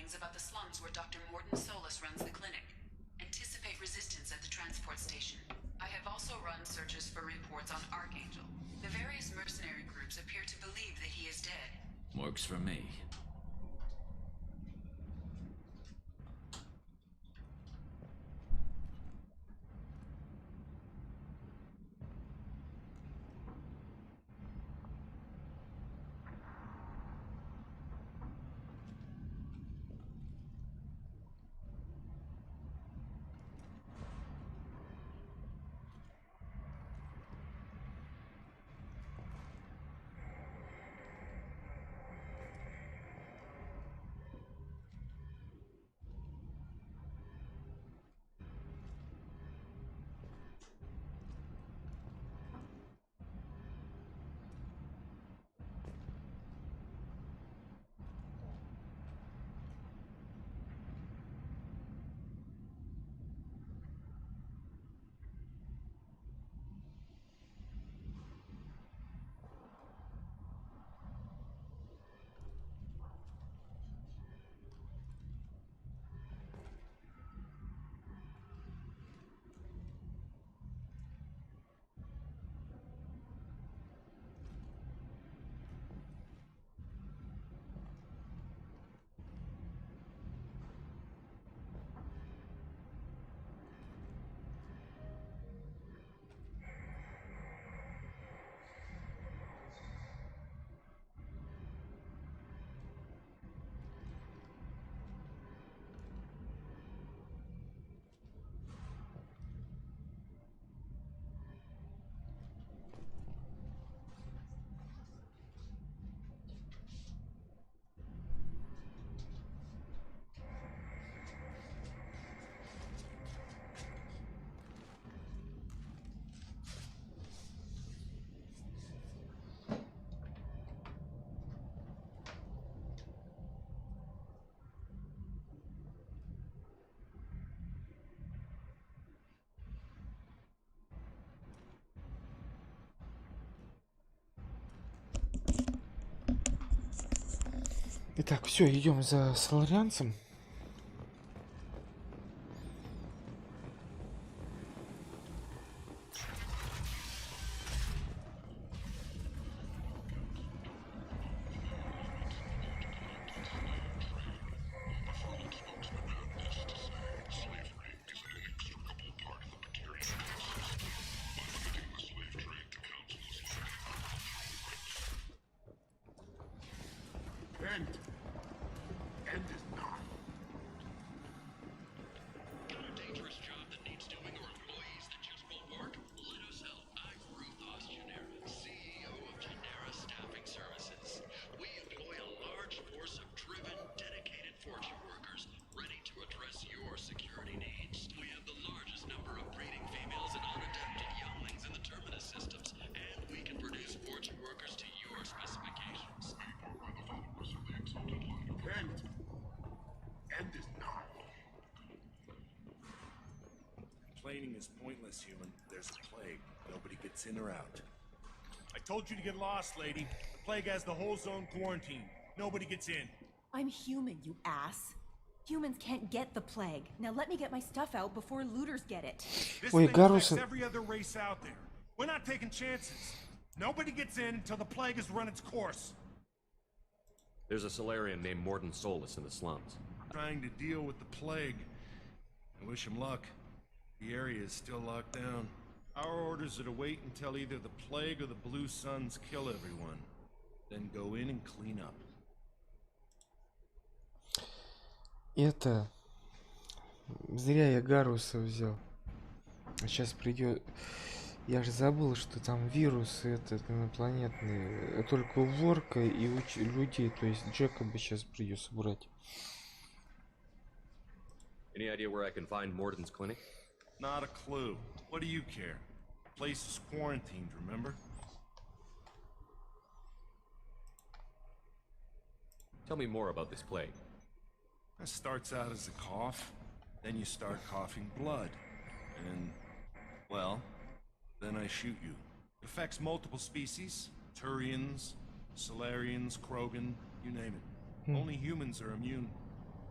findings about the slums where Dr. Morton Solus runs the clinic. Anticipate resistance at the transport station. I have also run searches for reports on Archangel. The various mercenary groups appear to believe that he is dead. Works for me. Итак, все, идем за соларианцем. End is not. Got a dangerous job that needs doing or employees that just won't work? Let us help. I'm Ruthos Genera, CEO of Genera Staffing Services. We employ a large force of driven, dedicated fortune workers ready to address your security needs. We have the largest number of breeding females and unadapted younglings in the terminus systems, and we can produce fortune workers to your specifications. End is not. Complaining is pointless, human. There's a plague. Nobody gets in or out. I told you to get lost, lady. The plague has the whole zone quarantined. Nobody gets in. I'm human, you ass. Humans can't get the plague. Now let me get my stuff out before looters get it. This Ой, thing Гаруса. affects every other race out there. We're not taking chances. Nobody gets in until the plague has run its course. There's a Solarian named Morton Solus in the slums. Trying to deal with the plague. I wish him luck. The area is still locked down. Our orders are to wait until either the plague or the blue suns kill everyone. Then go in and clean up. Это... Зря я Гаруса взял. Сейчас придет... Я же забыл, что там вирусы этот инопланетные. Только у Ворка и у людей. То есть Джекоба сейчас придется брать. Any idea where I can find Morton's clinic? Not a clue. What do you care? The place is quarantined, remember? Tell me more about this plague. It starts out as a cough, then you start coughing blood, and, well, then I shoot you. It affects multiple species, Turians, Solarians, Krogan, you name it. Only humans are immune.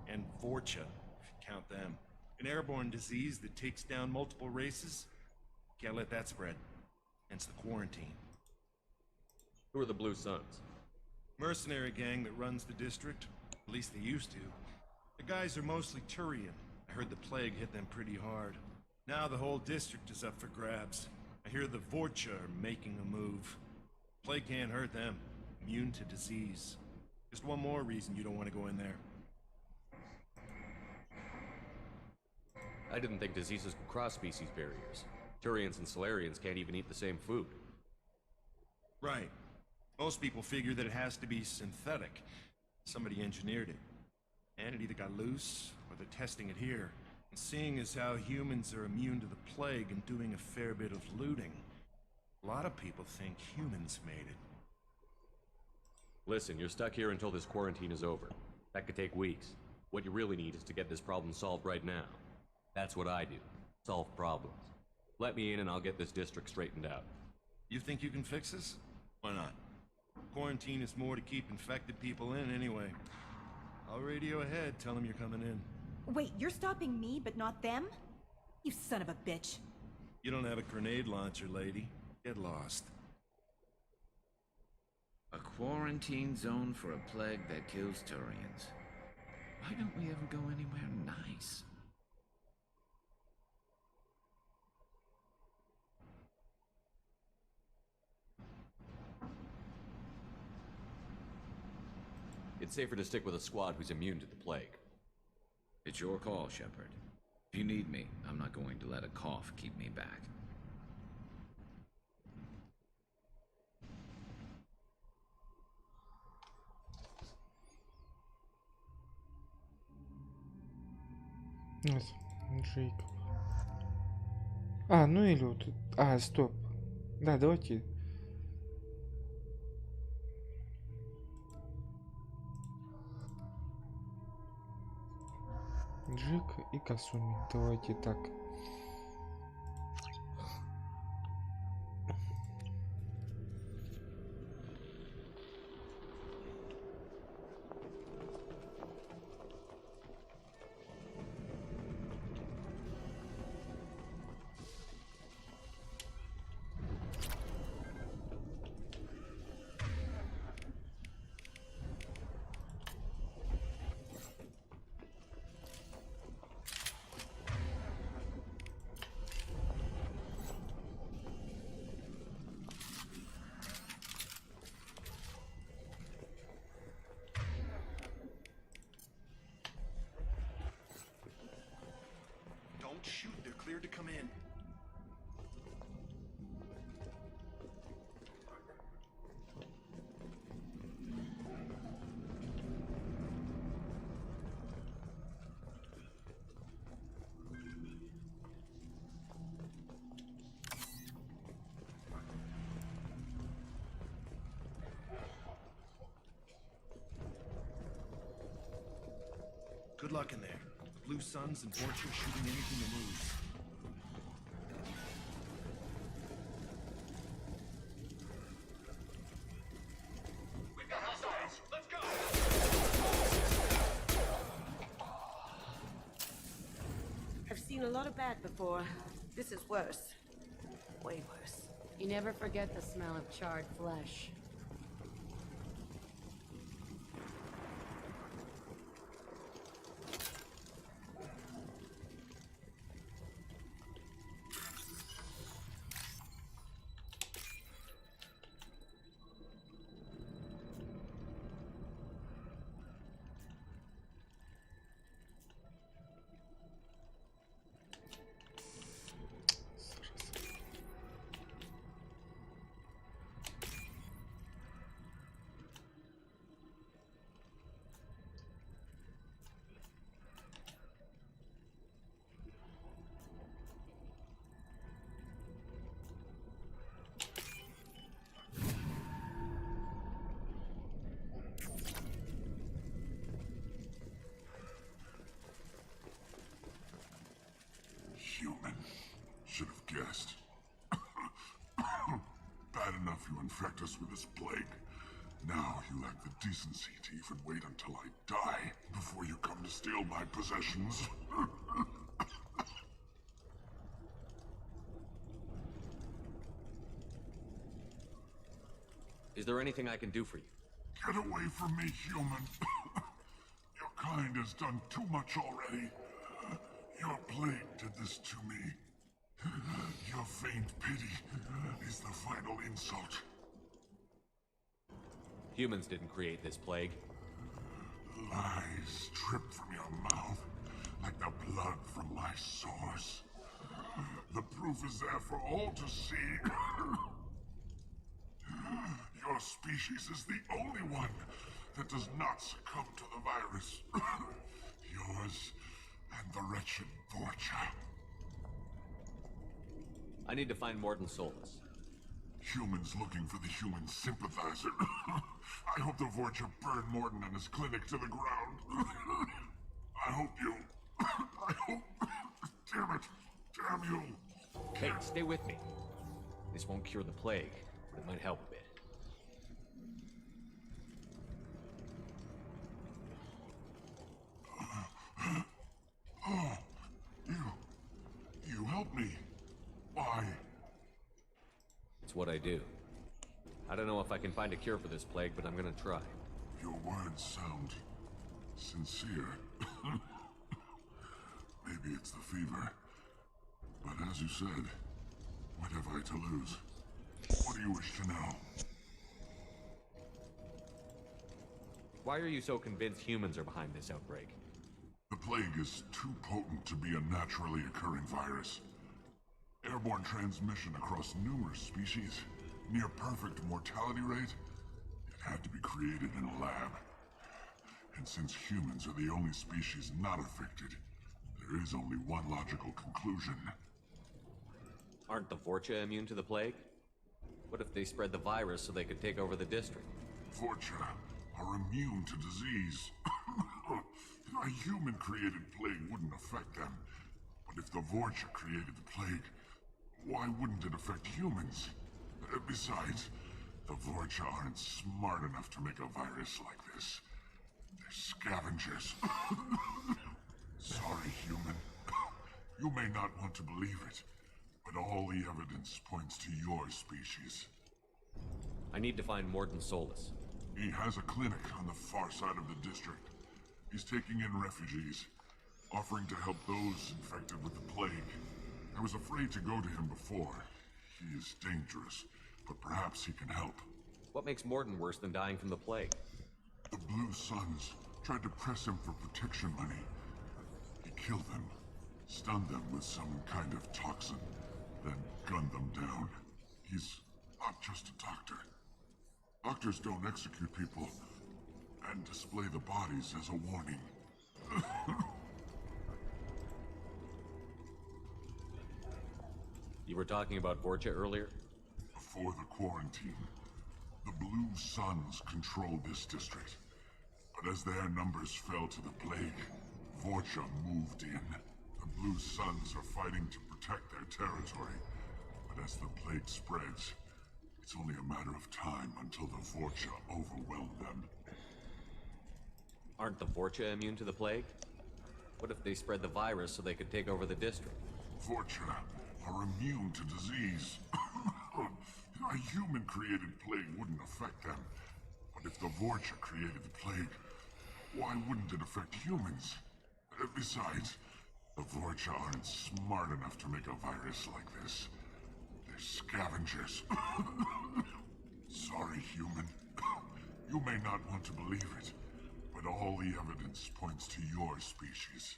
and Vorcha, if you count them. An airborne disease that takes down multiple races. Can't let that spread. Hence the quarantine. Who are the Blue Suns? Mercenary gang that runs the district. At least they used to. The guys are mostly Turian. I heard the plague hit them pretty hard. Now the whole district is up for grabs. I hear the Vorcha are making a move. Plague can't hurt them. Immune to disease. Just one more reason you don't want to go in there. I didn't think diseases could cross species barriers. Turians and Solarians can't even eat the same food. Right. Most people figure that it has to be synthetic. Somebody engineered it. And it either got loose, or they're testing it here. And seeing as how humans are immune to the plague and doing a fair bit of looting, a lot of people think humans made it. Listen, you're stuck here until this quarantine is over. That could take weeks. What you really need is to get this problem solved right now. That's what I do. Solve problems. Let me in and I'll get this district straightened out. You think you can fix this? Why not? Quarantine is more to keep infected people in anyway. I'll radio ahead, tell them you're coming in. Wait, you're stopping me, but not them? You son of a bitch. You don't have a grenade launcher, lady. Get lost. A quarantine zone for a plague that kills Turians. Why don't we ever go anywhere nice? It's safer to stick with a squad who's immune to the plague. It's your call, Shepard. If you need me, I'm not going to let a cough keep me back. Вот, Джейк. А, ну или вот... А, стоп. Да, давайте... Джек и Касуми. Давайте так. Don't shoot, they're cleared to come in. Good luck in there. The Blue Suns and Vorcha shooting anything that moves. We've got hostiles. Let's go. I've seen a lot of bad before. This is worse. Way worse. You never forget the smell of charred flesh. Human. Should have guessed. Bad enough you infect us with this plague. Now you lack the decency to even wait until I die before you come to steal my possessions. Is there anything I can do for you? Get away from me, human. Your kind has done too much already. Your plague did this to me. Your faint pity is the final insult. Humans didn't create this plague. Lies drip from your mouth like the blood from my sores. The proof is there for all to see. Your species is the only one that does not succumb to the virus. Yours and the wretched Vorcha. I need to find Morton Solus. Humans looking for the human sympathizer. I hope the Vorcha burn Morton and his clinic to the ground. I hope you... I hope... Damn it. Damn you. Hey, stay with me. This won't cure the plague, but it might help a bit. Oh, you helped me. Why? It's what I do. I don't know if I can find a cure for this plague, but I'm gonna try. Your words sound sincere. Maybe it's the fever. But as you said, what have I to lose? What do you wish to know? Why are you so convinced humans are behind this outbreak? The plague is too potent to be a naturally occurring virus. Airborne transmission across numerous species, near perfect mortality rate. It had to be created in a lab. And since humans are the only species not affected, there is only one logical conclusion. Aren't the Vorcha immune to the plague? What if they spread the virus so they could take over the district? Vorcha are immune to disease. A human-created plague wouldn't affect them. But if the Vorcha created the plague, why wouldn't it affect humans? Besides, the Vorcha aren't smart enough to make a virus like this. They're scavengers. Sorry, human. You may not want to believe it, but all the evidence points to your species. I need to find Morton Solus. He has a clinic on the far side of the district. He's taking in refugees, offering to help those infected with the plague. I was afraid to go to him before. He is dangerous, but perhaps he can help. What makes Morton worse than dying from the plague? The Blue Suns tried to press him for protection money. He killed them, stunned them with some kind of toxin, then gunned them down. He's not just a doctor. Doctors don't execute people and display the bodies as a warning. You were talking about Vorcha earlier? Before the quarantine, the Blue Suns controlled this district. But as their numbers fell to the plague, Vorcha moved in. The Blue Suns are fighting to protect their territory. But as the plague spreads, it's only a matter of time until the Vorcha overwhelm them. Aren't the Vorcha immune to the plague? What if they spread the virus so they could take over the district? Vorcha are immune to disease. A human-created plague wouldn't affect them. But if the Vorcha created the plague, why wouldn't it affect humans? Besides, the Vorcha aren't smart enough to make a virus like this. They're scavengers. Sorry, human. You may not want to believe it, but all the evidence points to your species.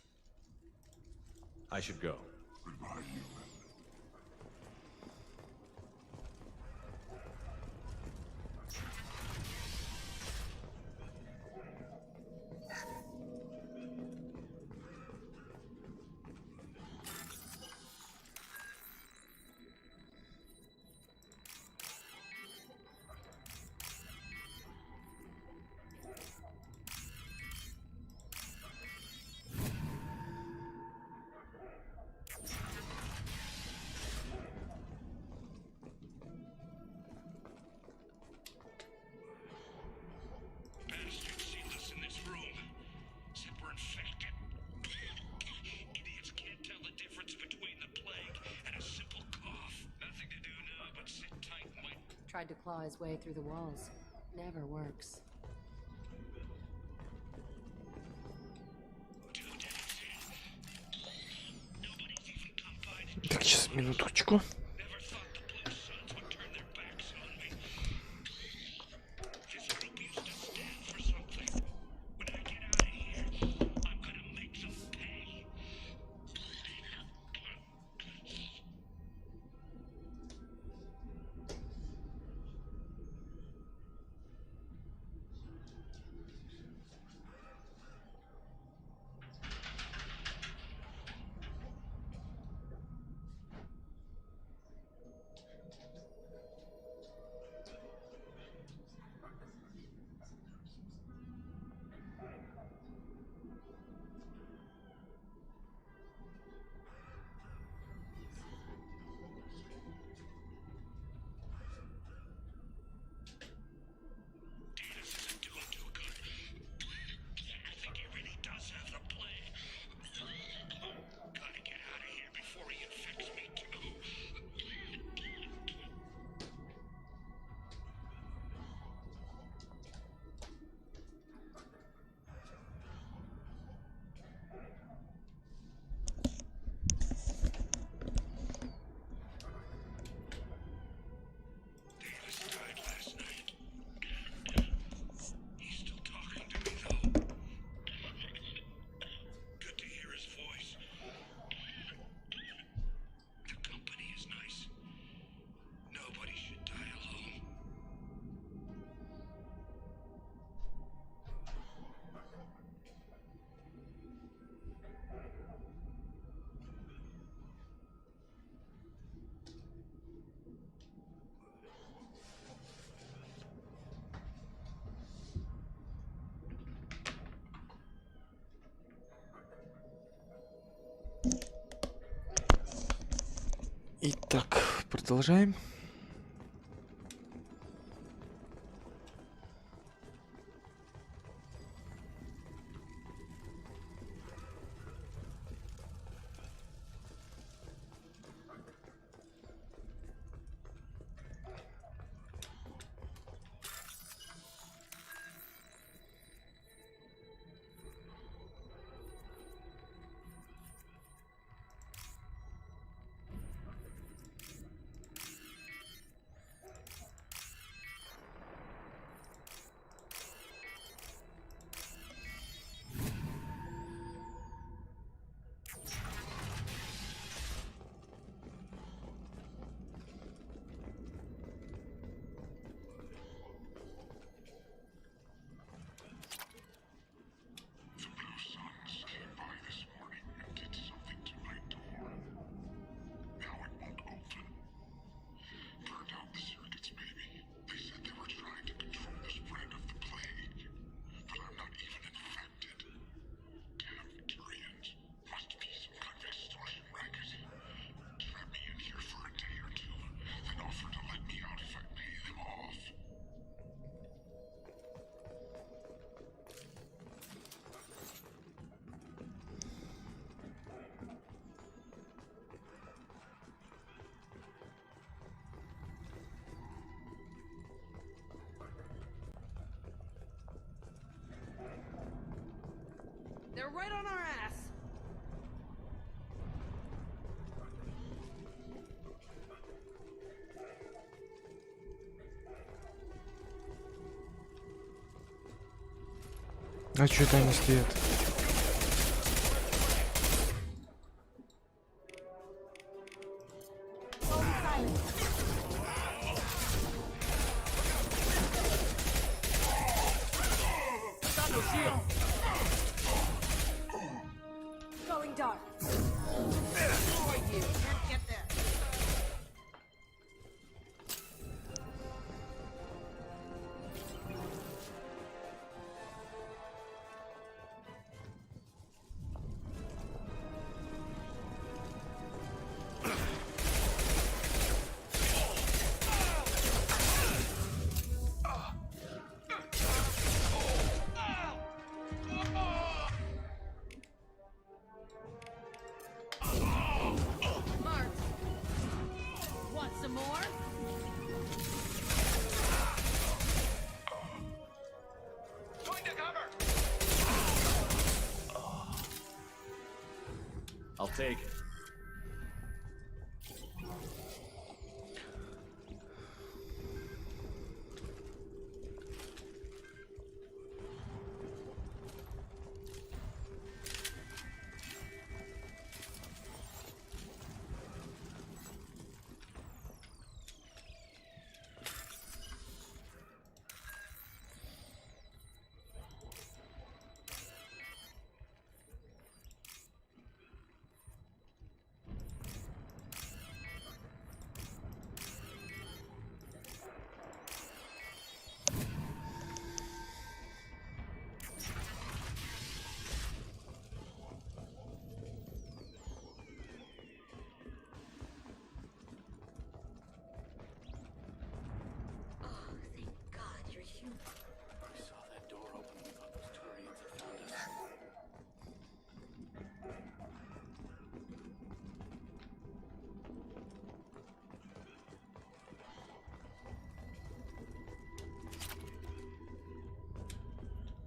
I should go. Goodbye, human. Idiots can't tell the difference between the plague and a simple cough. Nothing to do now but sit tight and wait. Tried to claw his way through the walls. Never works. Так, сейчас, минуточку. Итак, продолжаем. They're right on our ass. А что-то они стоят? Going dark. I'll take it.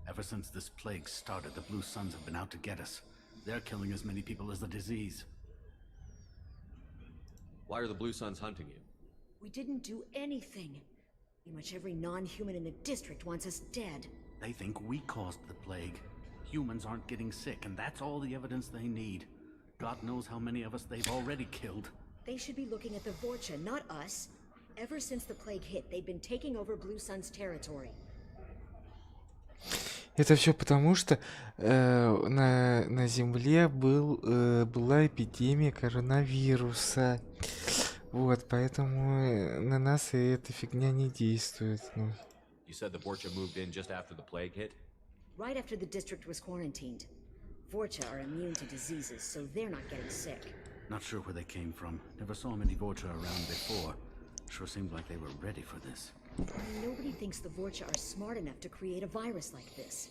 Ever since this plague started, the Blue Suns have been out to get us. They're killing as many people as the disease. Why are the Blue Suns hunting you? We didn't do anything. Pretty much every non-human in the district wants us dead. They think we caused the plague. Humans aren't getting sick, and that's all the evidence they need. God knows how many of us they've already killed. They should be looking at the Vorcha, not us. Ever since the plague hit, they've been taking over Blue Sun's territory. Это все потому, что на Земле была эпидемия коронавируса. Вот, поэтому на нас эта фигня не действует. Ну. You said the Vorcha moved in just after the plague hit? Right after the district was quarantined. Vorcha are immune to diseases, so they're not getting sick. Not sure where they came from. Never saw many Vorcha around before. Sure seemed like they were ready for this. Nobody thinks the Vorcha are smart enough to create a virus like this.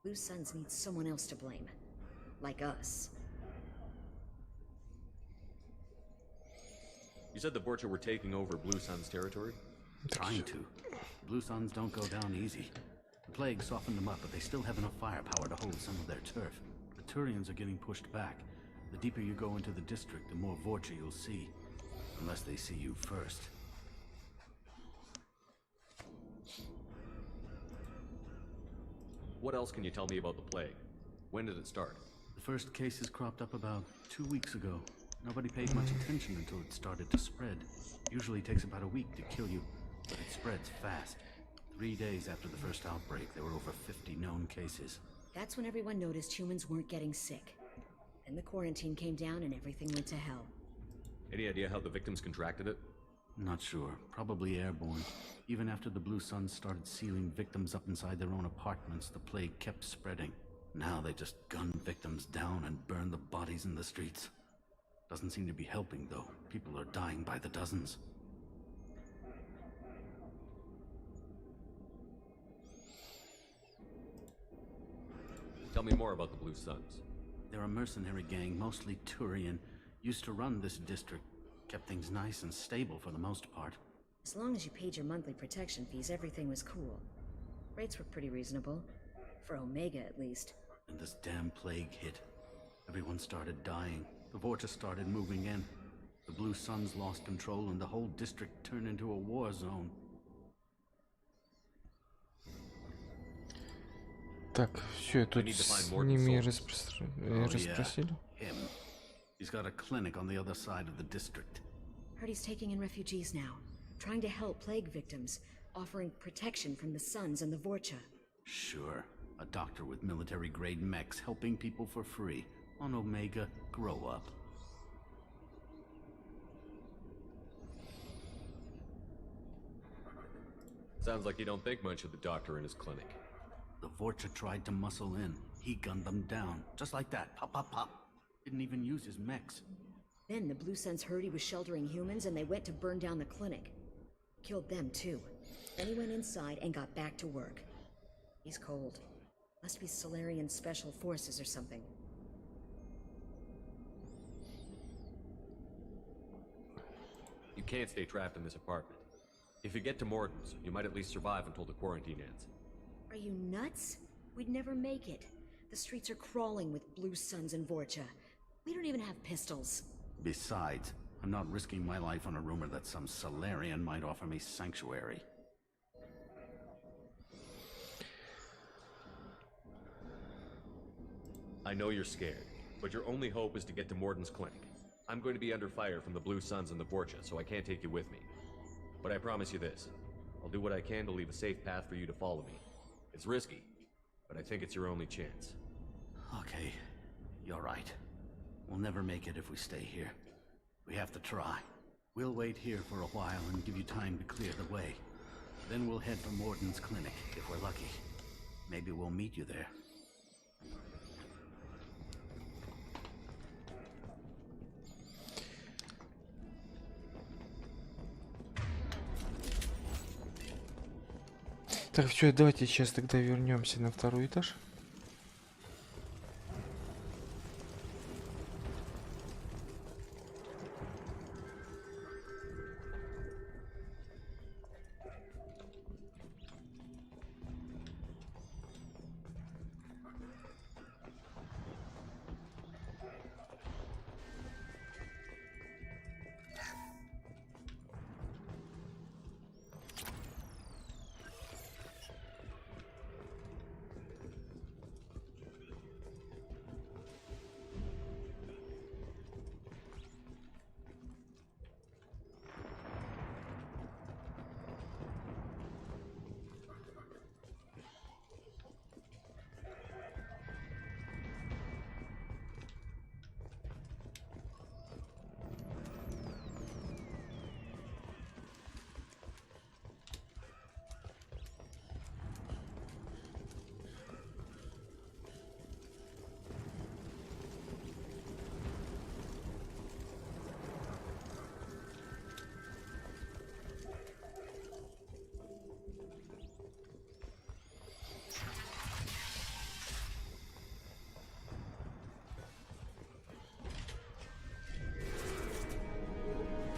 Blue Suns need someone else to blame. Like us. You said the Vorcha were taking over Blue Sun's territory? Trying to. Blue Suns don't go down easy. The plague softened them up, but they still have enough firepower to hold some of their turf. The Turians are getting pushed back. The deeper you go into the district, the more Vorcha you'll see. Unless they see you first. What else can you tell me about the plague? When did it start? The first cases cropped up about 2 weeks ago. Nobody paid much attention until it started to spread. Usually takes about a week to kill you, but it spreads fast. 3 days after the first outbreak, there were over 50 known cases. That's when everyone noticed humans weren't getting sick. Then the quarantine came down and everything went to hell. Any idea how the victims contracted it? Not sure. Probably airborne. Even after the Blue Suns started sealing victims up inside their own apartments, the plague kept spreading. Now they just gun victims down and burn the bodies in the streets. Doesn't seem to be helping, though. People are dying by the dozens. Tell me more about the Blue Suns. They're a mercenary gang, mostly Turian. Used to run this district. Kept things nice and stable for the most part. As long as you paid your monthly protection fees, everything was cool. Rates were pretty reasonable. For Omega, at least. And this damn plague hit. Everyone started dying. The Vorcha started moving in. The Blue Suns lost control and the whole district turned into a war zone. Так, все, тут с ними расспросили. Him. He's got a clinic on the other side of the district. Heard he's taking in refugees now. Trying to help plague victims. Offering protection from the Suns and the Vorcha. Sure. A doctor with military-grade mechs helping people for free. On Omega, grow up. Sounds like you don't think much of the doctor in his clinic. The Vorcha tried to muscle in. He gunned them down. Just like that. Pop, pop, pop. Didn't even use his mechs. Then the Blue Suns heard he was sheltering humans and they went to burn down the clinic. Killed them too. Then he went inside and got back to work. He's cold. Must be Solarian Special Forces or something. You can't stay trapped in this apartment. If you get to Morton's, you might at least survive until the quarantine ends. Are you nuts? We'd never make it. The streets are crawling with Blue Suns and Vorcha. We don't even have pistols. Besides, I'm not risking my life on a rumor that some Solarian might offer me sanctuary. I know you're scared, but your only hope is to get to Morden's clinic. I'm going to be under fire from the Blue Suns and the Borgia, so I can't take you with me. But I promise you this. I'll do what I can to leave a safe path for you to follow me. It's risky, but I think it's your only chance. Okay, you're right. We'll never make it if we stay here. We have to try. We'll wait here for a while and give you time to clear the way. Then we'll head for Morden's clinic, if we're lucky. Maybe we'll meet you there. Так, все, давайте сейчас тогда вернемся на второй этаж.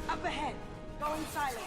Up ahead, going silent.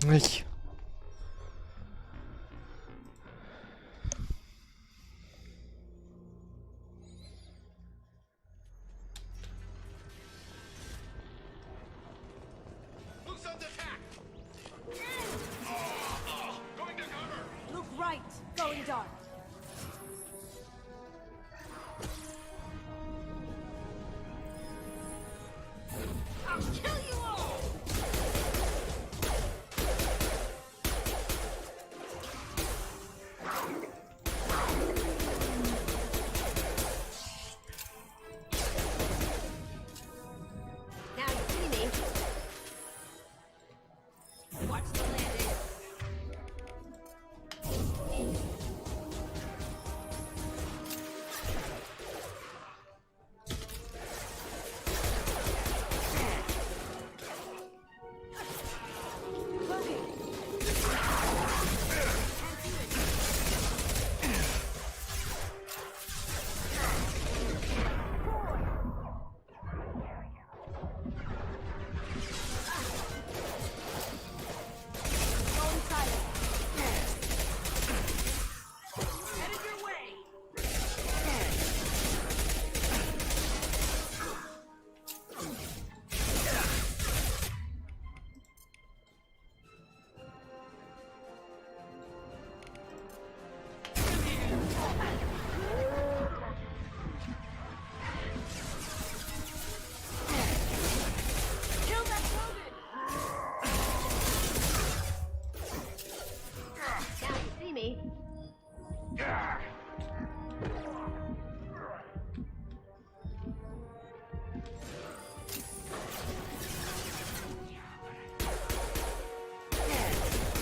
Ай. Look right, going dark. I'll kill you all! Now you see me. Watch the landing. me.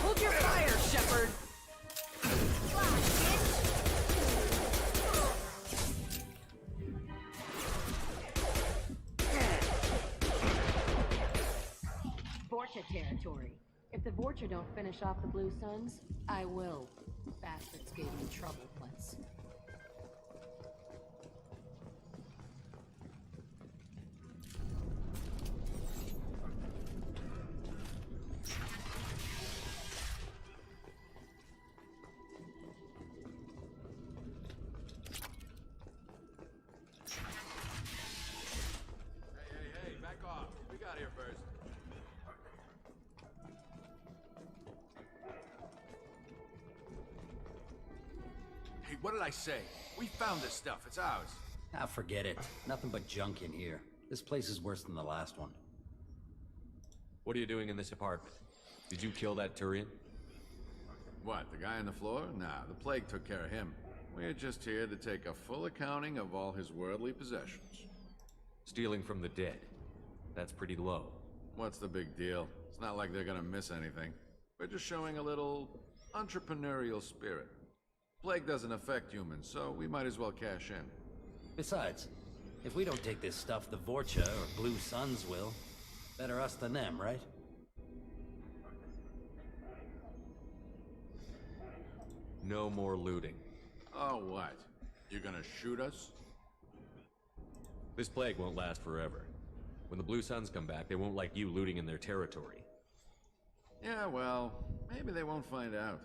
Hold your fire, Shepard! Vorcha territory. If the Vorcha don't finish off the Blue Suns, I will. Bastards gave me trouble once. Hey, back off. We got here first. Hey, what did I say? We found this stuff. It's ours. Ah, forget it. Nothing but junk in here. This place is worse than the last one. What are you doing in this apartment? Did you kill that Turian? What, the guy on the floor? Nah, the plague took care of him. We're just here to take a full accounting of all his worldly possessions. Stealing from the dead. That's pretty low. What's the big deal? It's not like they're gonna miss anything. We're just showing a little entrepreneurial spirit. Plague doesn't affect humans, so we might as well cash in. Besides, if we don't take this stuff, the Vorcha or Blue Suns will. Better us than them, right? No more looting. Oh, what? You gonna shoot us? This plague won't last forever. When the Blue Suns come back, they won't like you looting in their territory. Yeah, well, maybe they won't find out.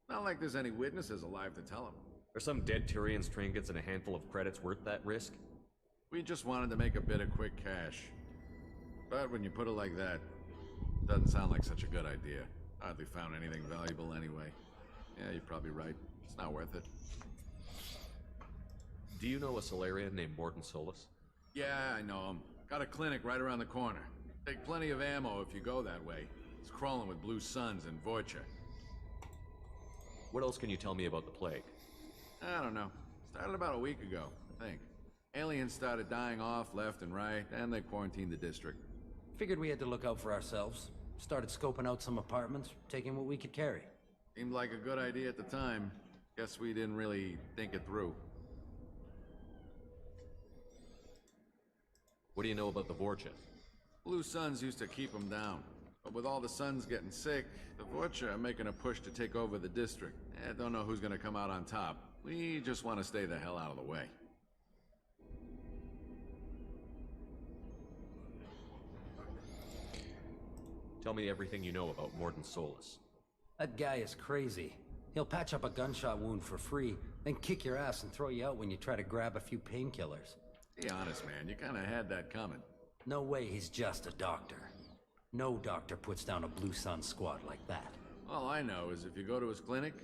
Not like there's any witnesses alive to tell them. Are some dead Turians' trinkets and a handful of credits worth that risk? We just wanted to make a bit of quick cash. But when you put it like that, it doesn't sound like such a good idea. Hardly found anything valuable anyway. Yeah, you're probably right. It's not worth it. Do you know a Solarian named Morton Solus? Yeah, I know him. Got a clinic right around the corner. Take plenty of ammo if you go that way. It's crawling with Blue Suns and Vorcha. What else can you tell me about the plague? I don't know. Started about a week ago, I think. Aliens started dying off left and right, and they quarantined the district. Figured we had to look out for ourselves. Started scoping out some apartments, taking what we could carry. Seemed like a good idea at the time. Guess we didn't really think it through. What do you know about the Vorcha? Blue Suns used to keep them down. But with all the Suns getting sick, the Vorcha are making a push to take over the district. Don't know who's gonna come out on top. We just want to stay the hell out of the way. Tell me everything you know about Morton Solus. That guy is crazy. He'll patch up a gunshot wound for free, then kick your ass and throw you out when you try to grab a few painkillers. Be honest, man. You kind of had that coming. No way he's just a doctor. No doctor puts down a Blue Sun squad like that. All I know is if you go to his clinic,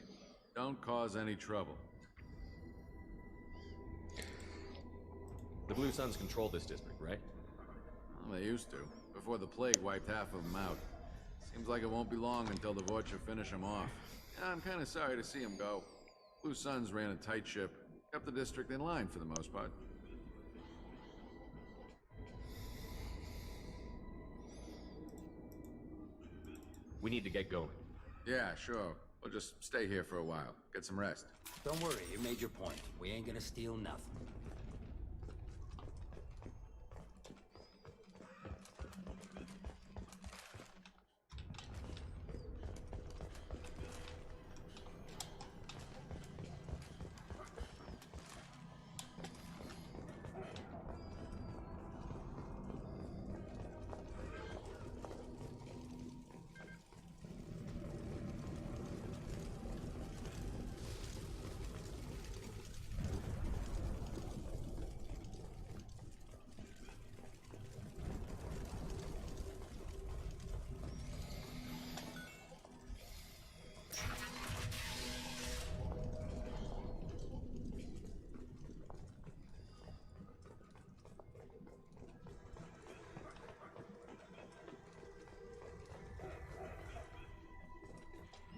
don't cause any trouble. The Blue Suns control this district, right? Well, they used to, before the plague wiped half of them out. Seems like it won't be long until the Vorcha finish them off. Yeah, I'm kind of sorry to see them go. Blue Suns ran a tight ship, kept the district in line for the most part. We need to get going. Yeah, sure. We'll just stay here for a while. Get some rest. Don't worry, you made your point. We ain't gonna steal nothing.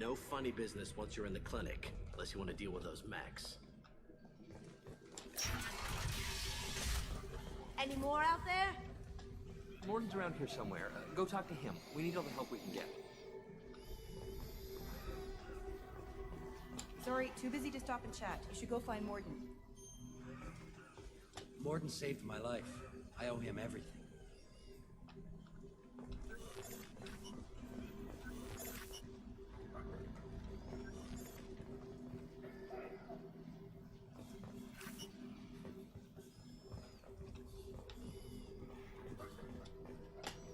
No funny business once you're in the clinic. Unless you want to deal with those mechs. Any more out there? Morton's around here somewhere. Go talk to him. We need all the help we can get. Sorry, too busy to stop and chat. You should go find Morton. Morton saved my life. I owe him everything.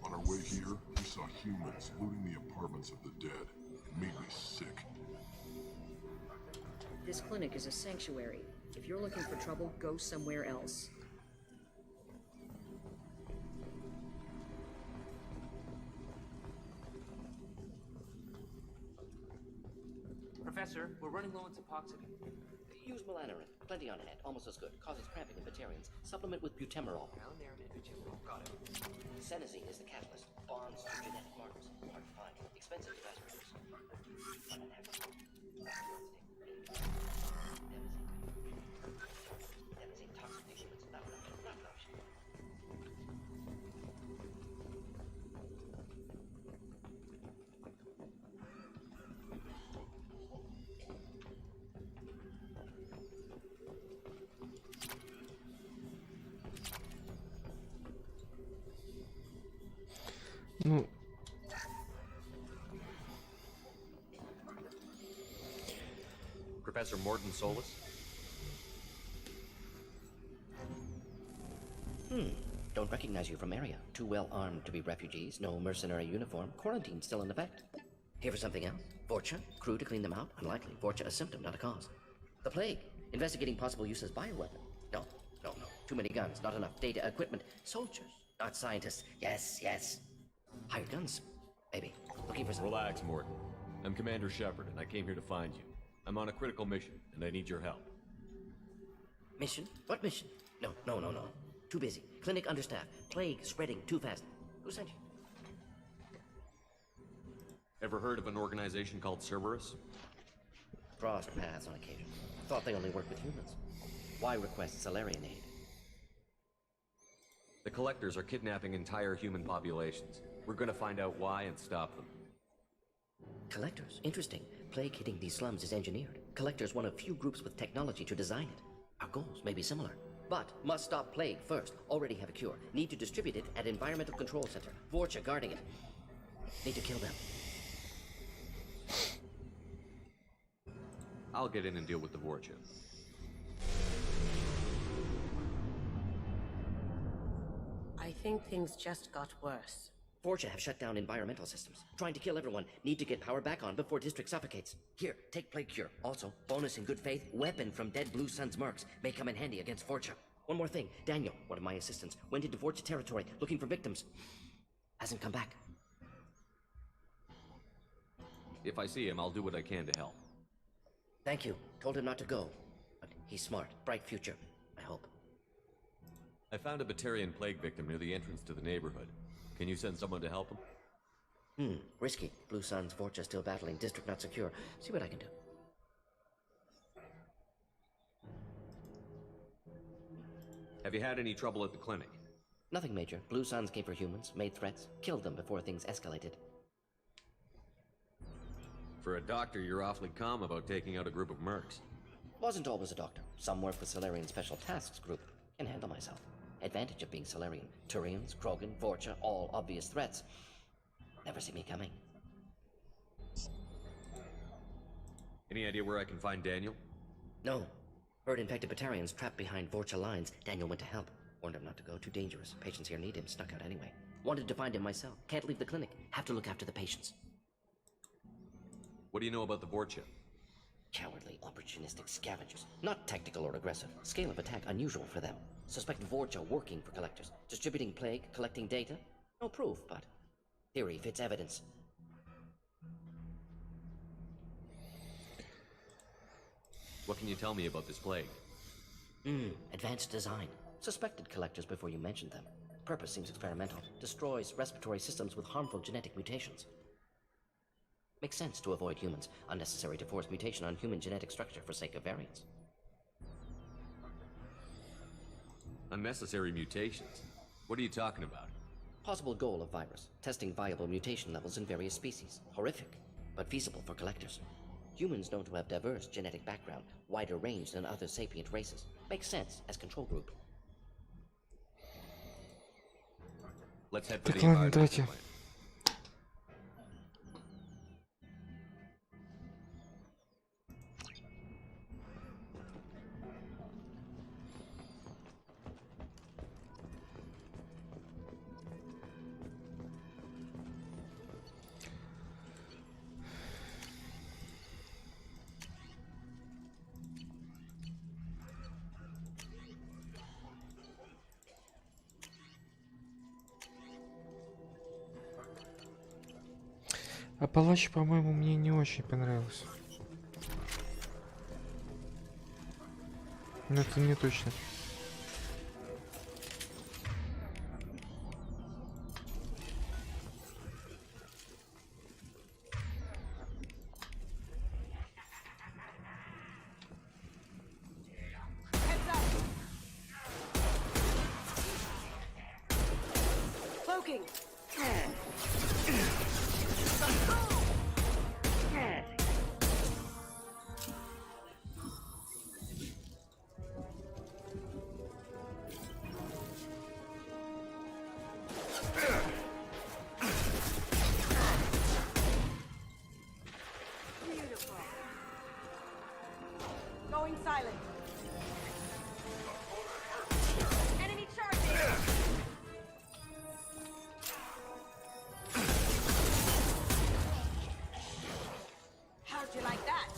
On our way here, we saw humans looting the apartments of the dead. It made me sick. This clinic is a sanctuary. If you're looking for trouble, go somewhere else. Professor, we're running low on Suboxone. Use melanorin. Plenty on hand. Almost as good. Causes cramping in Batarians. Supplement with butemerol. Melanorin and butemerol. Got it. Senesine is the catalyst. Bonds to genetic markers. Hard to find. Expensive to mass produce. Devastating toxic to humans. Not an option. Ну... Professor Morton Solus? Don't recognize you from area. Too well armed to be refugees. No mercenary uniform. Quarantine still in effect. Here for something else? Vorcha? Crew to clean them out? Unlikely. Vorcha a symptom, not a cause. The plague? Investigating possible use as bioweapon. No. Too many guns, not enough data, equipment. Soldiers, not scientists. Yes. Hired guns, maybe. Looking for some... Relax, Morton. I'm Commander Shepard, and I came here to find you. I'm on a critical mission, and I need your help. Mission? What mission? No. Too busy. Clinic understaffed. Plague spreading too fast. Who sent you? Ever heard of an organization called Cerberus? Crossed paths on occasion. Thought they only worked with humans. Why request Salarian aid? The Collectors are kidnapping entire human populations. We're gonna find out why and stop them. Collectors? Interesting. Plague hitting these slums is engineered. Collectors one of few groups with technology to design it. Our goals may be similar. But must stop plague first. Already have a cure. Need to distribute it at Environmental Control Center. Vorcha guarding it. Need to kill them. I'll get in and deal with the Vorcha. I think things just got worse. Vorcha have shut down environmental systems. Trying to kill everyone. Need to get power back on before district suffocates. Here, take plague cure. Also, bonus in good faith, weapon from dead Blue Sun's mercs. May come in handy against Vorcha. One more thing. Daniel, one of my assistants, went into Vorcha territory looking for victims. Hasn't come back. If I see him, I'll do what I can to help. Thank you. Told him not to go. But he's smart. Bright future. I hope. I found a Batarian plague victim near the entrance to the neighborhood. Can you send someone to help him? Risky. Blue Sun's Vorcha still battling. District not secure. See what I can do. Have you had any trouble at the clinic? Nothing major. Blue Suns came for humans, made threats, killed them before things escalated. For a doctor, you're awfully calm about taking out a group of mercs. Wasn't always a doctor. Some work with Salarian Special Tasks Group. Can handle myself. Advantage of being Salarian. Turians, Krogan, Vorcha, all obvious threats. Never see me coming. Any idea where I can find Daniel? No. Heard infected Batarians trapped behind Vorcha lines. Daniel went to help. Warned him not to go. Too dangerous. Patients here need him. Snuck out anyway. Wanted to find him myself. Can't leave the clinic. Have to look after the patients. What do you know about the Vorcha? Cowardly, opportunistic scavengers. Not tactical or aggressive. Scale of attack unusual for them. Suspect Vorcha working for Collectors. Distributing plague, collecting data. No proof, but theory fits evidence. What can you tell me about this plague? Advanced design. Suspected Collectors before you mentioned them. Purpose seems experimental. Destroys respiratory systems with harmful genetic mutations. Makes sense to avoid humans. Unnecessary to force mutation on human genetic structure for sake of variance. Unnecessary mutations? What are you talking about? Possible goal of virus. Testing viable mutation levels in various species. Horrific, but feasible for collectors. Humans known to have diverse genetic background, wider range than other sapient races. Makes sense as control group. Let's head for Так, the ладно, environmental давайте. plant. А палач, по-моему, мне не очень понравился. Но это не точно. Cloaking. Beautiful. Going silent. Enemy charging. How'd you like that?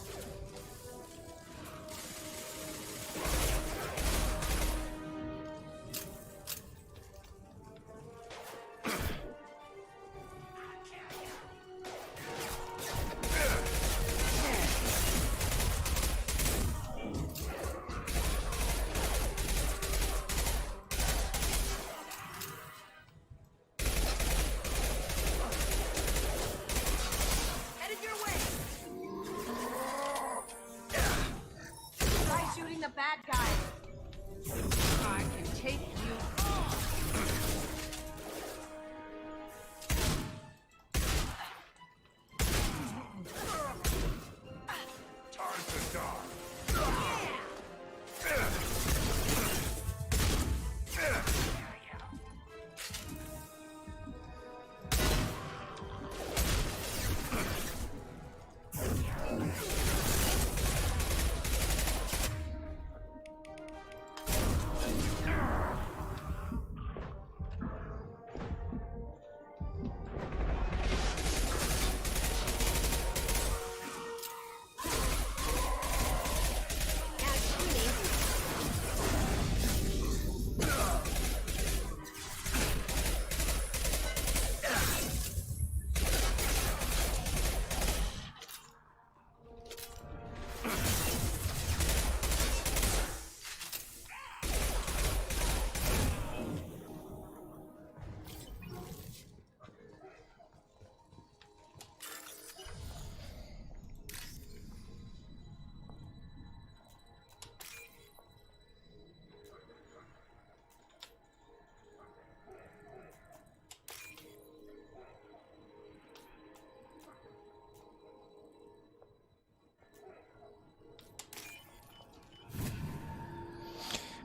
Headed your way. Try shooting the bad guy. I can take you on. Time to die.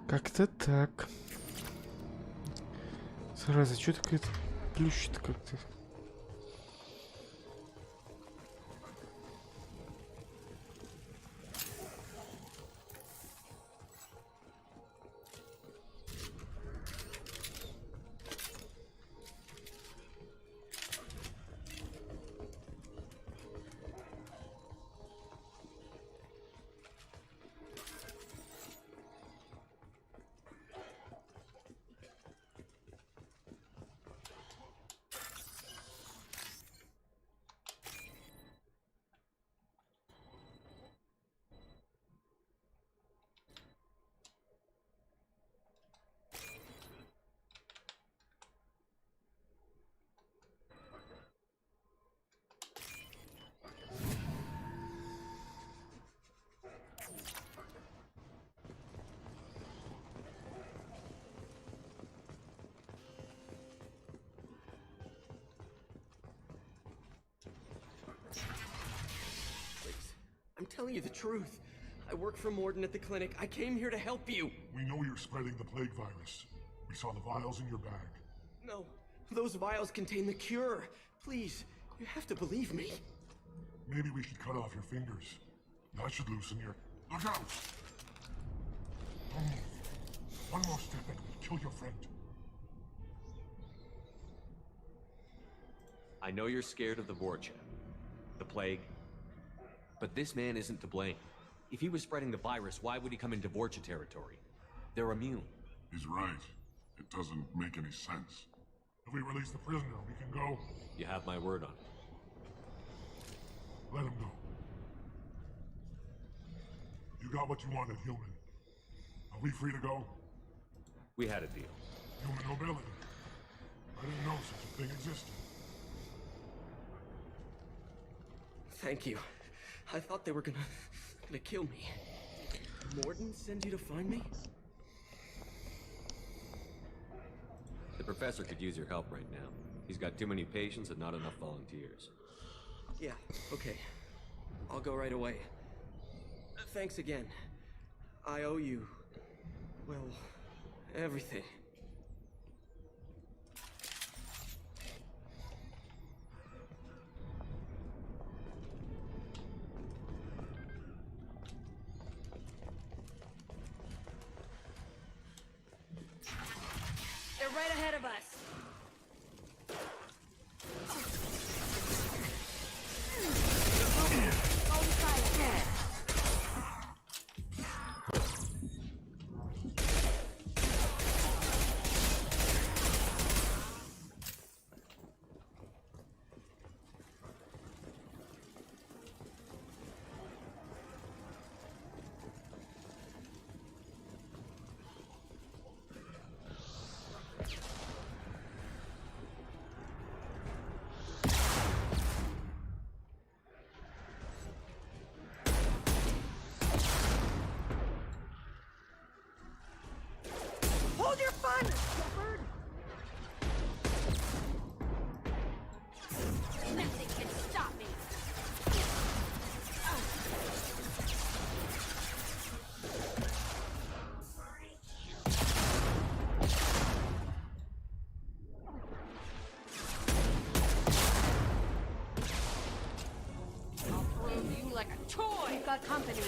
Как-то так. Зараза, что такое плющит как-то? telling you the truth. I work for Morden at the clinic. I came here to help you. We know you're spreading the plague virus. We saw the vials in your bag. No, those vials contain the cure. Please, you have to believe me. Maybe we should cut off your fingers. That should loosen your... Look out! One more step and we'll kill your friend. I know you're scared of the Vorcha, the plague, but this man isn't to blame. If he was spreading the virus, why would he come into Vorcha territory? They're immune. He's right. It doesn't make any sense. If we release the prisoner, we can go. You have my word on it. Let him go. You got what you wanted, human. Are we free to go? We had a deal. Human nobility. I didn't know such a thing existed. Thank you. I thought they were gonna kill me. Morden sends you to find me? The professor could use your help right now. He's got too many patients and not enough volunteers. Yeah, okay. I'll go right away. Thanks again. I owe you, well, everything. They're right ahead of us. Hold your fun, Shepherd! Nothing can stop me. I'll throw you like a toy. We've got company.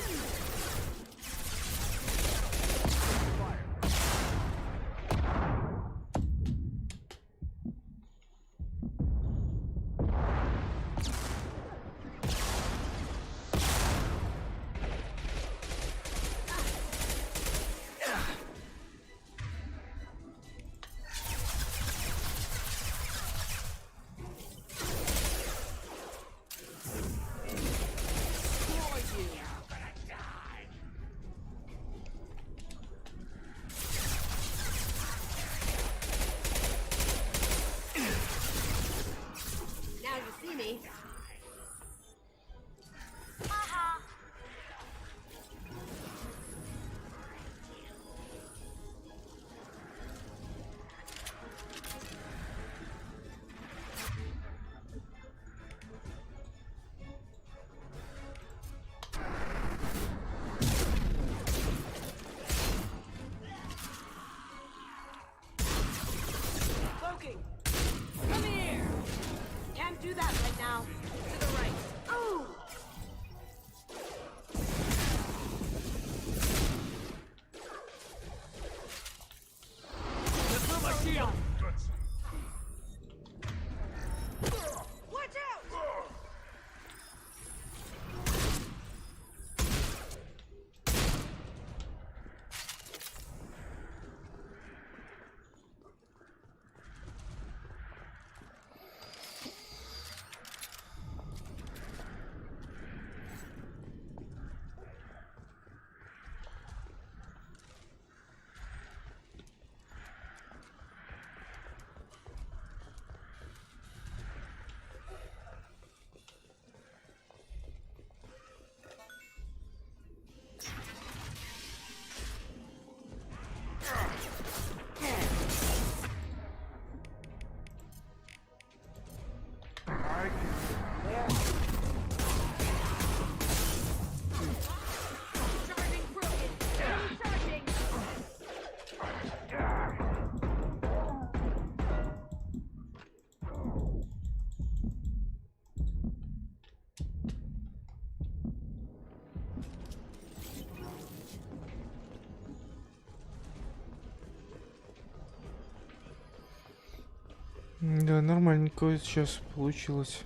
Да, нормальненько сейчас получилось.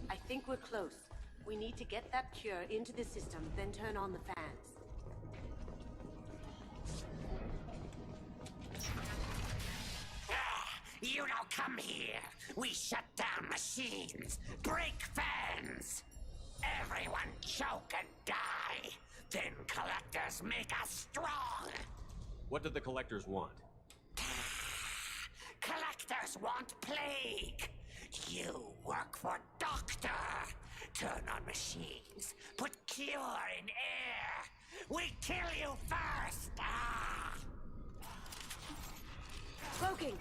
I think we're close. We need to get that cure into the system, then turn on the fans. You don't come here. We shut down machines, break fans. Everyone choke and die. Then collectors make us strong. What did the collectors want? Collectors want plague. You work for Doctor. Turn on machines. Put cure in air. We kill you first. Ah. Cloaking.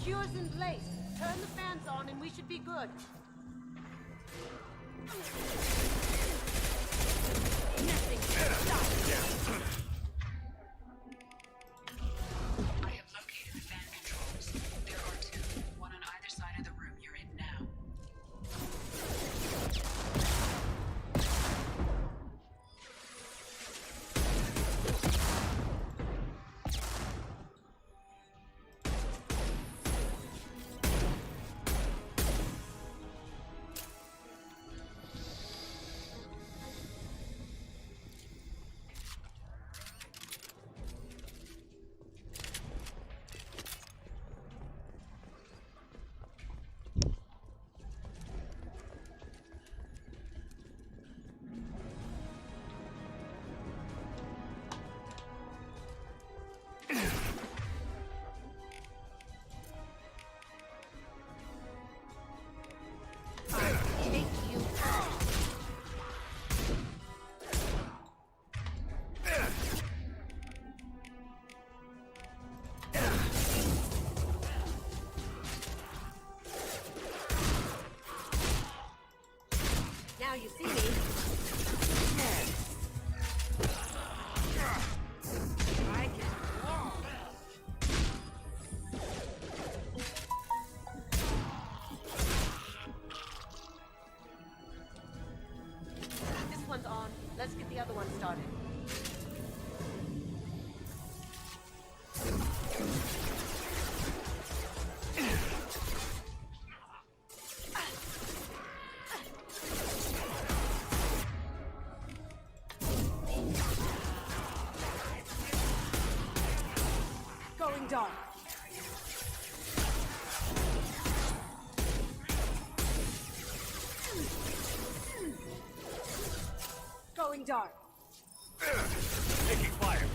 Cure's in place. Turn the fans on and we should be good. Nothing can stop us. I have located the fan controls. There are two, one on either side of the room you're in now. Now you see me. I can walk. This one's on. Let's get the other one started. Going dark. Going dark. Taking fire.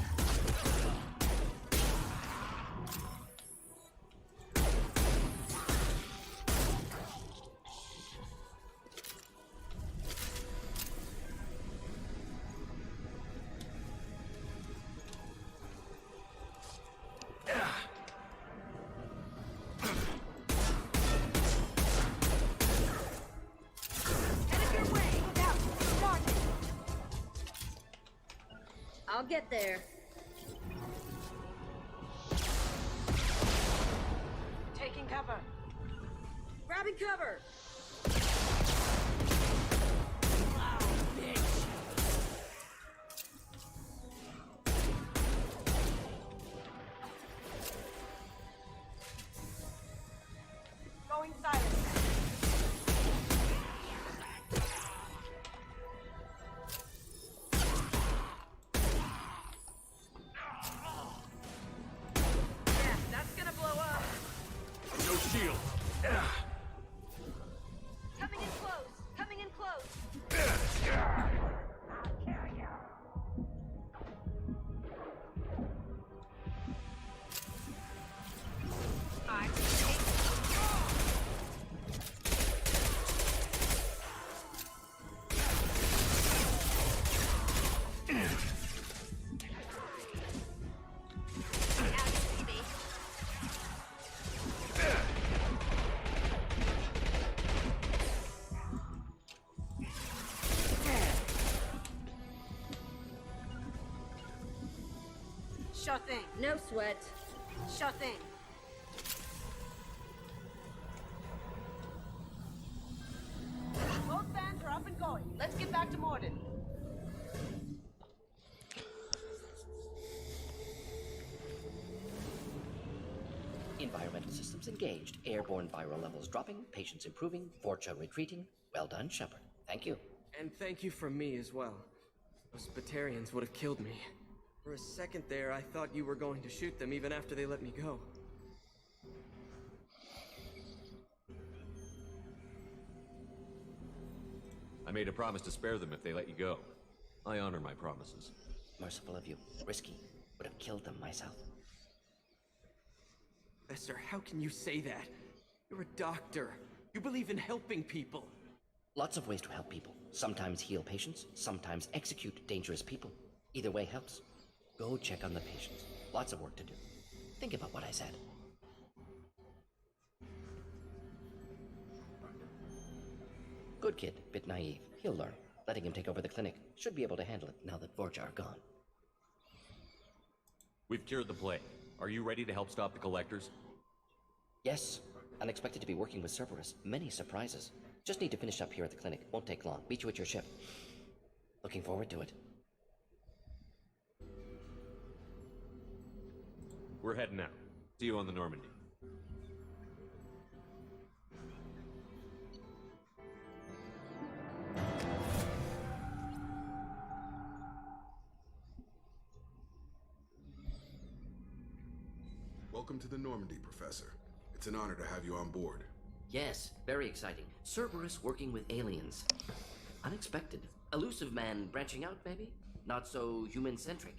I'll get there. Taking cover. Grabbing cover. Wow, bitch. Going silent. No shield. Sure thing. No sweat. Sure thing. Both vans are up and going. Let's get back to Morden. Environmental systems engaged. Airborne viral levels dropping. Patients improving. Vorcha retreating. Well done, Shepard. Thank you. And thank you from me as well. Those Batarians would have killed me. For a second there, I thought you were going to shoot them even after they let me go. I made a promise to spare them if they let you go. I honor my promises. Merciful of you. Risky. Would have killed them myself. Professor, how can you say that? You're a doctor. You believe in helping people. Lots of ways to help people. Sometimes heal patients, sometimes execute dangerous people. Either way helps. Go check on the patients. Lots of work to do. Think about what I said. Good kid, bit naive. He'll learn. Letting him take over the clinic. Should be able to handle it now that Vorcha are gone. We've cured the plague. Are you ready to help stop the collectors? Yes. Unexpected to be working with Cerberus. Many surprises. Just need to finish up here at the clinic. Won't take long. Meet you at your ship. Looking forward to it. We're heading out. See you on the Normandy. Welcome to the Normandy, Professor. It's an honor to have you on board. Yes, very exciting. Cerberus working with aliens. Unexpected. Elusive man branching out, maybe? Not so human-centric.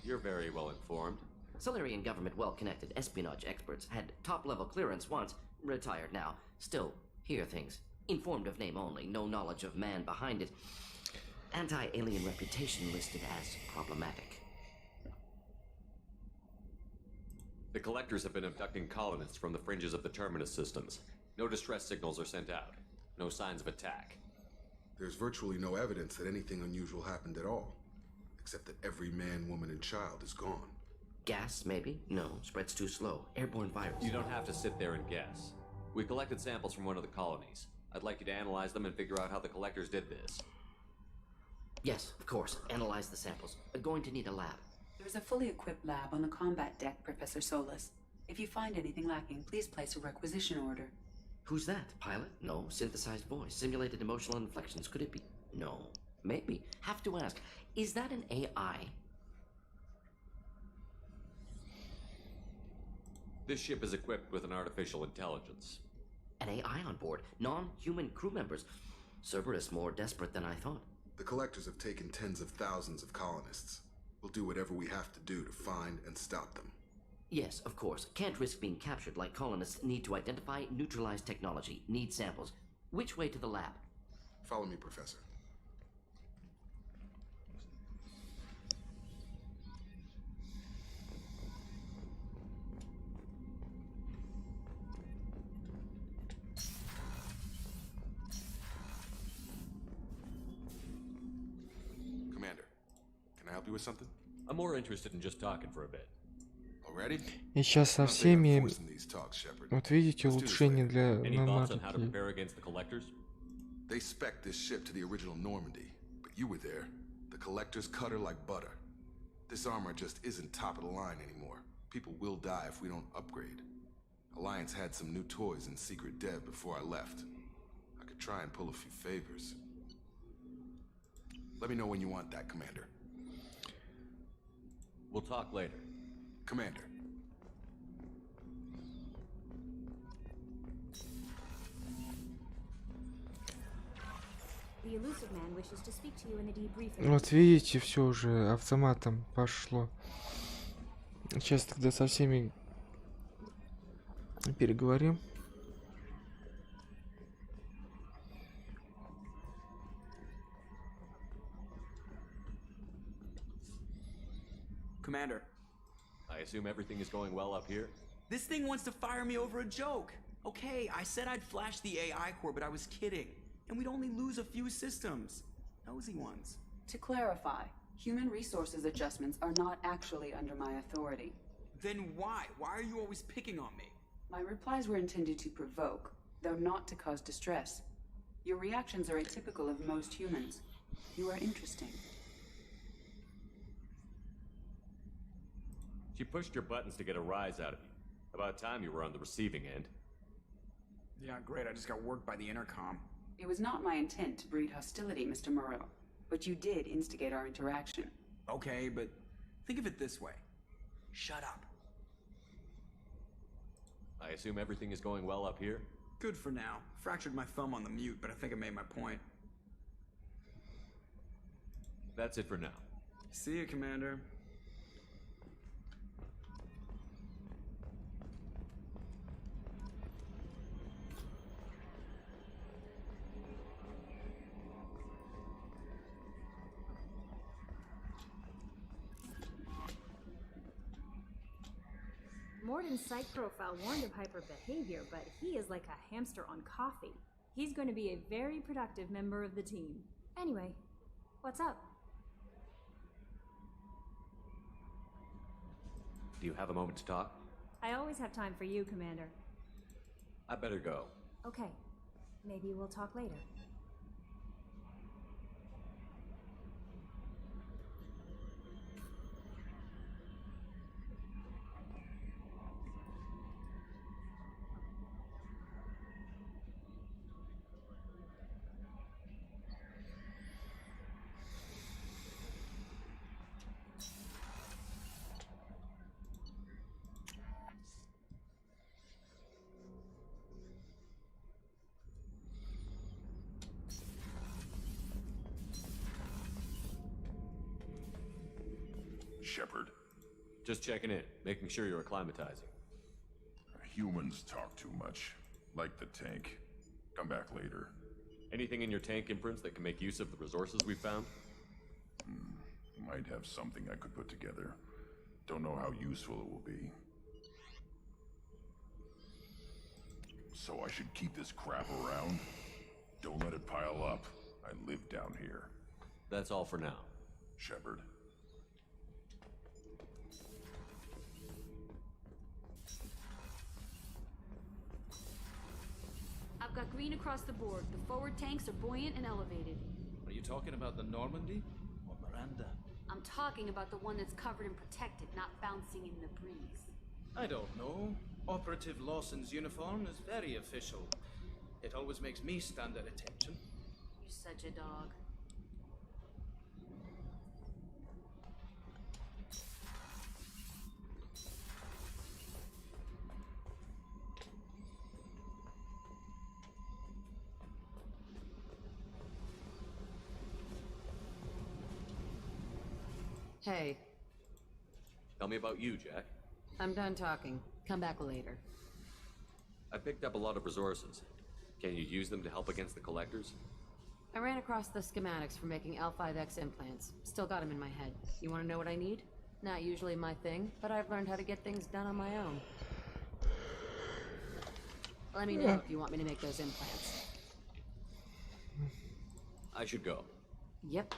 You're very well informed. Solarian government well-connected espionage experts. Had top-level clearance once. Retired now. Still, hear things. Informed of name only. No knowledge of man behind it. Anti-alien reputation listed as problematic. The collectors have been abducting colonists from the fringes of the terminus systems. No distress signals are sent out. No signs of attack. There's virtually no evidence that anything unusual happened at all. Except that every man, woman, and child is gone. Gas, maybe? No, spreads too slow. Airborne virus. You don't have to sit there and guess. We collected samples from one of the colonies. I'd like you to analyze them and figure out how the collectors did this. Yes, of course. Analyze the samples. Going to need a lab. There's a fully equipped lab on the combat deck, Professor Solis. If you find anything lacking, please place a requisition order. Who's that? Pilot? No. Synthesized voice. Simulated emotional inflections. Could it be? No. Maybe. Have to ask. Is that an AI? This ship is equipped with an artificial intelligence. An AI on board. Non-human crew members. Cerberus more desperate than I thought. The collectors have taken tens of thousands of colonists. We'll do whatever we have to do to find and stop them. Yes, of course. Can't risk being captured like colonists. Need to identify, neutralize technology. Need samples. Which way to the lab? Follow me, Professor. Commander, can I help you with something? I'm more interested in just talking for a bit. Already? И сейчас со всеми, вот видите, улучшения для thoughts on how to prepare against the collectors? They spec'd this ship to the original Normandy, but you were there. The collectors cut her like butter. This armor just isn't top of the line anymore. People will die if we don't upgrade. Alliance had some new toys in secret dev before I left. I could try and pull a few favors. Let me know when you want that, Commander. We'll talk later. Commander. The elusive man wishes to speak to you in the debriefing. Вот видите, все уже автоматом пошло. Сейчас тогда со всеми переговорим. Commander. I assume everything is going well up here? This thing wants to fire me over a joke. Okay, I said I'd flash the AI core, but I was kidding. And we'd only lose a few systems. Nosy ones. To clarify, Human resources adjustments are not actually under my authority. Then why? Why are you always picking on me? My replies were intended to provoke, though not to cause distress. Your reactions are atypical of most humans. You are interesting. She pushed your buttons to get a rise out of you. About time you were on the receiving end. Yeah, great. I just got worked by the intercom. It was not my intent to breed hostility, Mr. Moreau, but you did instigate our interaction. Okay, but think of it this way. Shut up. I assume everything is going well up here? Good for now. Fractured my thumb on the mute, but I think I made my point. That's it for now. See you, Commander. Morden's psych profile warned of hyper behavior, but he is like a hamster on coffee. He's going to be a very productive member of the team. Anyway, what's up? Do you have a moment to talk? I always have time for you, Commander. I better go. Okay, maybe we'll talk later. Shepard. Just checking in, making sure you're acclimatizing. Humans talk too much. Like the tank. Come back later. Anything in your tank imprints that can make use of the resources we found? Might have something I could put together. Don't know how useful it will be. So I should keep this crap around? Don't let it pile up. I live down here. That's all for now. Shepard. I've got green across the board. The forward tanks are buoyant and elevated. Are you talking about the Normandy or Miranda? I'm talking about the one that's covered and protected, not bouncing in the breeze. I don't know. Operative Lawson's uniform is very official. It always makes me stand at attention. You're such a dog. Hey. Tell me about you, Jack. I'm done talking. Come back later. I picked up a lot of resources. Can you use them to help against the collectors? I ran across the schematics for making L5X implants. Still got them in my head. You want to know what I need? Not usually my thing, but I've learned how to get things done on my own. Let me know if you want me to make those implants. I should go. Yep.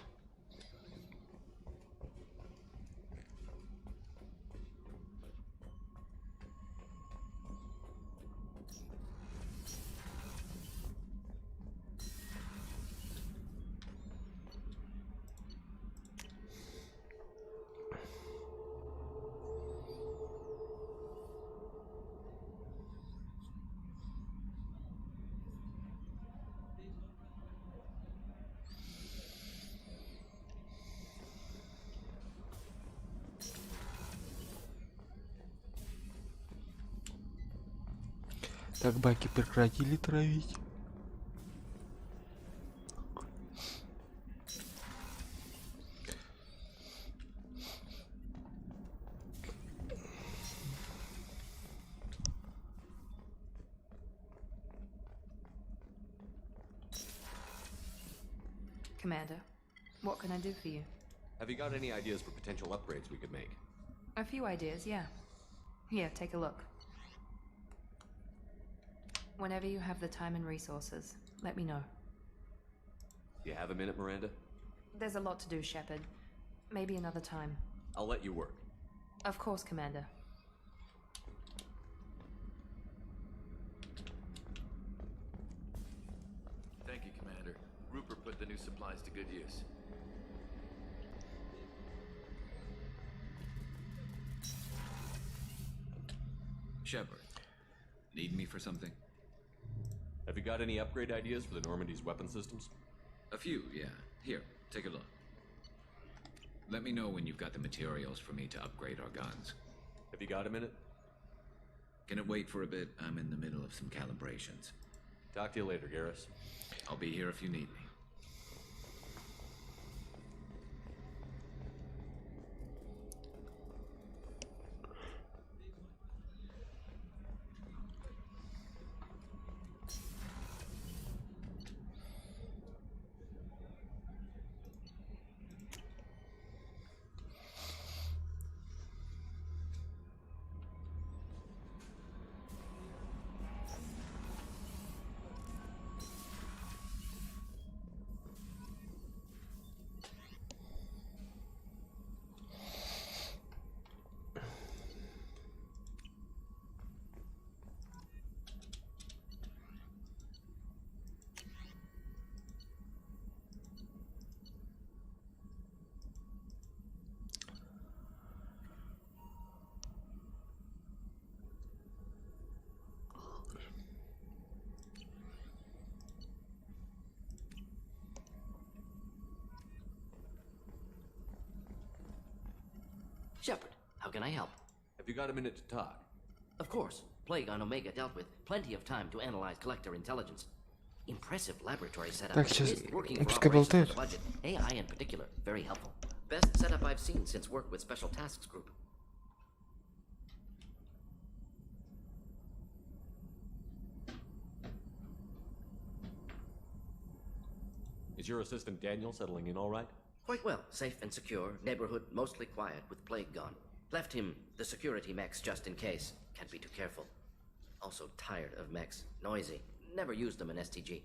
Так, баки прекратили травить. Commander, what can I do for you? Have you got any ideas for potential upgrades we could make? A few ideas, yeah. Here, take a look. Whenever you have the time and resources, let me know. You have a minute, Miranda? There's a lot to do, Shepard. Maybe another time. I'll let you work. Of course, Commander. Thank you, Commander. Rupert put the new supplies to good use. Shepard, need me for something? Have you got any upgrade ideas for the Normandy's weapon systems? A few, yeah. Here, take a look. Let me know when you've got the materials for me to upgrade our guns. Have you got a minute? Can it wait for a bit? I'm in the middle of some calibrations. Talk to you later, Garrus. I'll be here if you need me. Shepard, how can I help? Have you got a minute to talk? Of course. Plague on Omega dealt with. Plenty of time to analyze collector intelligence. Impressive laboratory setup. Так, сейчас Working for пускай operations болтают. with a budget. AI in particular, very helpful. Best setup I've seen since work with Special Tasks Group. Is your assistant Daniel settling in all right? Quite well. Safe and secure. Neighborhood mostly quiet with Plague gone. Left him the security mechs just in case. Can't be too careful. Also tired of mechs. Noisy. Never used them in STG.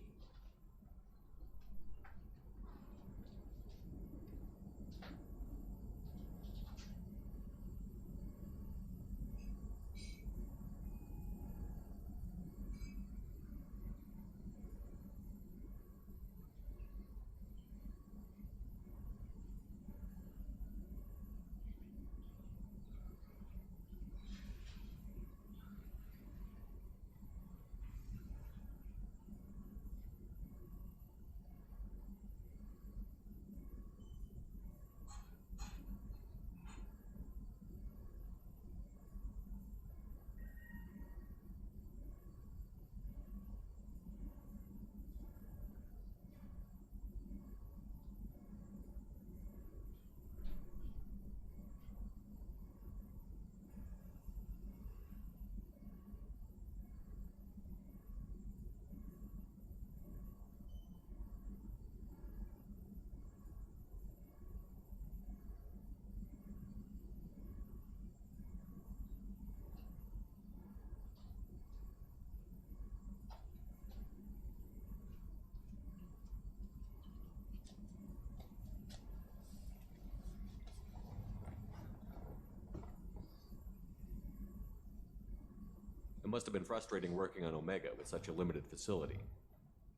It must have been frustrating working on Omega with such a limited facility.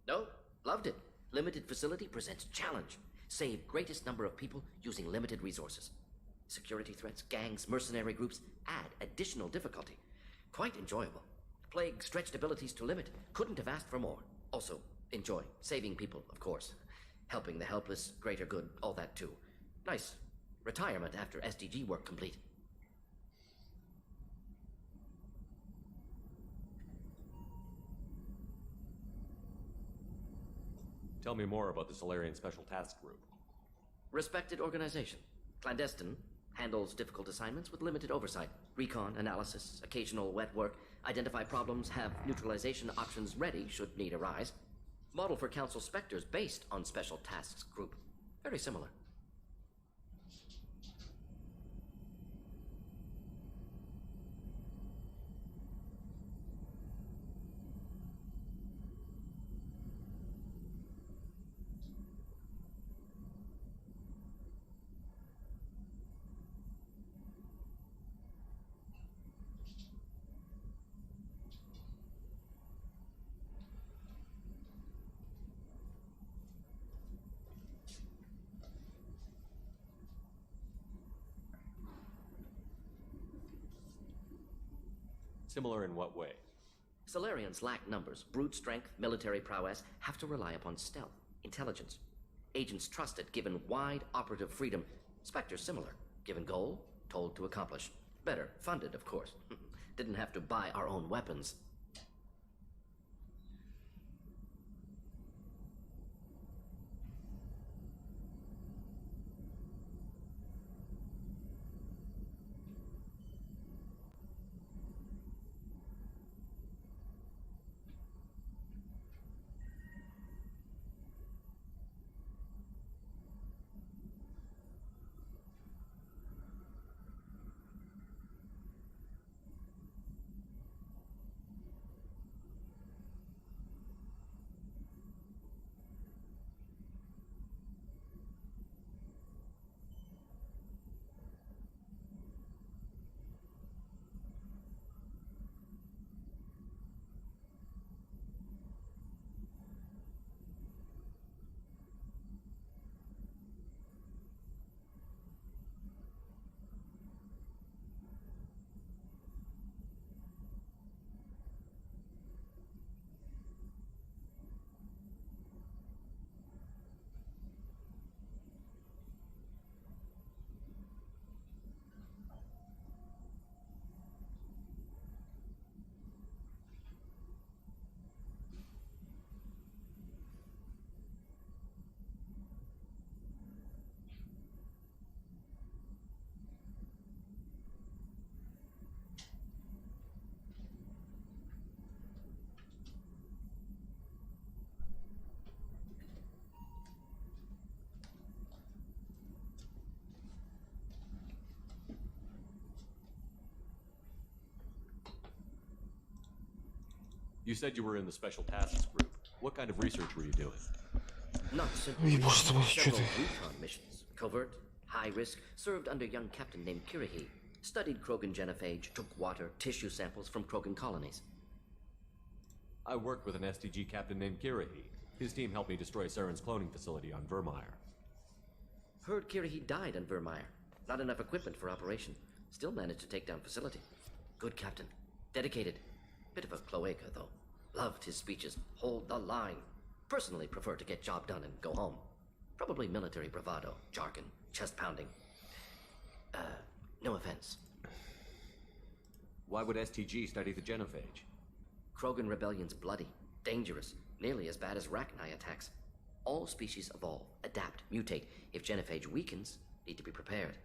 No, loved it. Limited facility presents challenge. Save greatest number of people using limited resources. Security threats, gangs, mercenary groups add additional difficulty. Quite enjoyable. Plague stretched abilities to limit. Couldn't have asked for more. Also, enjoy. Saving people, of course. Helping the helpless, greater good, all that too. Nice. Retirement after SDG work complete. Tell me more about the Solarian Special Task Group. Respected organization. Clandestine. Handles difficult assignments with limited oversight. Recon, analysis, occasional wet work. Identify problems, have neutralization options ready should need arise. Model for Council Spectres based on Special Tasks Group. Very similar. Similar in what way? Solarians lack numbers, brute strength, military prowess, have to rely upon stealth, intelligence. Agents trusted, given wide operative freedom. Spectres similar, given goal, told to accomplish. Better, funded, of course. Didn't have to buy our own weapons. You said you were in the Special Tasks group. What kind of research were you doing? Not simply several recon missions. Covert, high risk, served under young captain named Kirihi. Studied Krogan genophage, took water, tissue samples from Krogan colonies. I worked with an STG captain named Kirihi. His team helped me destroy Saren's cloning facility on Vermeer. Heard Kirihi died on Vermeer. Not enough equipment for operation. Still managed to take down facility. Good captain. Dedicated. Bit of a cloaca, though. Loved his speeches. Hold the line. Personally prefer to get job done and go home. Probably military bravado, jargon, chest pounding. No offense. Why would STG study the genophage? Krogan rebellion's bloody, dangerous, nearly as bad as Rachni attacks. All species evolve, adapt, mutate. If genophage weakens, need to be prepared.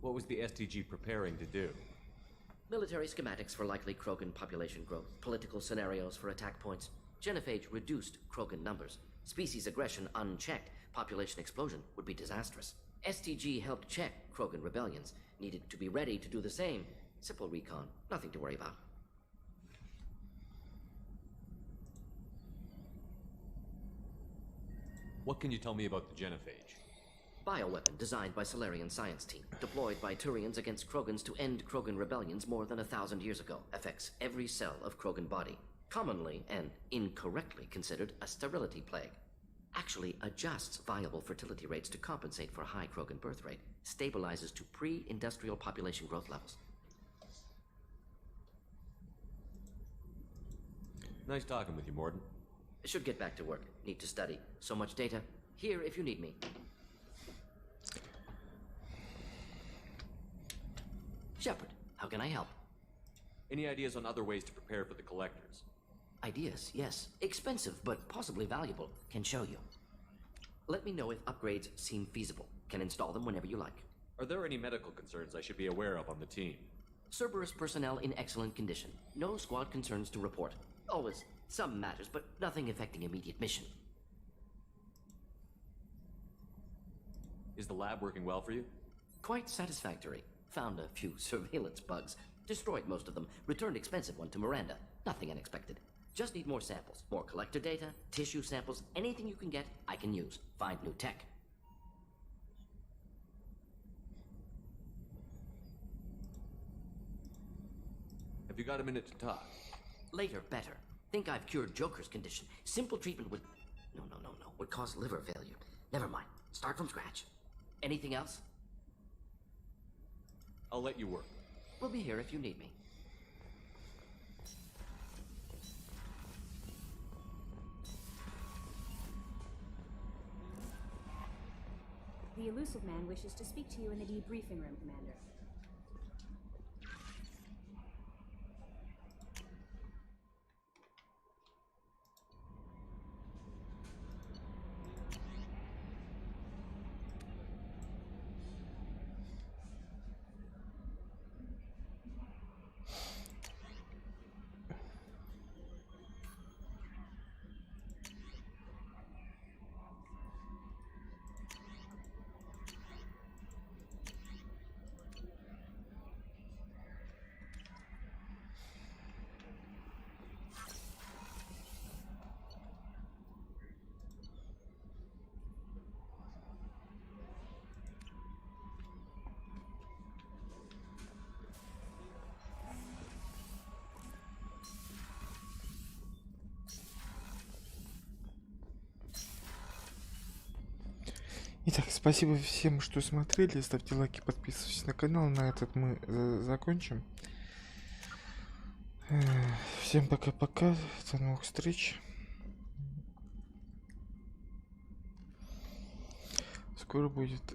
What was the STG preparing to do? Military schematics for likely Krogan population growth, political scenarios for attack points. Genophage reduced Krogan numbers. Species aggression unchecked, population explosion would be disastrous. STG helped check Krogan rebellions, needed to be ready to do the same. Simple recon, nothing to worry about. What can you tell me about the genophage? Bioweapon designed by Solarian science team, deployed by Turians against Krogans to end Krogan rebellions more than 1,000 years ago. Affects every cell of Krogan body. Commonly and incorrectly considered a sterility plague. Actually adjusts viable fertility rates to compensate for high Krogan birth rate. Stabilizes to pre-industrial population growth levels. Nice talking with you, Morden. Should get back to work. Need to study. So much data. Here if you need me. Shepard, how can I help? Any ideas on other ways to prepare for the collectors? Ideas, yes. Expensive, but possibly valuable. Can show you. Let me know if upgrades seem feasible. Can install them whenever you like. Are there any medical concerns I should be aware of on the team? Cerberus personnel in excellent condition. No squad concerns to report. Always some matters, but nothing affecting immediate mission. Is the lab working well for you? Quite satisfactory. Found a few surveillance bugs. Destroyed most of them. Returned expensive one to Miranda. Nothing unexpected. Just need more samples. More collector data, tissue samples, anything you can get, I can use. Find new tech. Have you got a minute to talk? Later, better. Think I've cured Joker's condition. Simple treatment would... No. Would cause liver failure. Never mind. Start from scratch. Anything else? I'll let you work. We'll be here if you need me. The elusive man wishes to speak to you in the debriefing room, Commander. Итак, спасибо всем, что смотрели. Ставьте лайки, подписывайтесь на канал. На этот мы закончим. Всем пока-пока. До новых встреч. Скоро будет